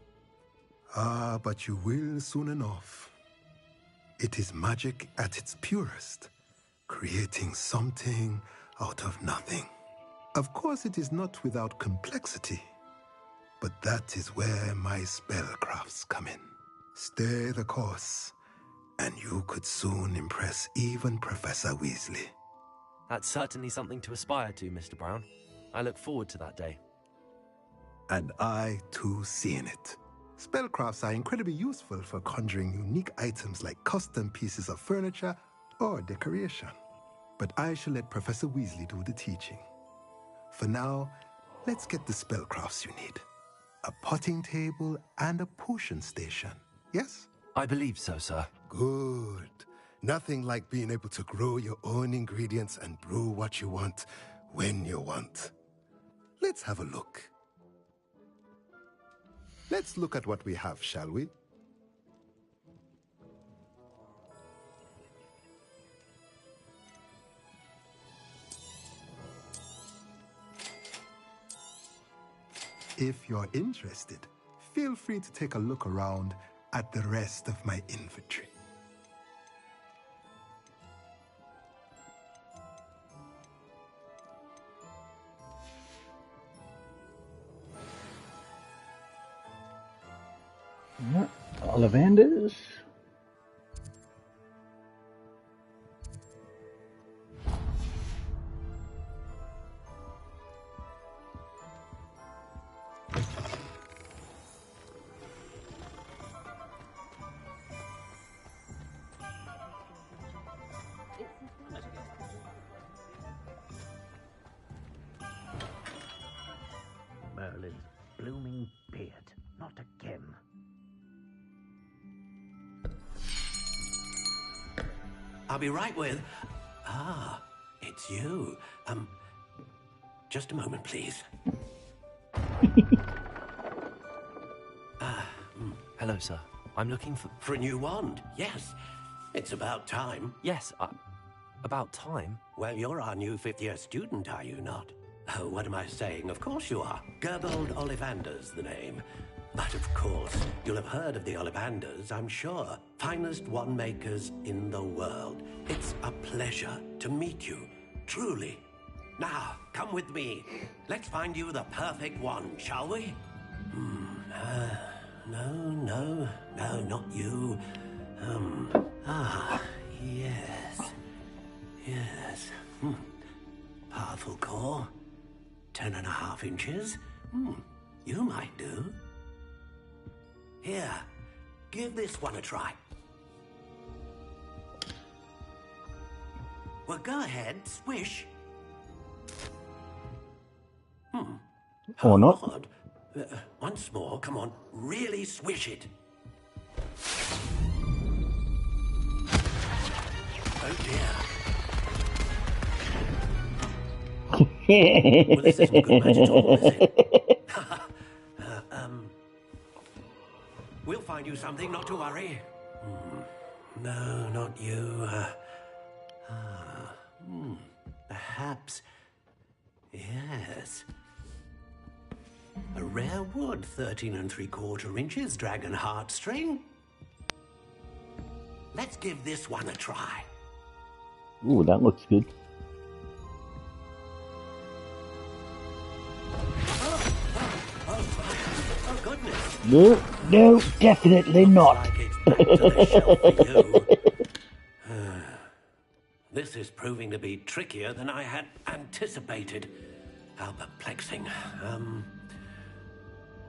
Speaker 11: Ah, but you will soon enough. It is magic at its purest, creating something out of nothing. Of course, it is not without complexity, but that is where my spellcrafts come in. Stay the course, and you could soon impress even Professor Weasley.
Speaker 3: That's certainly something to aspire to, Mr. Brown. I look forward to that day.
Speaker 11: And I, too, seeing it. Spellcrafts are incredibly useful for conjuring unique items like custom pieces of furniture or decoration. But I shall let Professor Weasley do the teaching. For now, let's get the spellcrafts you need. A potting table and a potion station, yes?
Speaker 3: I believe so, sir.
Speaker 11: Good. Nothing like being able to grow your own ingredients and brew what you want when you want. Let's have a look. Let's look at what we have, shall we? If you're interested, feel free to take a look around at the rest of my inventory.
Speaker 1: Ollivanders.
Speaker 5: Merlin's blooming beard. Not again.
Speaker 15: I'll be right with... Ah, it's you. Just a moment, please.
Speaker 3: Hello, sir. I'm looking
Speaker 15: For a new wand, yes. It's about time.
Speaker 3: Yes, about time?
Speaker 15: Well, you're our new fifth-year student, are you not? Oh, what am I saying? Of course you are. Gerbold Ollivander's the name. But of course, you'll have heard of the Ollivanders, I'm sure. Finest wand makers in the world. It's a pleasure to meet you, truly. Now, come with me. Let's find you the perfect wand, shall we? No, not you. Yes. Powerful core. 10.5 inches. You might do. Here, give this one a try. Well, go ahead, swish.
Speaker 1: Or not.
Speaker 15: Odd. Once more, come on, really swish it. Oh dear. Well, this isn't good match at all, is it? We'll find you something, not to worry. No, not you. Perhaps. Yes. A rare wood, 13 3/4 inches, dragon heartstring. Let's give this one a try.
Speaker 1: Ooh, that looks good.
Speaker 15: Oh, goodness.
Speaker 1: No, definitely not.
Speaker 15: Like it's back to the shelf for you. This is proving to be trickier than I had anticipated. How perplexing.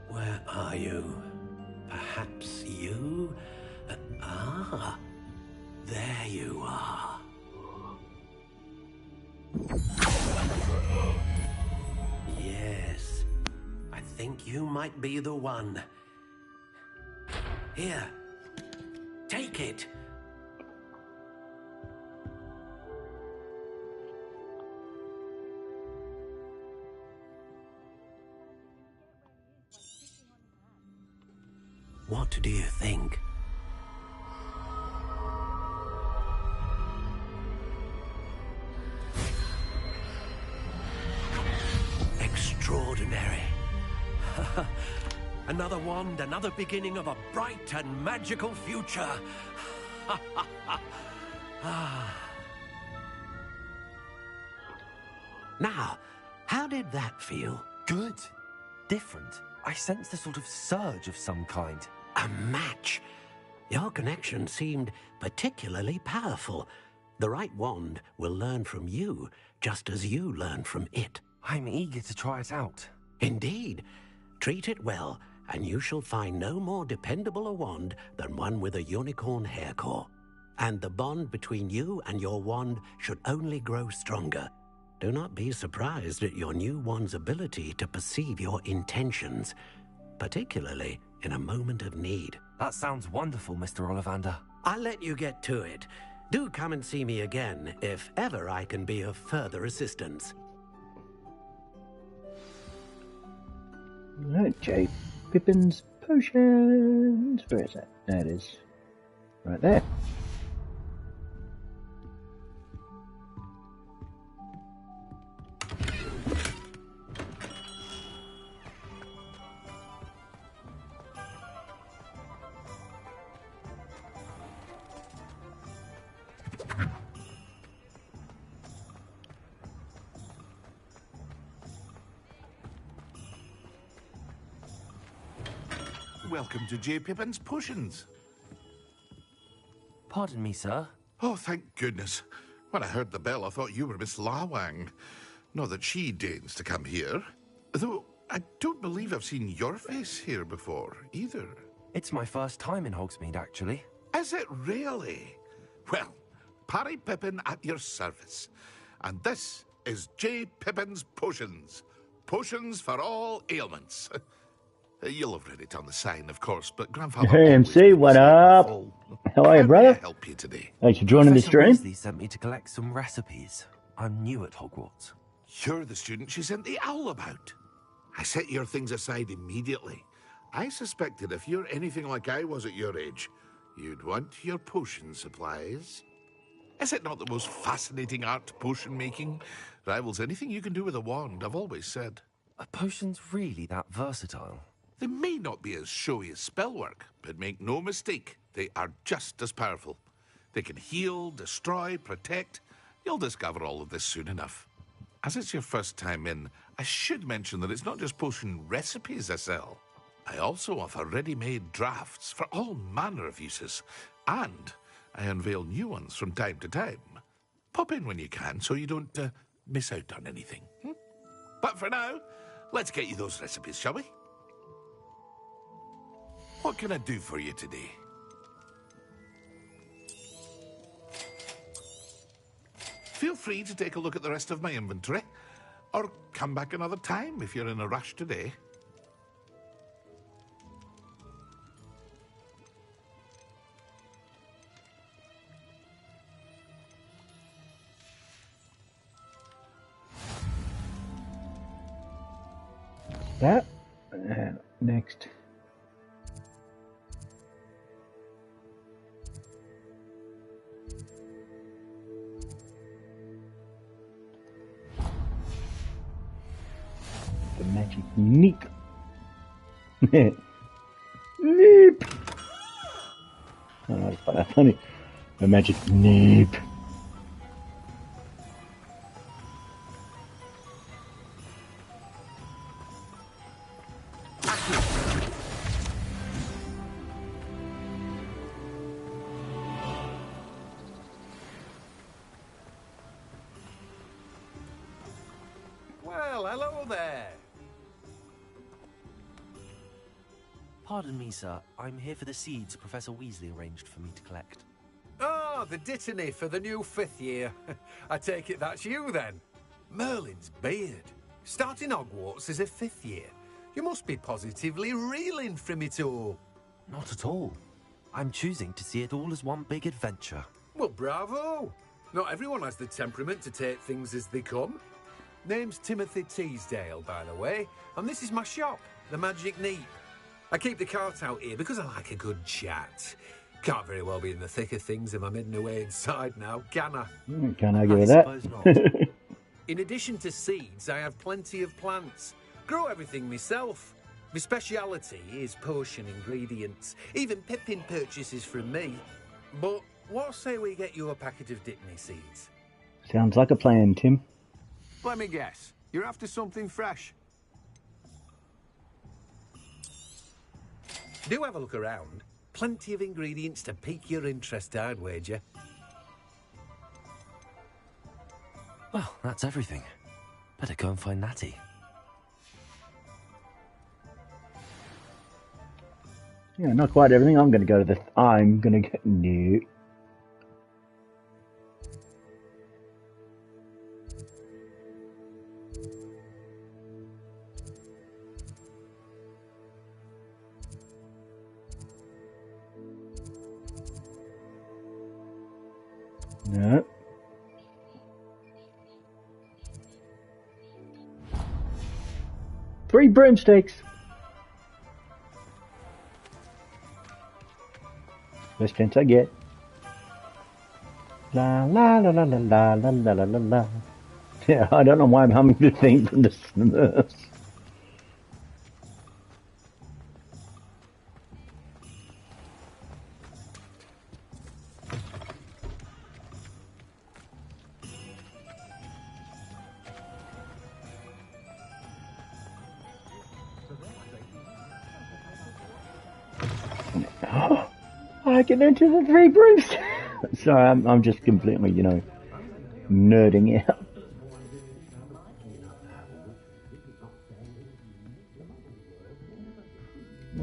Speaker 15: Where are you? Perhaps you? Ah, there you are. Yes, I think you might be the one. Here, take it. What do you think? Extraordinary. Another wand, another beginning of a bright and magical future. Now, how did that feel?
Speaker 3: Good. Different. I sensed a sort of surge of some kind.
Speaker 10: A match. Your connection seemed particularly powerful. The right wand will learn from you, just as you learn from it.
Speaker 3: I'm eager to try it out.
Speaker 10: Indeed. Treat it well, and you shall find no more dependable a wand than one with a unicorn hair core. And the bond between you and your wand should only grow stronger. Do not be surprised at your new wand's ability to perceive your intentions, particularly in a moment of need.
Speaker 3: That sounds wonderful, Mr. Ollivander.
Speaker 10: I'll let you get to it. Do come and see me again if ever I can be of further assistance.
Speaker 1: Right, J. Pippin's potions. Where is that? There it is. Right there.
Speaker 5: Welcome to J. Pippin's Potions.
Speaker 3: Pardon me, sir.
Speaker 5: Oh, thank goodness. When I heard the bell, I thought you were Miss Lawang. Not that she deigns to come here. Though, I don't believe I've seen your face here before, either.
Speaker 3: It's my first time in Hogsmeade, actually.
Speaker 5: Is it really? Well, Parry Pippin at your service. And this is J. Pippin's Potions. Potions for all ailments. You'll have read it on the sign, of course, but Grandfather...
Speaker 1: Hey, MC, what up? How are you, brother?
Speaker 5: How may I help you today?
Speaker 1: Thanks for joining the stream.
Speaker 3: Weasley sent me to collect some recipes. I'm new at Hogwarts.
Speaker 5: You're the student she sent the owl about. I set your things aside immediately. I suspected if you're anything like I was at your age, you'd want your potion supplies. Is it not the most fascinating art, potion making? Rivals anything you can do with a wand, I've always said.
Speaker 3: Are potions really that versatile?
Speaker 5: They may not be as showy as spellwork, but make no mistake, they are just as powerful. They can heal, destroy, protect. You'll discover all of this soon enough. As it's your first time in, I should mention that it's not just potion recipes I sell. I also offer ready-made drafts for all manner of uses, and I unveil new ones from time to time. Pop in when you can so you don't miss out on anything. But for now, let's get you those recipes, shall we? What can I do for you today? Feel free to take a look at the rest of my inventory, or come back another time if you're in a rush today.
Speaker 1: That. Next. The magic neep. Neep. Oh, that's quite funny. The magic neep.
Speaker 3: Pardon me, sir. I'm here for the seeds Professor Weasley arranged for me to collect.
Speaker 13: Ah, the dittany for the new 5th year. I take it that's you, then. Merlin's beard. Starting Hogwarts as a 5th year. You must be positively reeling from it all.
Speaker 3: Not at all. I'm choosing to see it all as one big adventure.
Speaker 13: Well, bravo. Not everyone has the temperament to take things as they come. Name's Timothy Teasdale, by the way, and this is my shop, the Magic Neep. I keep the cart out here because I like a good chat. Can't very well be in the thick of things if I'm hidden away inside now, can I?
Speaker 1: Can't argue with that.
Speaker 13: Suppose not. In addition to seeds, I have plenty of plants. Grow everything myself. My speciality is potion ingredients. Even Pippin purchases from me. But what say we get you a packet of Dittany seeds?
Speaker 1: Sounds like a plan, Tim.
Speaker 13: Let me guess. You're after something fresh. Do have a look around. Plenty of ingredients to pique your interest, I'd wager.
Speaker 3: Well, that's everything. Better go and find Natty.
Speaker 1: Yeah, not quite everything. I'm gonna go to the... I'm gonna get... No. No. Three broomsticks. Best chance I get. La la la la la la la la la la. Yeah, I don't know why I'm humming the theme from the Smurfs. I can enter the three broomsticks. Sorry, I'm just completely, you know, nerding out.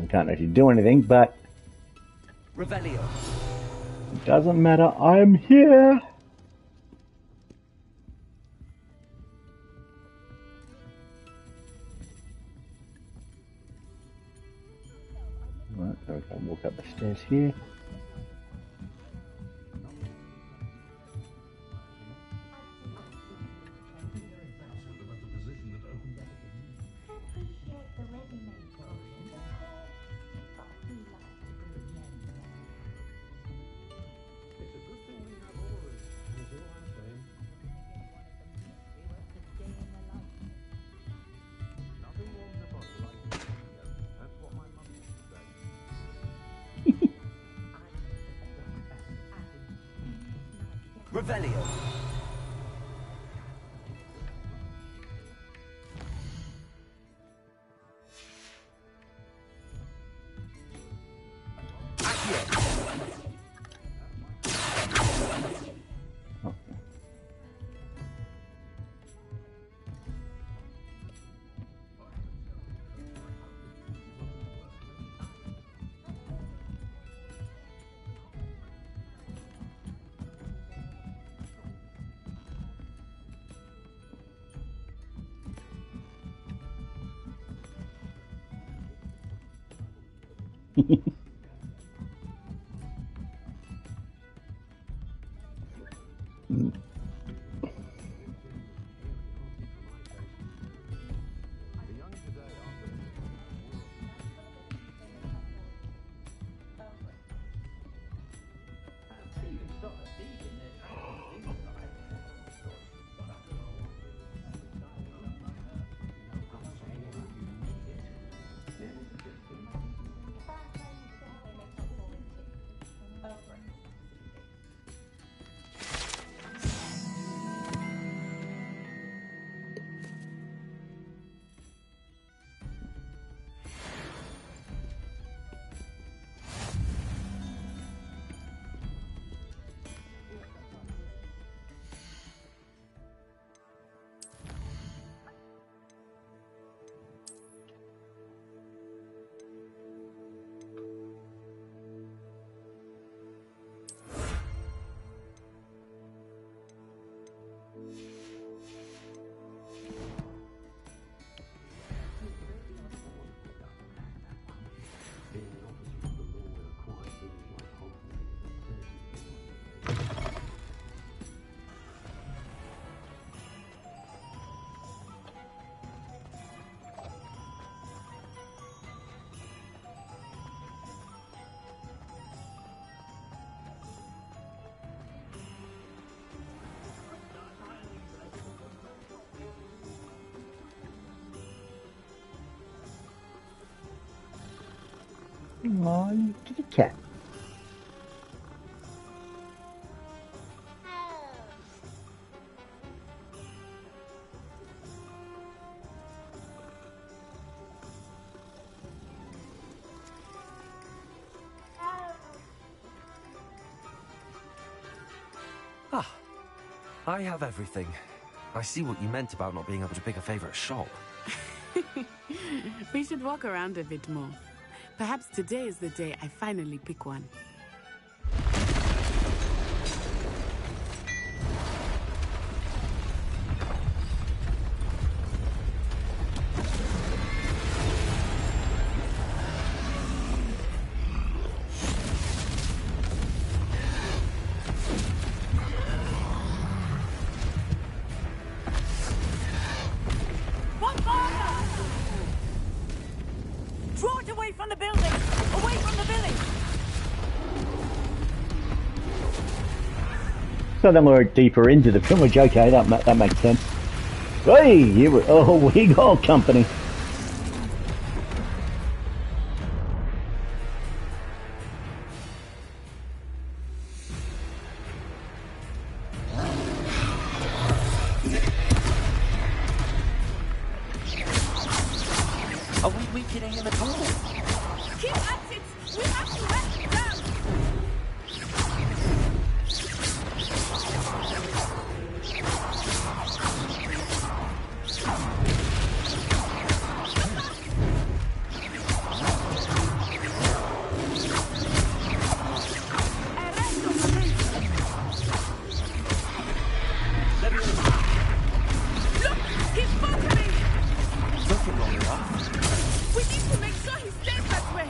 Speaker 1: I can't actually do anything, but
Speaker 9: Revelio.
Speaker 1: It doesn't matter. I'm here. Right, so I can walk up the stairs here.
Speaker 9: Revelio.
Speaker 1: Oh, you kitty cat.
Speaker 3: Ah, I have everything. I see what you meant about not being able to pick a favorite shop.
Speaker 16: We should walk around a bit more. Perhaps today is the day I finally pick one.
Speaker 20: Draw it away from the building! Away from the village!
Speaker 1: So then we're deeper into the village. Okay, that makes sense. Hey, we got company.
Speaker 3: Are we weakening him at all?
Speaker 20: Keep at it! We have to let him down! Look! He's buttering!
Speaker 3: Took him long enough.
Speaker 20: We need to make sure he stays that way!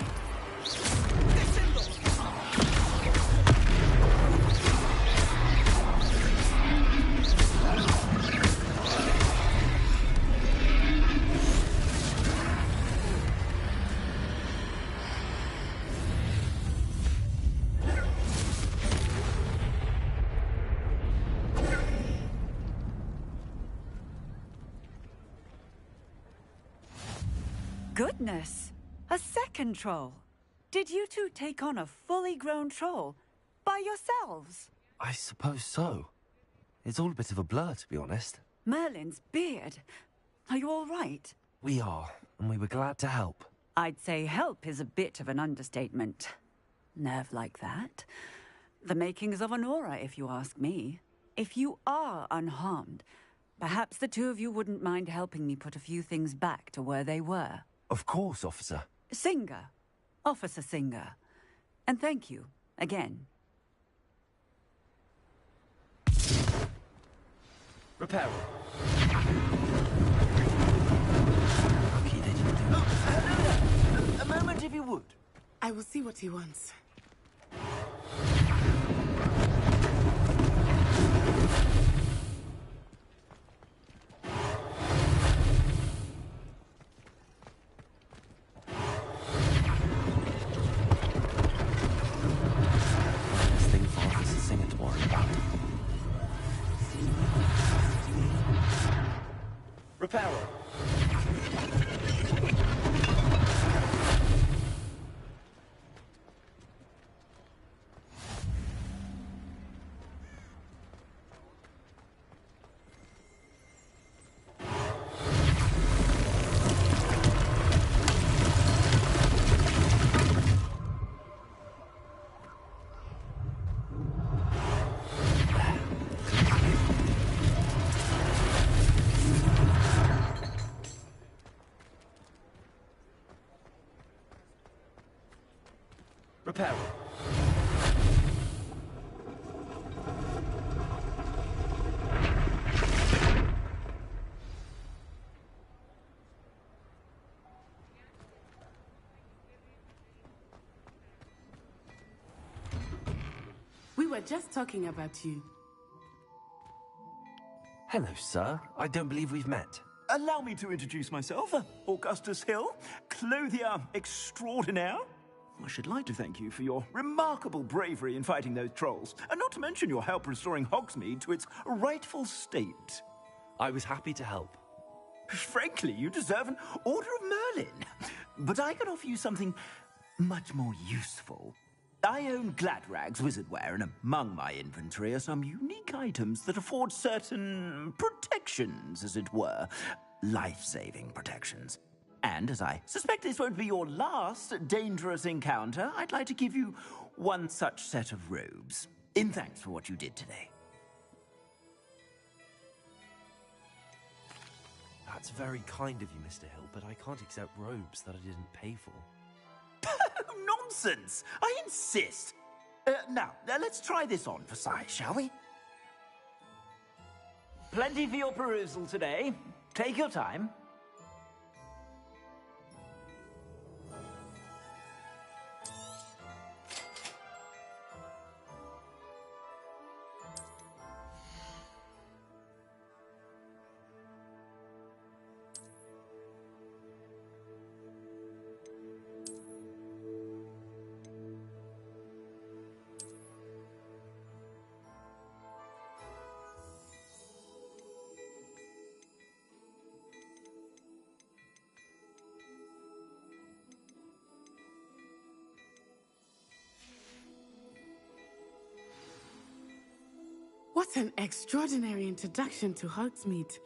Speaker 17: Goodness! A second troll! Did you two take on a fully grown troll? By yourselves?
Speaker 3: I suppose so. It's all a bit of a blur, to be honest.
Speaker 17: Merlin's beard. Are you all right?
Speaker 3: We are, and we were glad to help.
Speaker 17: I'd say help is a bit of an understatement. Nerve like that. The makings of an aura, if you ask me. If you are unharmed, perhaps the two of you wouldn't mind helping me put a few things back to where they were.
Speaker 3: Of course, officer.
Speaker 17: Singer. Officer Singer. And thank you, again.
Speaker 3: Repair.
Speaker 5: A moment, if you would.
Speaker 16: I will see what he wants.
Speaker 3: This thing for Officer Singer to worry about. Repairer. Repair.
Speaker 16: We were just talking about you.
Speaker 3: Hello, sir. I don't believe we've met.
Speaker 5: Allow me to introduce myself, Augustus Hill, clothier extraordinaire. I should like to thank you for your remarkable bravery in fighting those trolls, and not to mention your help restoring Hogsmeade to its rightful state.
Speaker 3: I was happy to help.
Speaker 5: Frankly, you deserve an Order of Merlin. But I can offer you something
Speaker 19: much more useful. I own Gladrag's wizardware, and among my inventory are some unique items that afford certain protections, as it were. Life-saving protections. And as I suspect this won't be your last dangerous encounter, I'd like to give you one such set of robes, in thanks for what you did today.
Speaker 3: That's very kind of you, Mr. Hill, but I can't accept robes that I didn't pay for.
Speaker 19: Nonsense! I insist! Now, let's try this on for size, shall we? Plenty for your perusal today. Take your time.
Speaker 16: What an extraordinary introduction to Hogsmeade.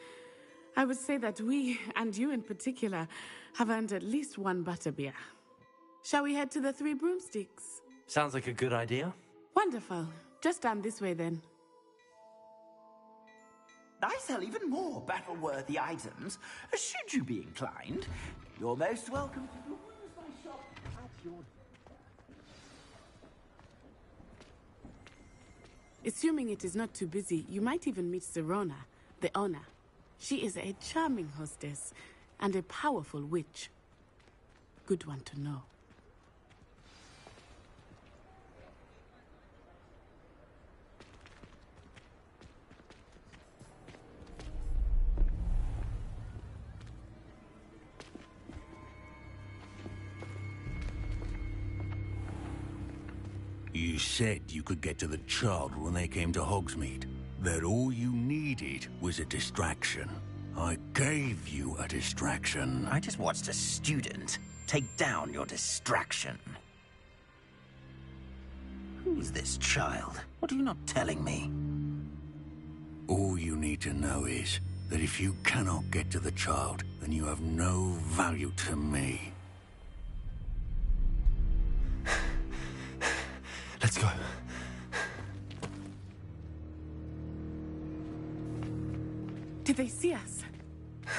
Speaker 16: I would say that we, and you in particular, have earned at least one butterbeer. Shall we head to the Three Broomsticks?
Speaker 3: Sounds like a good idea.
Speaker 16: Wonderful. Just down this way then.
Speaker 19: I sell even more battle-worthy items, should you be inclined. You're most welcome to use my shop at your...
Speaker 16: Assuming it is not too busy, you might even meet Serona, the owner. She is a charming hostess and a powerful witch. Good one to know.
Speaker 5: You said you could get to the child when they came to Hogsmeade. That all you needed was a distraction. I gave you a distraction.
Speaker 19: I just watched a student take down your distraction. Who's this child? What are you not telling me?
Speaker 5: All you need to know is that if you cannot get to the child, then you have no value to me.
Speaker 3: Let's go.
Speaker 16: Did they see us?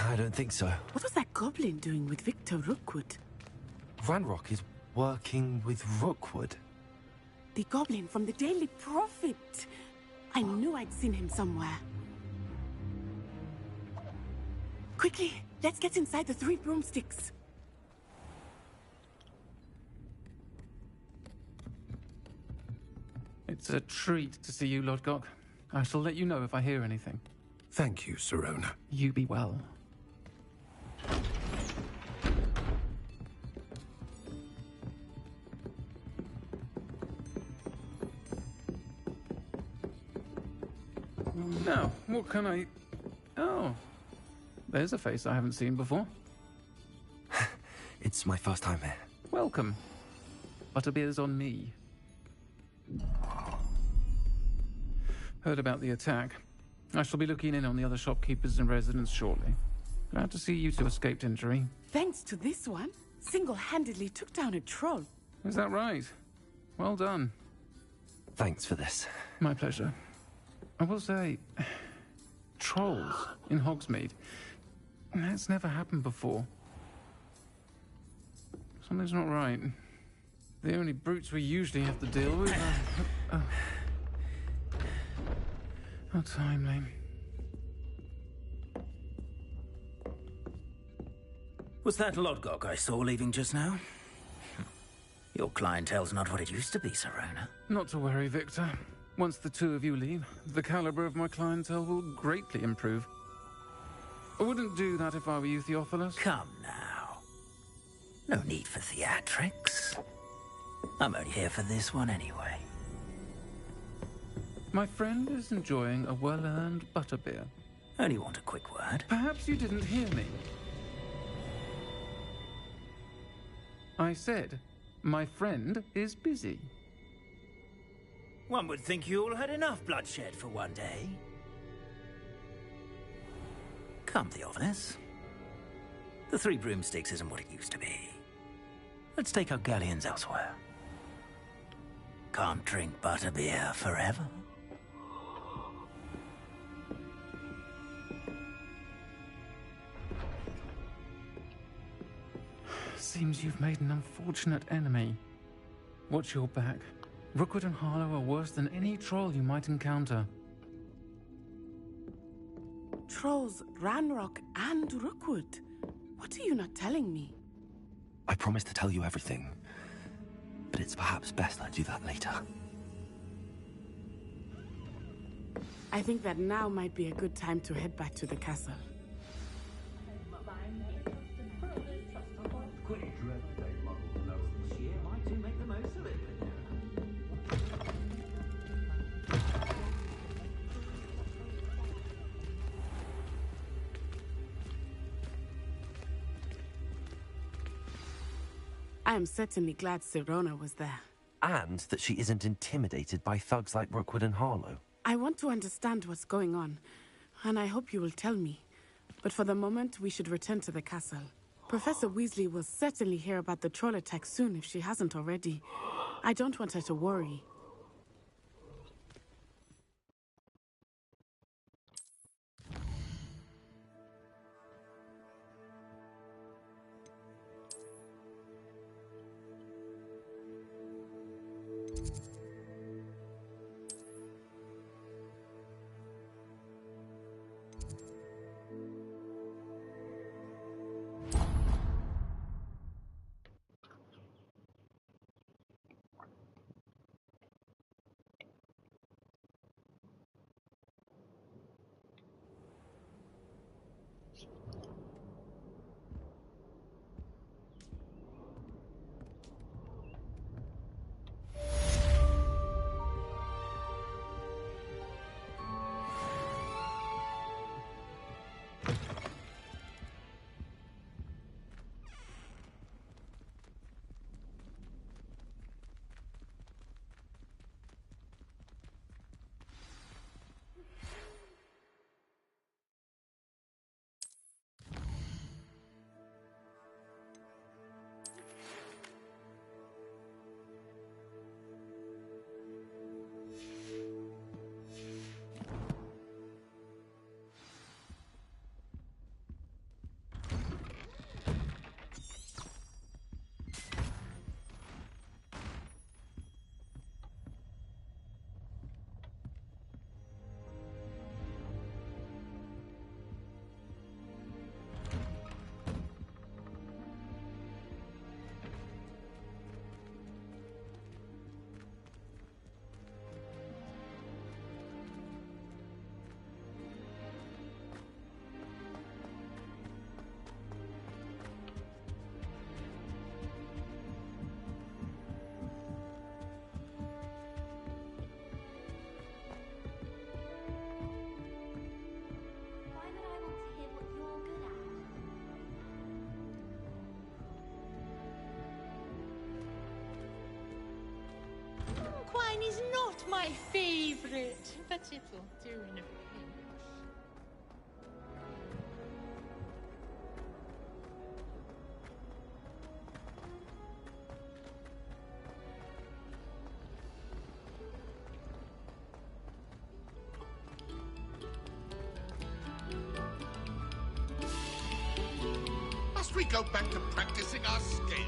Speaker 3: I don't think so.
Speaker 16: What was that goblin doing with Victor Rookwood?
Speaker 3: Ranrock is working with Rookwood.
Speaker 16: The goblin from the Daily Prophet. I knew I'd seen him somewhere. Quickly, let's get inside the Three Broomsticks.
Speaker 21: It's a treat to see you, Lodgok. I shall let you know if I hear anything.
Speaker 11: Thank you, Serona.
Speaker 21: You be well. Now, what can I... Oh, there's a face I haven't seen before.
Speaker 3: It's my first time here.
Speaker 21: Welcome. Butterbeer's on me. Heard about the attack. I shall be looking in on the other shopkeepers and residents shortly. Glad to see you two escaped injury.
Speaker 16: Thanks to this one, single-handedly took down a troll.
Speaker 21: Is that right? Well done.
Speaker 3: Thanks for this.
Speaker 21: My pleasure. I will say, trolls in Hogsmeade. That's never happened before. Something's not right. The only brutes we usually have to deal with are... How timely.
Speaker 19: Was that Lodgok I saw leaving just now? Your clientele's not what it used to be, Serona.
Speaker 21: Not to worry, Victor. Once the two of you leave, the caliber of my clientele will greatly improve. I wouldn't do that if I were you, Theophilus.
Speaker 19: Come now. No need for theatrics. I'm only here for this one anyway.
Speaker 21: My friend is enjoying a well-earned butterbeer.
Speaker 19: Only want a quick word.
Speaker 21: Perhaps you didn't hear me. I said, My friend is busy.
Speaker 19: One would think you all had enough bloodshed for one day. Come, Theophilus. The Three Broomsticks isn't what it used to be. Let's take our galleons elsewhere. Can't drink butterbeer forever.
Speaker 21: Seems you've made an unfortunate enemy. Watch your back. Rookwood and Harlow are worse than any troll you might encounter.
Speaker 16: Trolls, Ranrock, and Rookwood. What are you not telling me?
Speaker 3: I promised to tell you everything, but it's perhaps best I do that later.
Speaker 16: I think that now might be a good time to head back to the castle. I am certainly glad Sirona was there.
Speaker 3: And that she isn't intimidated by thugs like Rookwood and Harlow.
Speaker 16: I want to understand what's going on, and I hope you will tell me. But for the moment, we should return to the castle. Professor Weasley will certainly hear about the troll attack soon if she hasn't already. I don't want her to worry.
Speaker 7: Wine is not my favorite, but it'll do in a pinch.
Speaker 22: Must we go back to practicing our skills?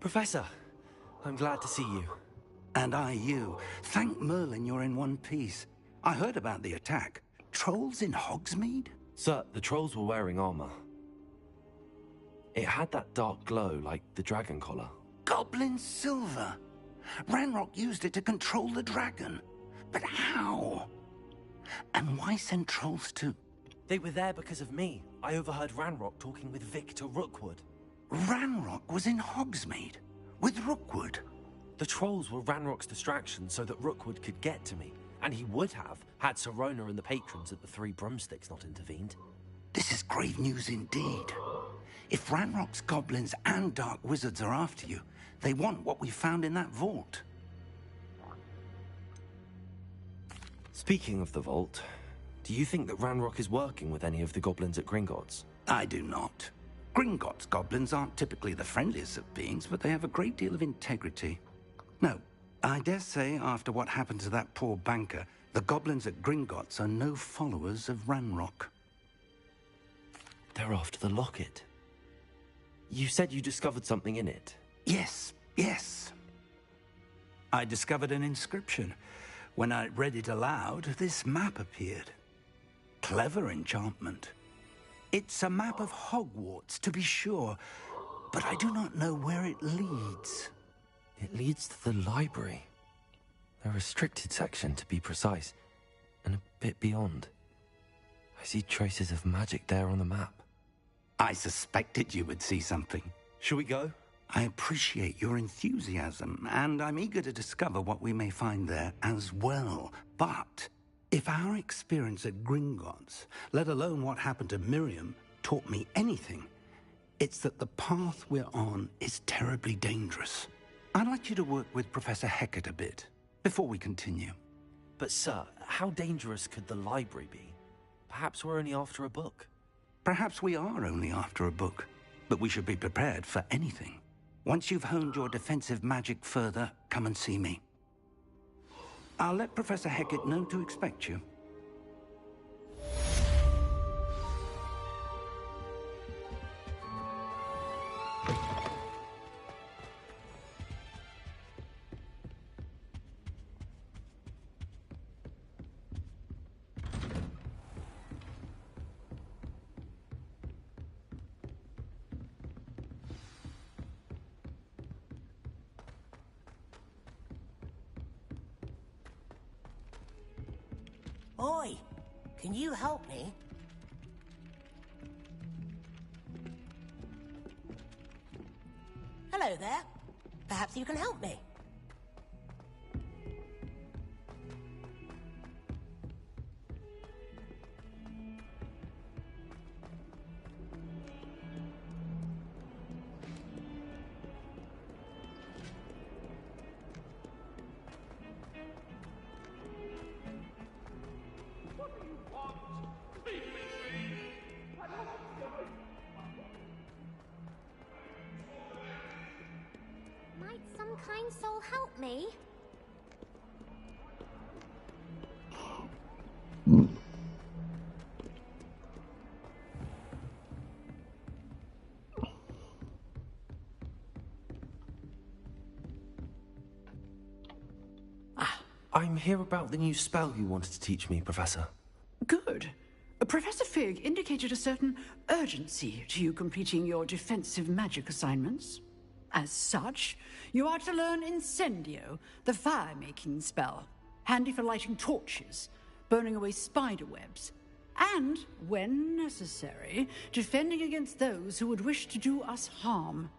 Speaker 3: Professor, I'm glad to see you.
Speaker 5: And I you. Thank Merlin you're in one piece. I heard about the attack. Trolls in Hogsmeade?
Speaker 3: Sir, the trolls were wearing armor. It had that dark glow like the dragon collar.
Speaker 5: Goblin silver. Ranrock used it to control the dragon. But how? And why send trolls to...
Speaker 3: They were there because of me. I overheard Ranrock talking with Victor Rookwood.
Speaker 5: Ranrock was in Hogsmeade? With Rookwood?
Speaker 3: The trolls were Ranrock's distraction so that Rookwood could get to me. And he would have, had Sirona and the patrons at the Three Broomsticks not intervened.
Speaker 5: This is grave news indeed. If Ranrock's goblins and dark wizards are after you, they want what we found in that vault.
Speaker 3: Speaking of the vault, do you think that Ranrock is working with any of the goblins at Gringotts?
Speaker 5: I do not. Gringotts goblins aren't typically the friendliest of beings, but they have a great deal of integrity. No, I dare say after what happened to that poor banker, the goblins at Gringotts are no followers of Ranrock.
Speaker 3: They're after the locket. You said you discovered something in it.
Speaker 5: Yes. I discovered an inscription. When I read it aloud, this map appeared. Clever enchantment. It's a map of Hogwarts, to be sure, but I do not know where it leads.
Speaker 3: It leads to the library. A restricted section, to be precise, and a bit beyond. I see traces of magic there on the map.
Speaker 5: I suspected you would see something.
Speaker 3: Shall we go?
Speaker 5: I appreciate your enthusiasm, and I'm eager to discover what we may find there as well. But if our experience at Gringotts, let alone what happened to Miriam, taught me anything, it's that the path we're on is terribly dangerous. I'd like you to work with Professor Hecat a bit, before we continue.
Speaker 3: But sir, how dangerous could the library be? Perhaps we're only after a book.
Speaker 5: Perhaps we are only after a book, but we should be prepared for anything. Once you've honed your defensive magic further, come and see me. I'll let Professor Hecat know to expect you.
Speaker 6: Oi, can you help me? Hello there. Perhaps you can help me.
Speaker 14: Might some kind soul help me?
Speaker 3: I'm here about the new spell you wanted to teach me, Professor.
Speaker 18: Good. Professor Fig indicated a certain urgency to you completing your defensive magic assignments. As such, you are to learn Incendio, the fire-making spell, handy for lighting torches, burning away spider webs, and, when necessary, defending against those who would wish to do us harm.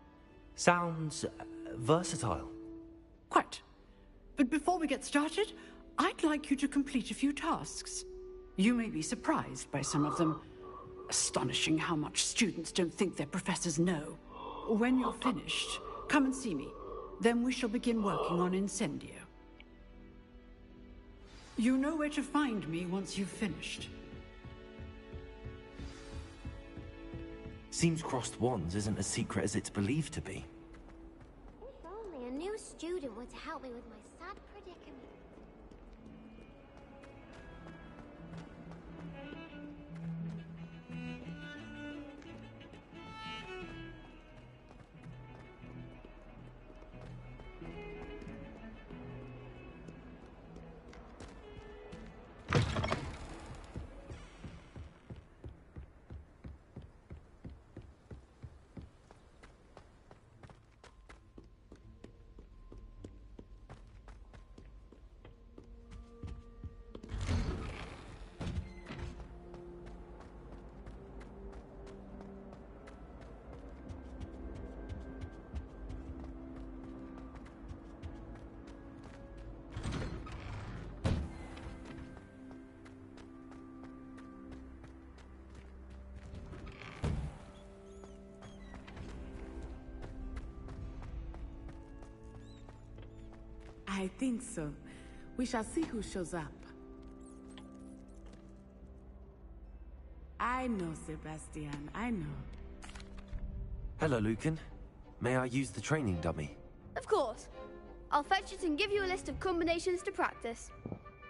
Speaker 3: Sounds versatile.
Speaker 18: Quite. But before we get started, I'd like you to complete a few tasks. You may be surprised by some of them. Astonishing how much students don't think their professors know. When you're finished, come and see me. Then we shall begin working on Incendio. You know where to find me once you've finished.
Speaker 3: Seems crossed wands isn't as secret as it's believed to be.
Speaker 14: If only a new student were to help me with my sad predicament.
Speaker 16: I think so. We shall see who shows up. I know, Sebastian, I know.
Speaker 3: Hello, Lucan. May I use the training dummy?
Speaker 8: Of course. I'll fetch it and give you a list of combinations to practice.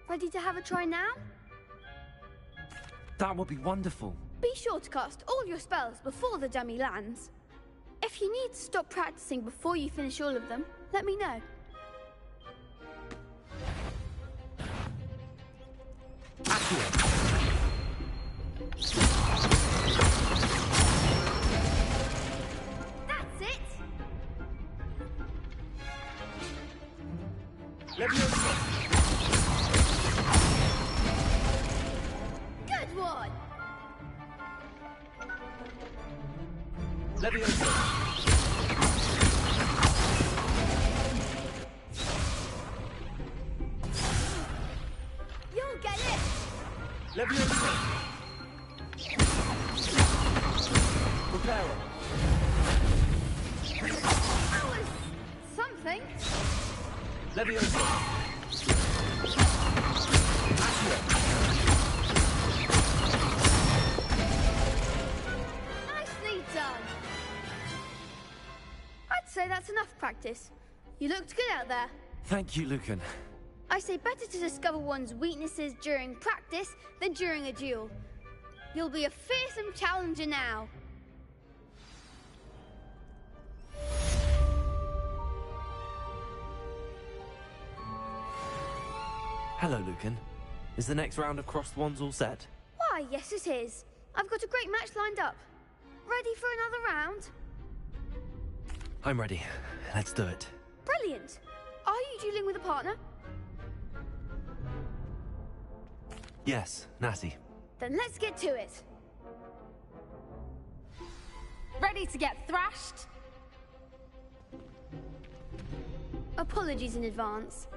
Speaker 8: Ready to have a try now?
Speaker 3: That would be wonderful.
Speaker 8: Be sure to cast all your spells before the dummy lands. If you need to stop practicing before you finish all of them, let me know. That's it! Good one! You'll get it! That was something. Nicely done. I'd say that's enough practice. You looked good out there.
Speaker 3: Thank you, Lucan.
Speaker 8: I say better to discover one's weaknesses during practice than during a duel. You'll be a fearsome challenger now.
Speaker 3: Hello, Lucan. Is the next round of crossed wands all set?
Speaker 8: Why, yes it is. I've got a great match lined up. Ready for another round?
Speaker 3: I'm ready. Let's do it.
Speaker 8: Brilliant. Are you dueling with a partner?
Speaker 3: Yes, Natty.
Speaker 8: Then let's get to it.
Speaker 2: Ready to get thrashed?
Speaker 8: Apologies in advance.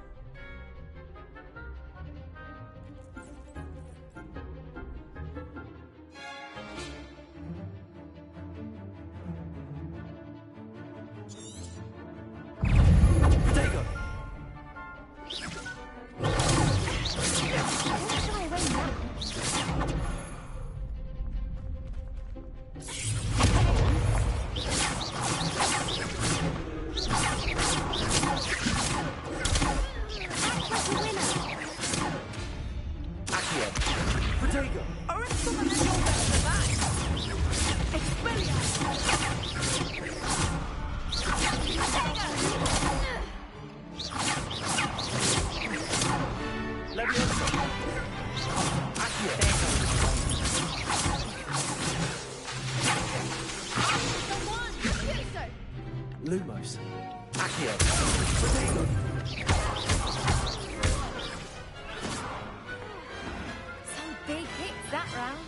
Speaker 3: Lumos.
Speaker 2: Some big hits that round.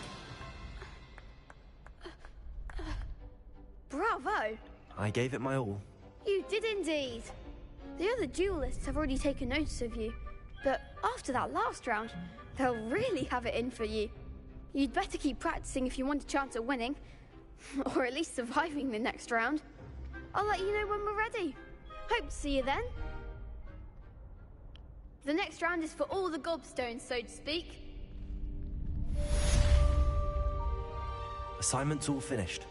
Speaker 8: Bravo!
Speaker 3: I gave it my all.
Speaker 8: You did indeed. The other duelists have already taken notice of you, but after that last round, they'll really have it in for you. You'd better keep practicing if you want a chance at winning, or at least surviving the next round. I'll let you know when we're ready. Hope to see you then. The next round is for all the gobstones, so to speak.
Speaker 3: Assignment's all finished.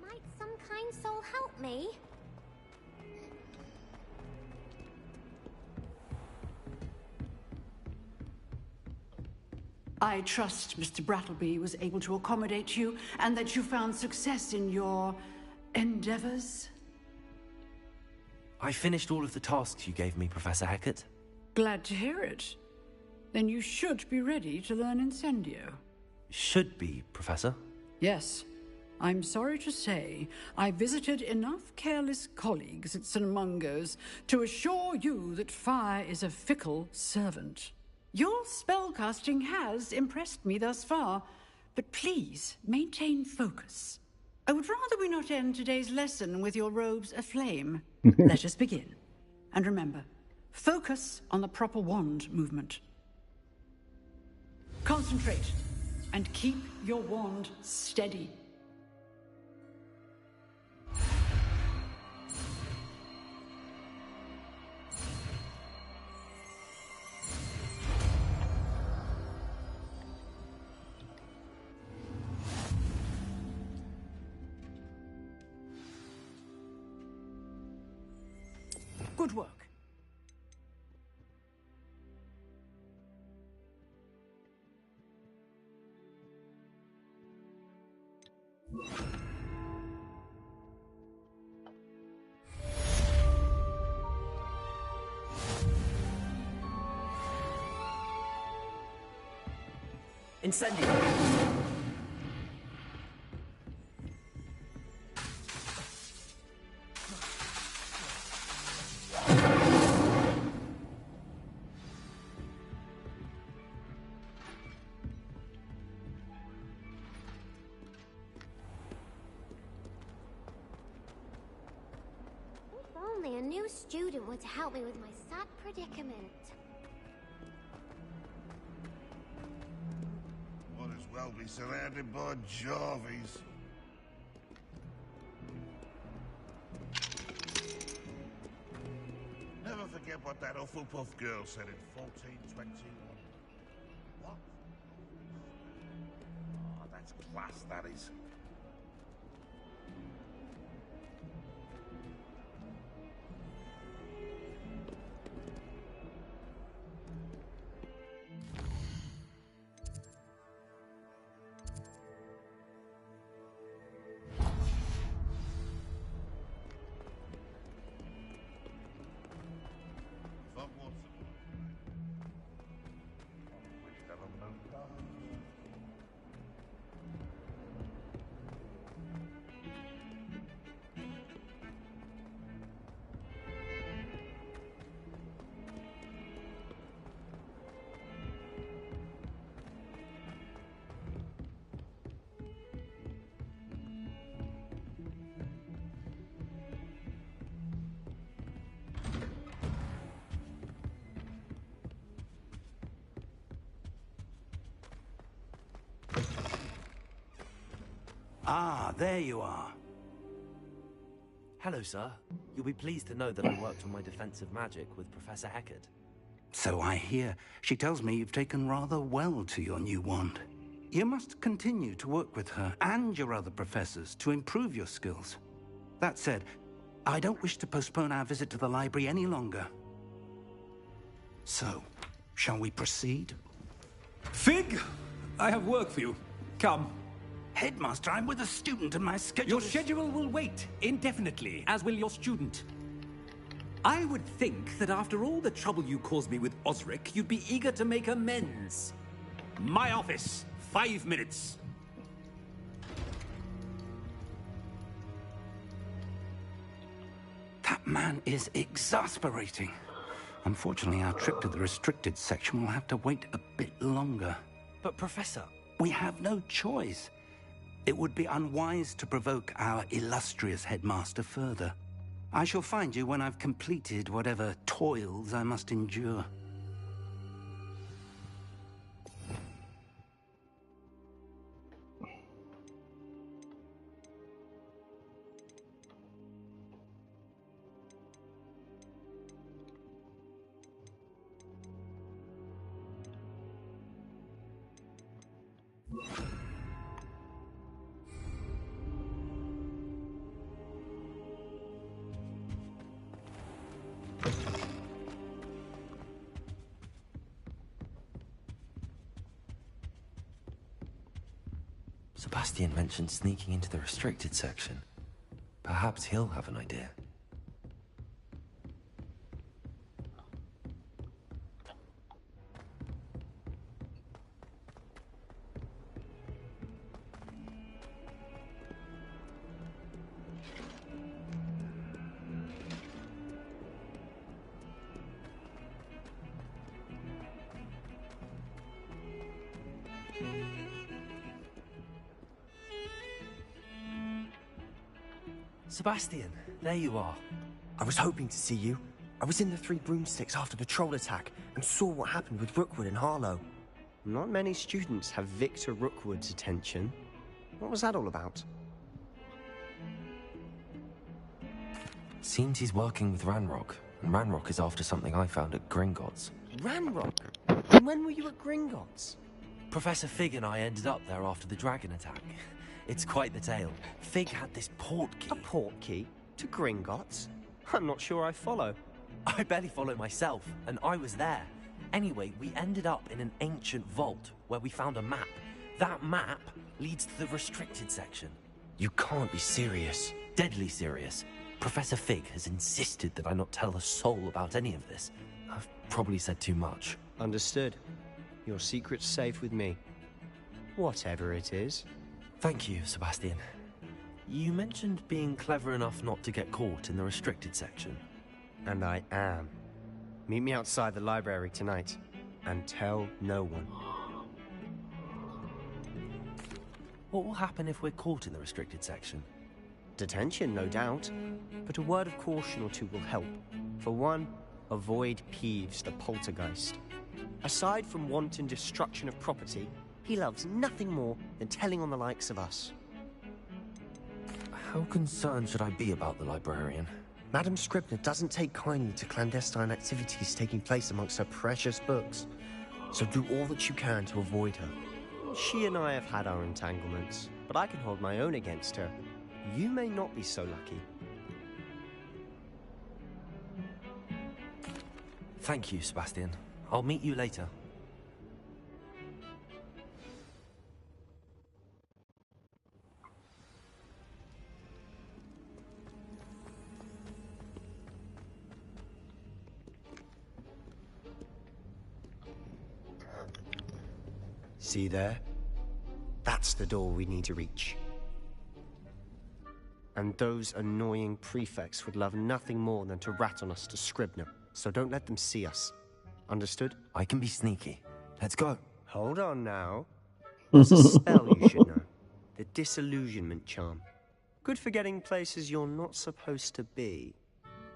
Speaker 14: Might some kind soul help me?
Speaker 18: I trust Mr. Brattleby was able to accommodate you and that you found success in your endeavors.
Speaker 3: I finished all of the tasks you gave me, Professor Hecat.
Speaker 18: Glad to hear it. Then you should be ready to learn Incendio.
Speaker 3: Should be, Professor.
Speaker 18: Yes. I'm sorry to say, I visited enough careless colleagues at St. Mungo's to assure you that fire is a fickle servant. Your spellcasting has impressed me thus far, but please maintain focus. I would rather we not end today's lesson with your robes aflame. Let us begin. And remember, focus on the proper wand movement. Concentrate, and keep your wand steady.
Speaker 9: Good work. Incendio.
Speaker 14: If only a new student were to help me with my sad predicament.
Speaker 22: Might as well be surrounded by Jarvies. Never forget what that Hufflepuff girl said in 1421. What? Oh, that's class, that is.
Speaker 19: Ah, there you are.
Speaker 3: Hello, sir. You'll be pleased to know that I worked on my defensive magic with Professor Hecat.
Speaker 19: So I hear. She tells me you've taken rather well to your new wand. You must continue to work with her and your other professors to improve your skills. That said, I don't wish to postpone our visit to the library any longer. So, shall we proceed?
Speaker 4: Fig! I have work for you. Come.
Speaker 19: Headmaster, I'm with a student and my schedule
Speaker 4: Your schedule will wait indefinitely, as will your student. I would think that after all the trouble you caused me with Osric, you'd be eager to make amends. My office, 5 minutes.
Speaker 19: That man is exasperating. Unfortunately, our trip to the restricted section will have to wait a bit longer.
Speaker 3: But, Professor...
Speaker 19: We have no choice. It would be unwise to provoke our illustrious headmaster further. I shall find you when I've completed whatever toils I must endure.
Speaker 3: Sebastian mentioned sneaking into the restricted section. Perhaps he'll have an idea.
Speaker 9: Sebastian, there you are. I was hoping to see you. I was in the Three Broomsticks after the troll attack and saw what happened with Rookwood and Harlow.
Speaker 12: Not many students have Victor Rookwood's attention. What was that all about?
Speaker 3: Seems he's working with Ranrock, and Ranrock is after something I found at Gringotts.
Speaker 12: Ranrock? And when were you at Gringotts?
Speaker 9: Professor Fig and I ended up there after the dragon attack. It's quite the tale. Fig had this port key.
Speaker 12: A port key? To Gringotts? I'm not sure I follow.
Speaker 9: I barely follow myself, and I was there. Anyway, we ended up in an ancient vault where we found a map. That map leads to the restricted section.
Speaker 12: You can't be serious.
Speaker 9: Deadly serious. Professor Fig has insisted that I not tell a soul about any of this. I've probably said too much.
Speaker 12: Understood. Your secret's safe with me. Whatever it is.
Speaker 9: Thank you, Sebastian. You mentioned being clever enough not to get caught in the restricted section.
Speaker 12: And I am. Meet me outside the library tonight, and tell no one.
Speaker 9: What will happen if we're caught in the restricted section?
Speaker 12: Detention, no doubt. But a word of caution or two will help. For one, avoid Peeves the poltergeist. Aside from wanton destruction of property, he loves nothing more than telling on the likes of us.
Speaker 3: How concerned should I be about the librarian?
Speaker 12: Madam Scribner doesn't take kindly to clandestine activities taking place amongst her precious books, so do all that you can to avoid her. She and I have had our entanglements, but I can hold my own against her. You may not be so lucky.
Speaker 9: Thank you, Sebastian. I'll meet you later.
Speaker 12: See there? That's the door we need to reach. And those annoying prefects would love nothing more than to rat on us to Scribner, so don't let them see us. Understood?
Speaker 3: I can be sneaky. Let's go.
Speaker 12: Hold on now. There's a spell you should know. The disillusionment charm. Good for getting places you're not supposed to be.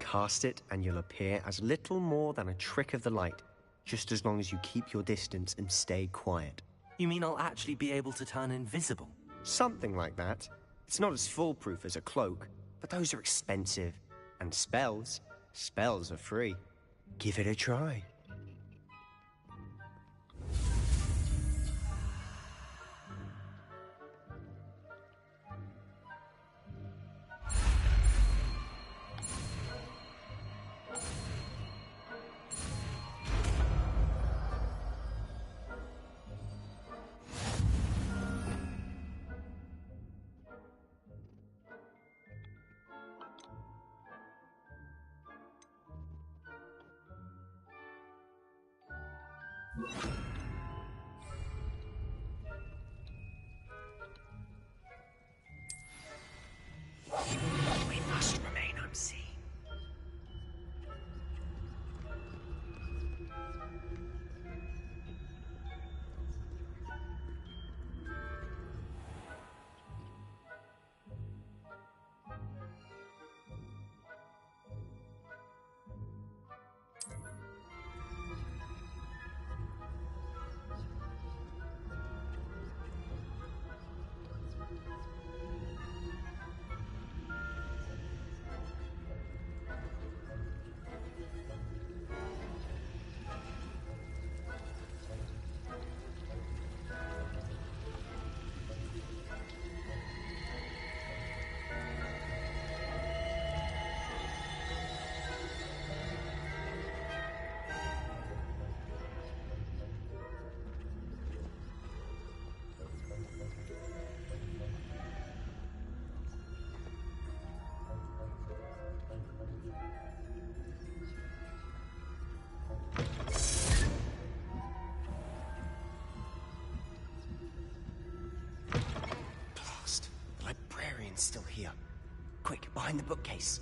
Speaker 12: Cast it and you'll appear as little more than a trick of the light, just as long as you keep your distance and stay quiet.
Speaker 9: You mean I'll actually be able to turn invisible?
Speaker 12: Something like that. It's not as foolproof as a cloak, but those are expensive. And spells are free. Give it a try.
Speaker 9: We must remain unseen.
Speaker 12: It's still here. Quick, behind the bookcase.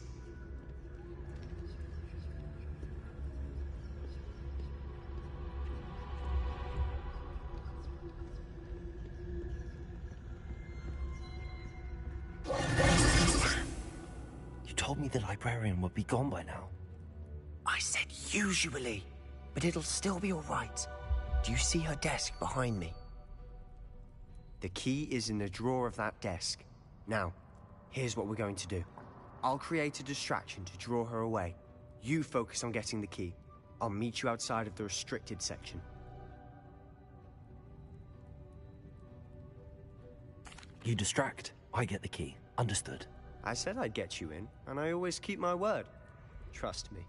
Speaker 9: You told me the librarian would be gone by now.
Speaker 12: I said usually, but it'll still be all right. Do you see her desk behind me? The key is in the drawer of that desk. Now, here's what we're going to do. I'll create a distraction to draw her away. You focus on getting the key. I'll meet you outside of the restricted section.
Speaker 9: You distract, I get the key. Understood.
Speaker 12: I said I'd get you in, and I always keep my word. Trust me.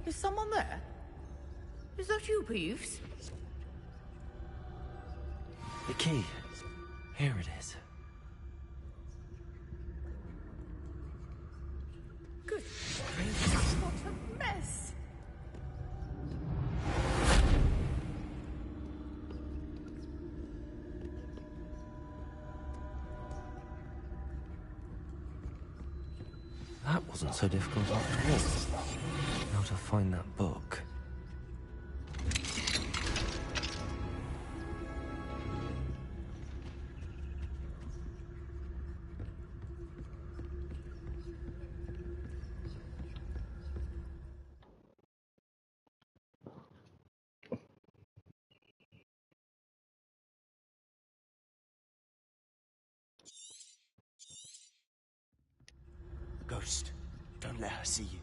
Speaker 7: Is someone there? Is that you, Peeves?
Speaker 9: The key. Here it is.
Speaker 7: Good grief, what a mess!
Speaker 9: That wasn't so difficult after all. Now to find that book.
Speaker 12: Ghost, don't let her see you.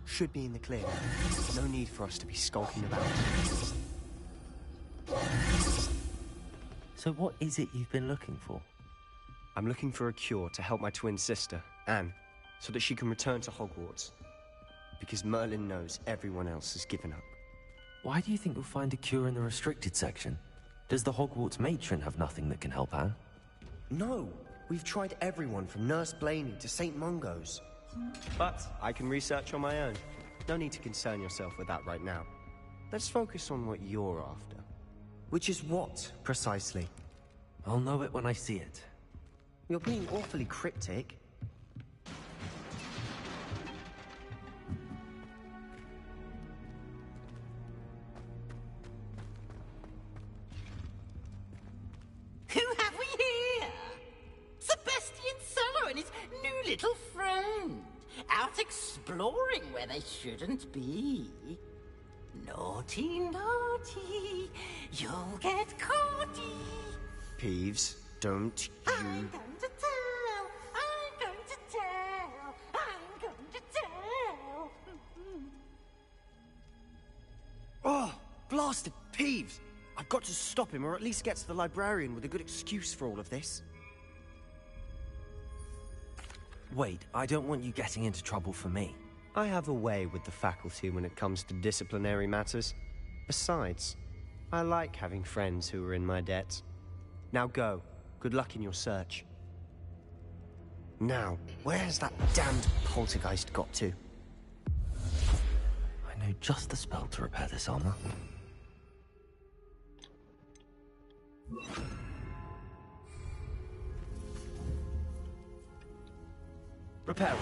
Speaker 12: Should be in the clear now. No need for us to be skulking about.
Speaker 9: So what is it you've been looking for?
Speaker 12: I'm looking for a cure to help my twin sister, Anne, so that she can return to Hogwarts. Because Merlin knows everyone else has given up.
Speaker 9: Why do you think you'll find a cure in the restricted section? Does the Hogwarts matron have nothing that can help Anne?
Speaker 12: No! We've tried everyone from Nurse Blaney to St. Mungo's. But I can research on my own. No need to concern yourself with that right now. Let's focus on what you're after. Which is what, precisely?
Speaker 9: I'll know it when I see it.
Speaker 12: You're being awfully cryptic.
Speaker 6: Who have we here? Sebastian Sallow and his new little friend. Out exploring where they shouldn't be. Naughty, naughty, you'll get caughty.
Speaker 12: Peeves, don't you...
Speaker 6: I'm going to tell, I'm going to tell, I'm going to tell.
Speaker 12: Oh, blasted Peeves! I've got to stop him, or at least get to the librarian with a good excuse for all of this.
Speaker 9: Wait, I don't want you getting into trouble for me.
Speaker 12: I have a way with the faculty when it comes to disciplinary matters. Besides, I like having friends who are in my debt. Now go. Good luck in your search. Now, where has that damned poltergeist got to?
Speaker 9: I know just the spell to repair this armor.
Speaker 12: Repair it.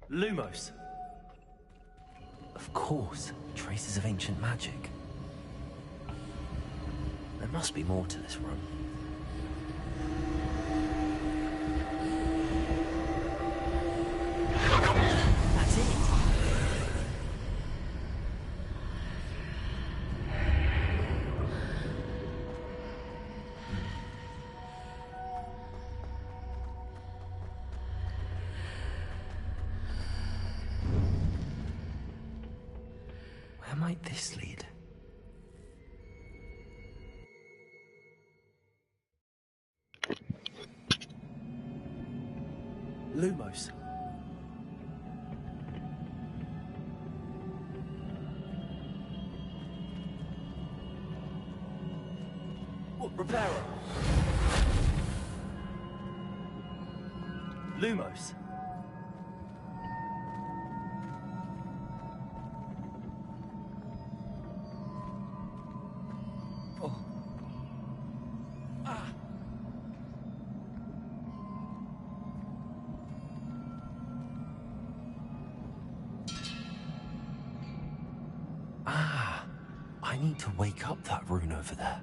Speaker 9: Lumos.
Speaker 3: Of course, traces of ancient magic. There must be more to this room. That's it. Where might this lead?
Speaker 9: Lumos. Reparo. Lumos. Oh. Ah.
Speaker 3: Ah, I need to wake up that rune over there.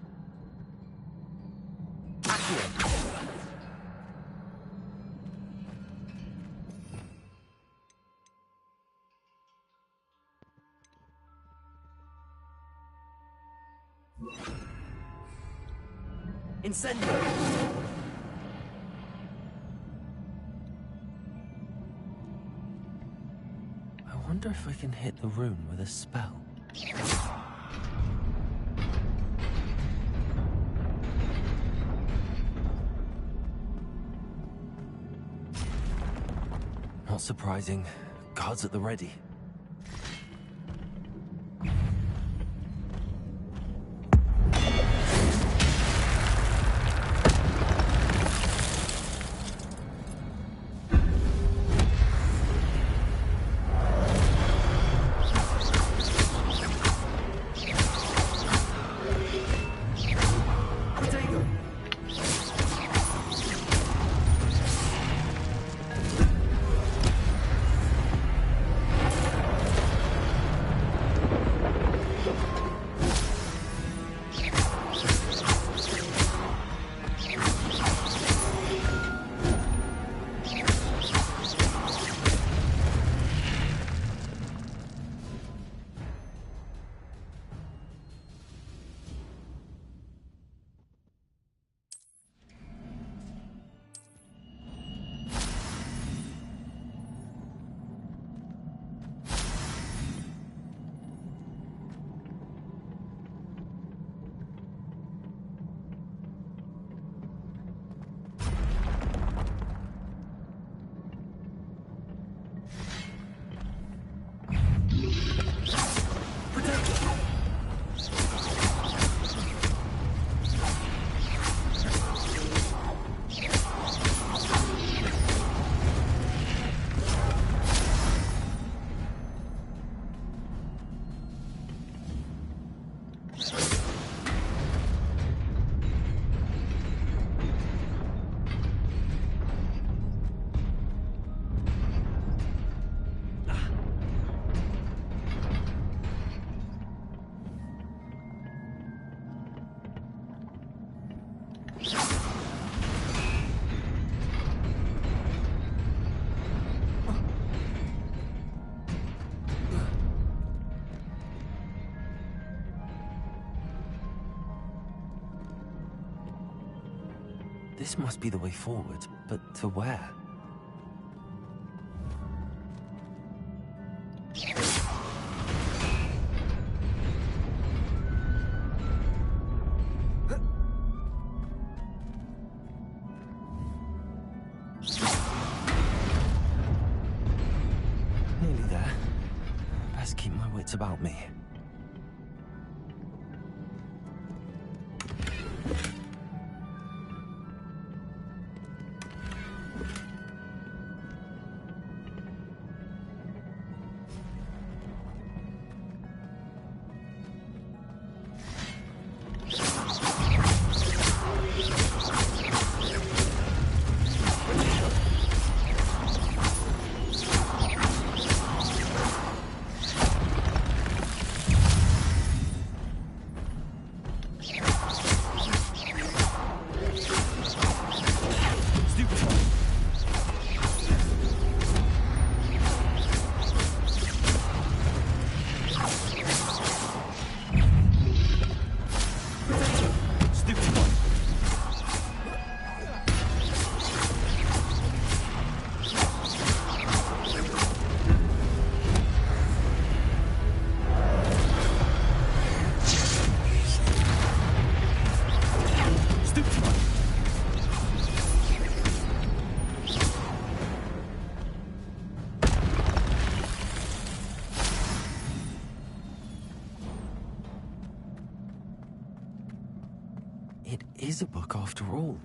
Speaker 9: Incendio!
Speaker 3: I wonder if I can hit the rune with a spell. Not surprising. Guards at the ready. This must be the way forward, but to where? Nearly there. Best keep my wits about me. is a book after all.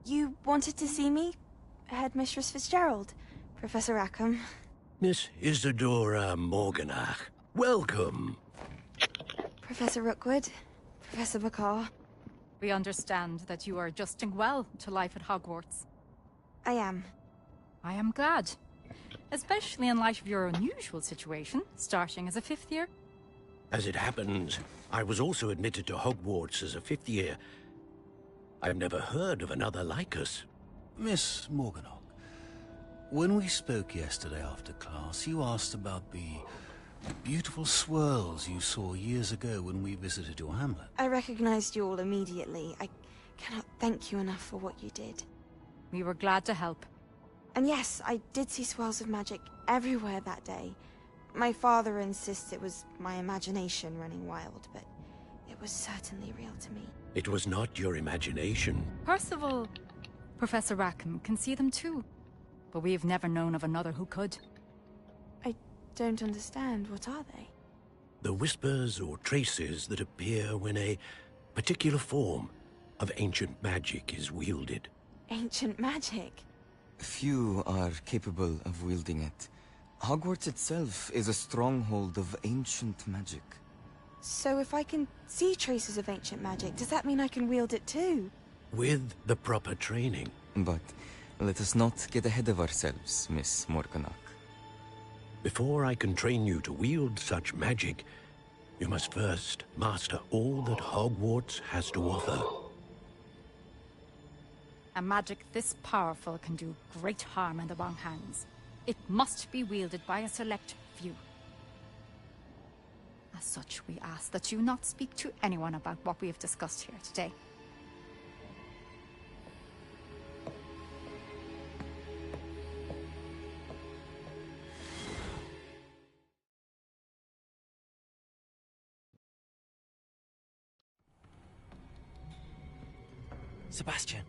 Speaker 2: You wanted to see me? Headmistress Fitzgerald, Professor Rackham.
Speaker 10: Miss Isadora Morganach, welcome.
Speaker 2: Professor Rookwood, Professor Bakar.
Speaker 15: We understand that you are adjusting well to life at Hogwarts.
Speaker 2: I am.
Speaker 15: I am glad. Especially in light of your unusual situation, starting as a 5th year.
Speaker 10: As it happens, I was also admitted to Hogwarts as a 5th year. I've never heard of another like us.
Speaker 23: Miss Morganach, when we spoke yesterday after class, you asked about the beautiful swirls you saw years ago when we visited your hamlet.
Speaker 2: I recognized you all immediately. I cannot thank you enough for what you did.
Speaker 15: We were glad to help.
Speaker 2: And yes, I did see swirls of magic everywhere that day. My father insists it was my imagination running wild, but it was certainly real to me.
Speaker 10: It was not your imagination.
Speaker 15: Percival, Professor Rackham can see them too. But we have never known of another who could.
Speaker 2: I don't understand. What are they?
Speaker 10: The whispers or traces that appear when a particular form of ancient magic is wielded.
Speaker 2: Ancient magic?
Speaker 24: Few are capable of wielding it. Hogwarts itself is a stronghold of ancient magic.
Speaker 2: So if I can see traces of ancient magic, does that mean I can wield it too?
Speaker 10: With the proper training.
Speaker 24: But let us not get ahead of ourselves, Miss Morganach.
Speaker 10: Before I can train you to wield such magic, you must first master all that Hogwarts has to offer.
Speaker 15: A magic this powerful can do great harm in the wrong hands. It must be wielded by a select few. As such, we ask that you not speak to anyone about what we have discussed here today.
Speaker 9: Sebastian.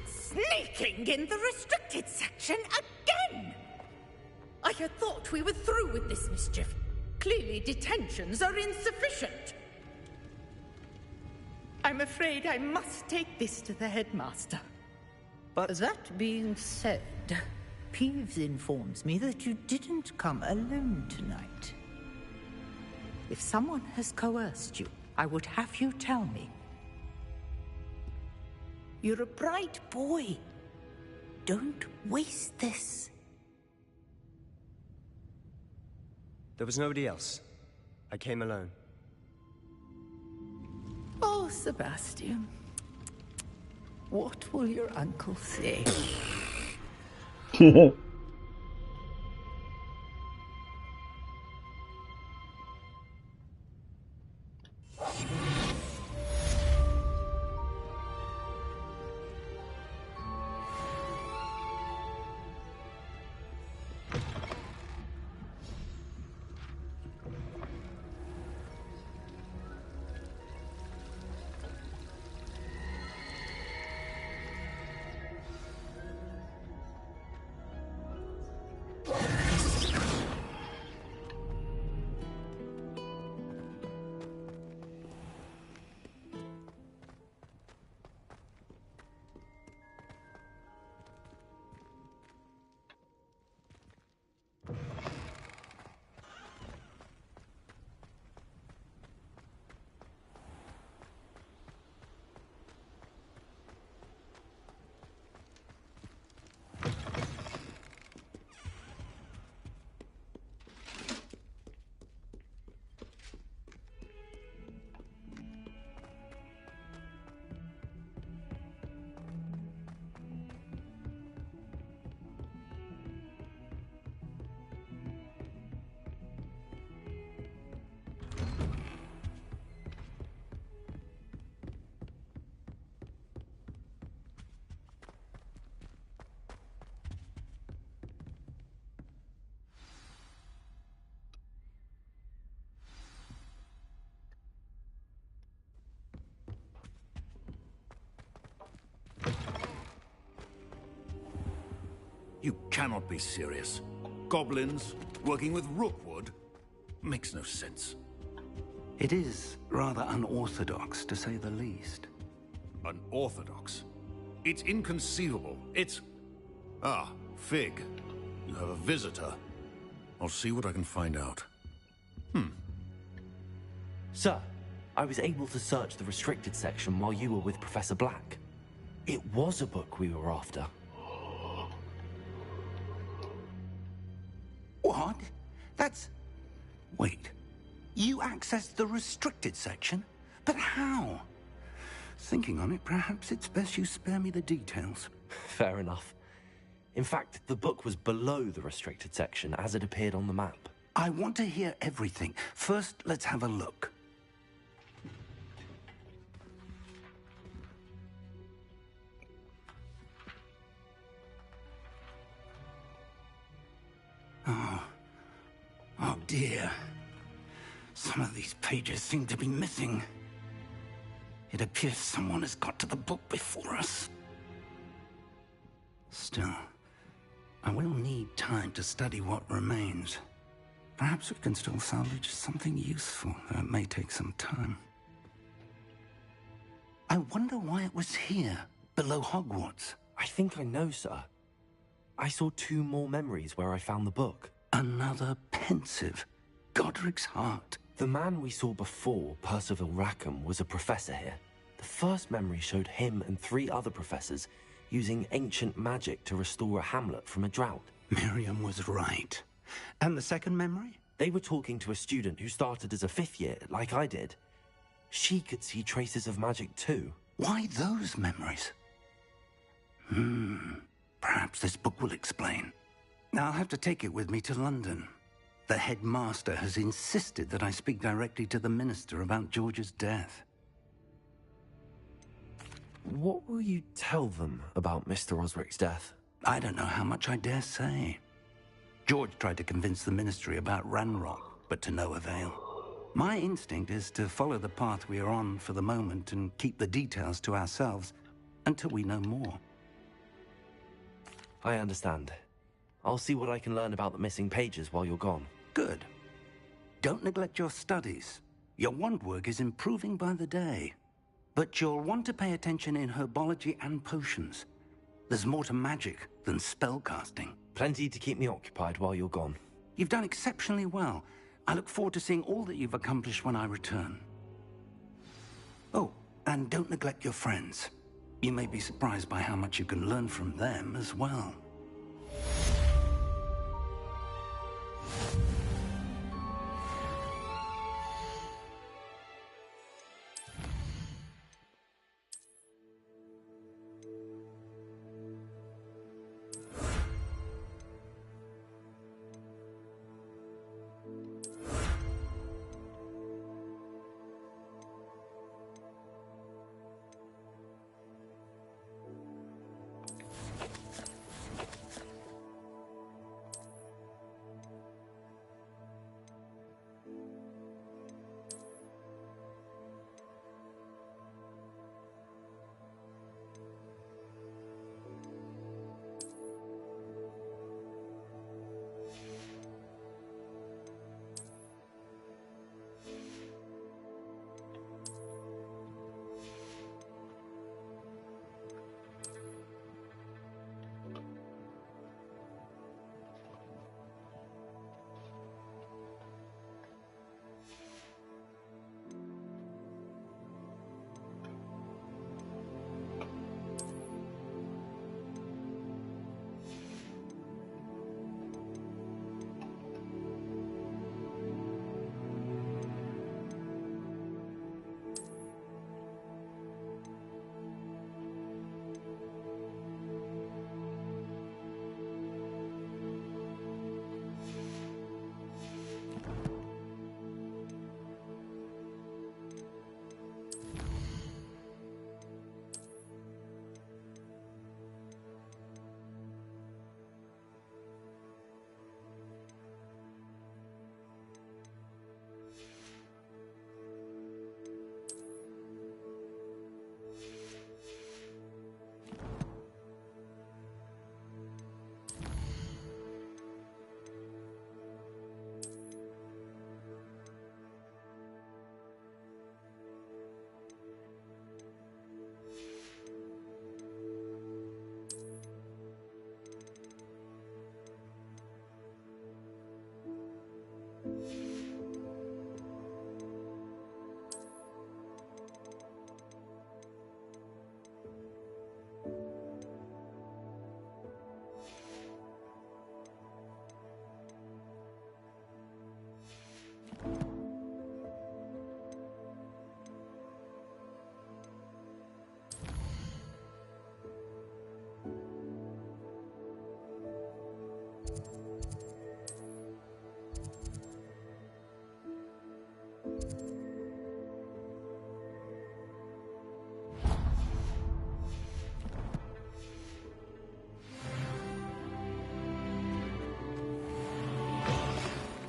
Speaker 7: Sneaking in the restricted section again! I had thought we were through with this mischief. Clearly detentions are insufficient. I'm afraid I must take this to the headmaster. But that being said,
Speaker 1: Peeves informs me that you didn't come alone tonight. If someone has coerced you, I would have you tell me. You're a bright boy. Don't waste this.
Speaker 12: There was nobody else. I came alone.
Speaker 1: Oh, Sebastian. What will your uncle say?
Speaker 22: You cannot be serious. Goblins working with Rookwood? Makes no sense.
Speaker 5: It is rather unorthodox, to say the least.
Speaker 22: Unorthodox? It's inconceivable. It's... Ah, Fig. You have a visitor. I'll see what I can find out.
Speaker 3: Sir, I was able to search the restricted section while you were with Professor Black. It was a book we were after.
Speaker 5: What? That's... Wait. You accessed the restricted section? But how? Thinking on it, perhaps it's best you spare me the details.
Speaker 3: Fair enough. In fact, the book was below the restricted section as it appeared on the map.
Speaker 5: I want to hear everything. First, let's have a look. Oh dear. Some of these pages seem to be missing. It appears someone has got to the book before us. Still, I will need time to study what remains. Perhaps we can still salvage something useful, though it may take some time. I wonder why it was here, below Hogwarts.
Speaker 3: I think I know, sir. I saw 2 more memories where I found the book.
Speaker 5: Another pensive. Godric's heart.
Speaker 3: The man we saw before, Percival Rackham, was a professor here. The first memory showed him and 3 other professors using ancient magic to restore a hamlet from a drought.
Speaker 5: Miriam was right. And the second memory?
Speaker 3: They were talking to a student who started as a 5th year, like I did. She could see traces of magic too.
Speaker 5: Why those memories? Perhaps this book will explain. Now I'll have to take it with me to London. The headmaster has insisted that I speak directly to the minister about George's death.
Speaker 3: What will you tell them about Mr. Osric's death?
Speaker 5: I don't know how much I dare say. George tried to convince the ministry about Ranrock, but to no avail. My instinct is to follow the path we are on for the moment and keep the details to ourselves until we know more.
Speaker 3: I understand. I'll see what I can learn about the missing pages while you're gone.
Speaker 5: Good. Don't neglect your studies. Your wand work is improving by the day. But you'll want to pay attention in herbology and potions. There's more to magic than spellcasting.
Speaker 3: Plenty to keep me occupied while you're gone.
Speaker 5: You've done exceptionally well. I look forward to seeing all that you've accomplished when I return. Oh, and don't neglect your friends. You may be surprised by how much you can learn from them as well.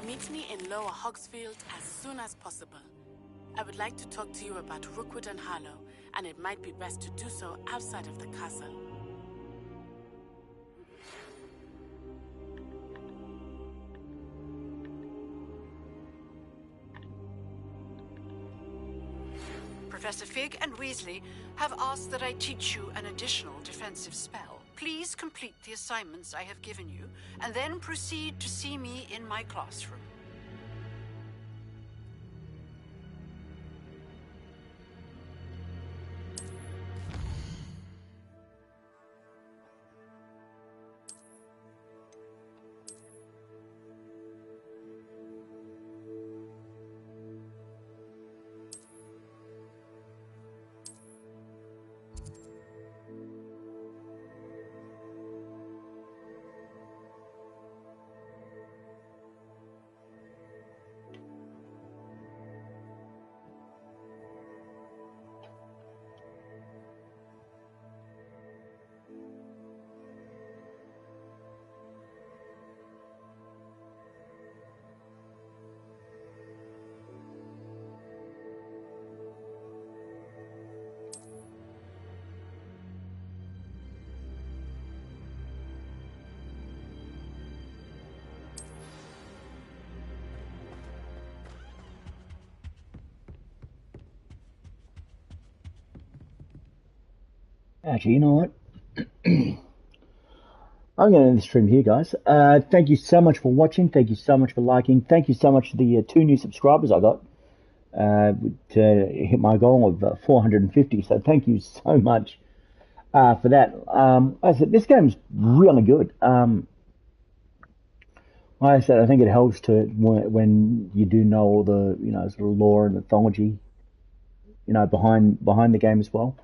Speaker 16: Meet me in Lower Hogsfield as soon as possible. I would like to talk to you about Rookwood and Harlow, and it might be best to do so outside of the castle.
Speaker 18: Professor Fig and Weasley have asked that I teach you an additional defensive spell. Please complete the assignments I have given you, and then proceed to see me in my classroom.
Speaker 11: Actually, you know what? I'm going to end the stream here, guys. Thank you so much for watching. Thank you so much for liking. Thank you so much for the 2 new subscribers I got to hit my goal of 450. So thank you so much for that. I said this game's really good. Like I said, I think it helps to when you do know all the sort of lore and mythology behind the game as well.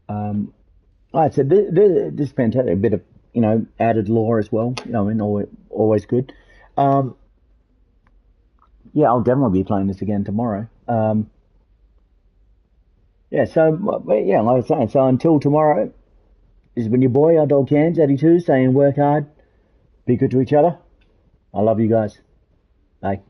Speaker 11: Like I said, this is fantastic. A bit of added lore as well. And always good. Yeah, I'll definitely be playing this again tomorrow. Yeah, so yeah, like I was saying, so until tomorrow, this has been your boy, our dog Cans 82, saying work hard, be good to each other. I love you guys. Bye.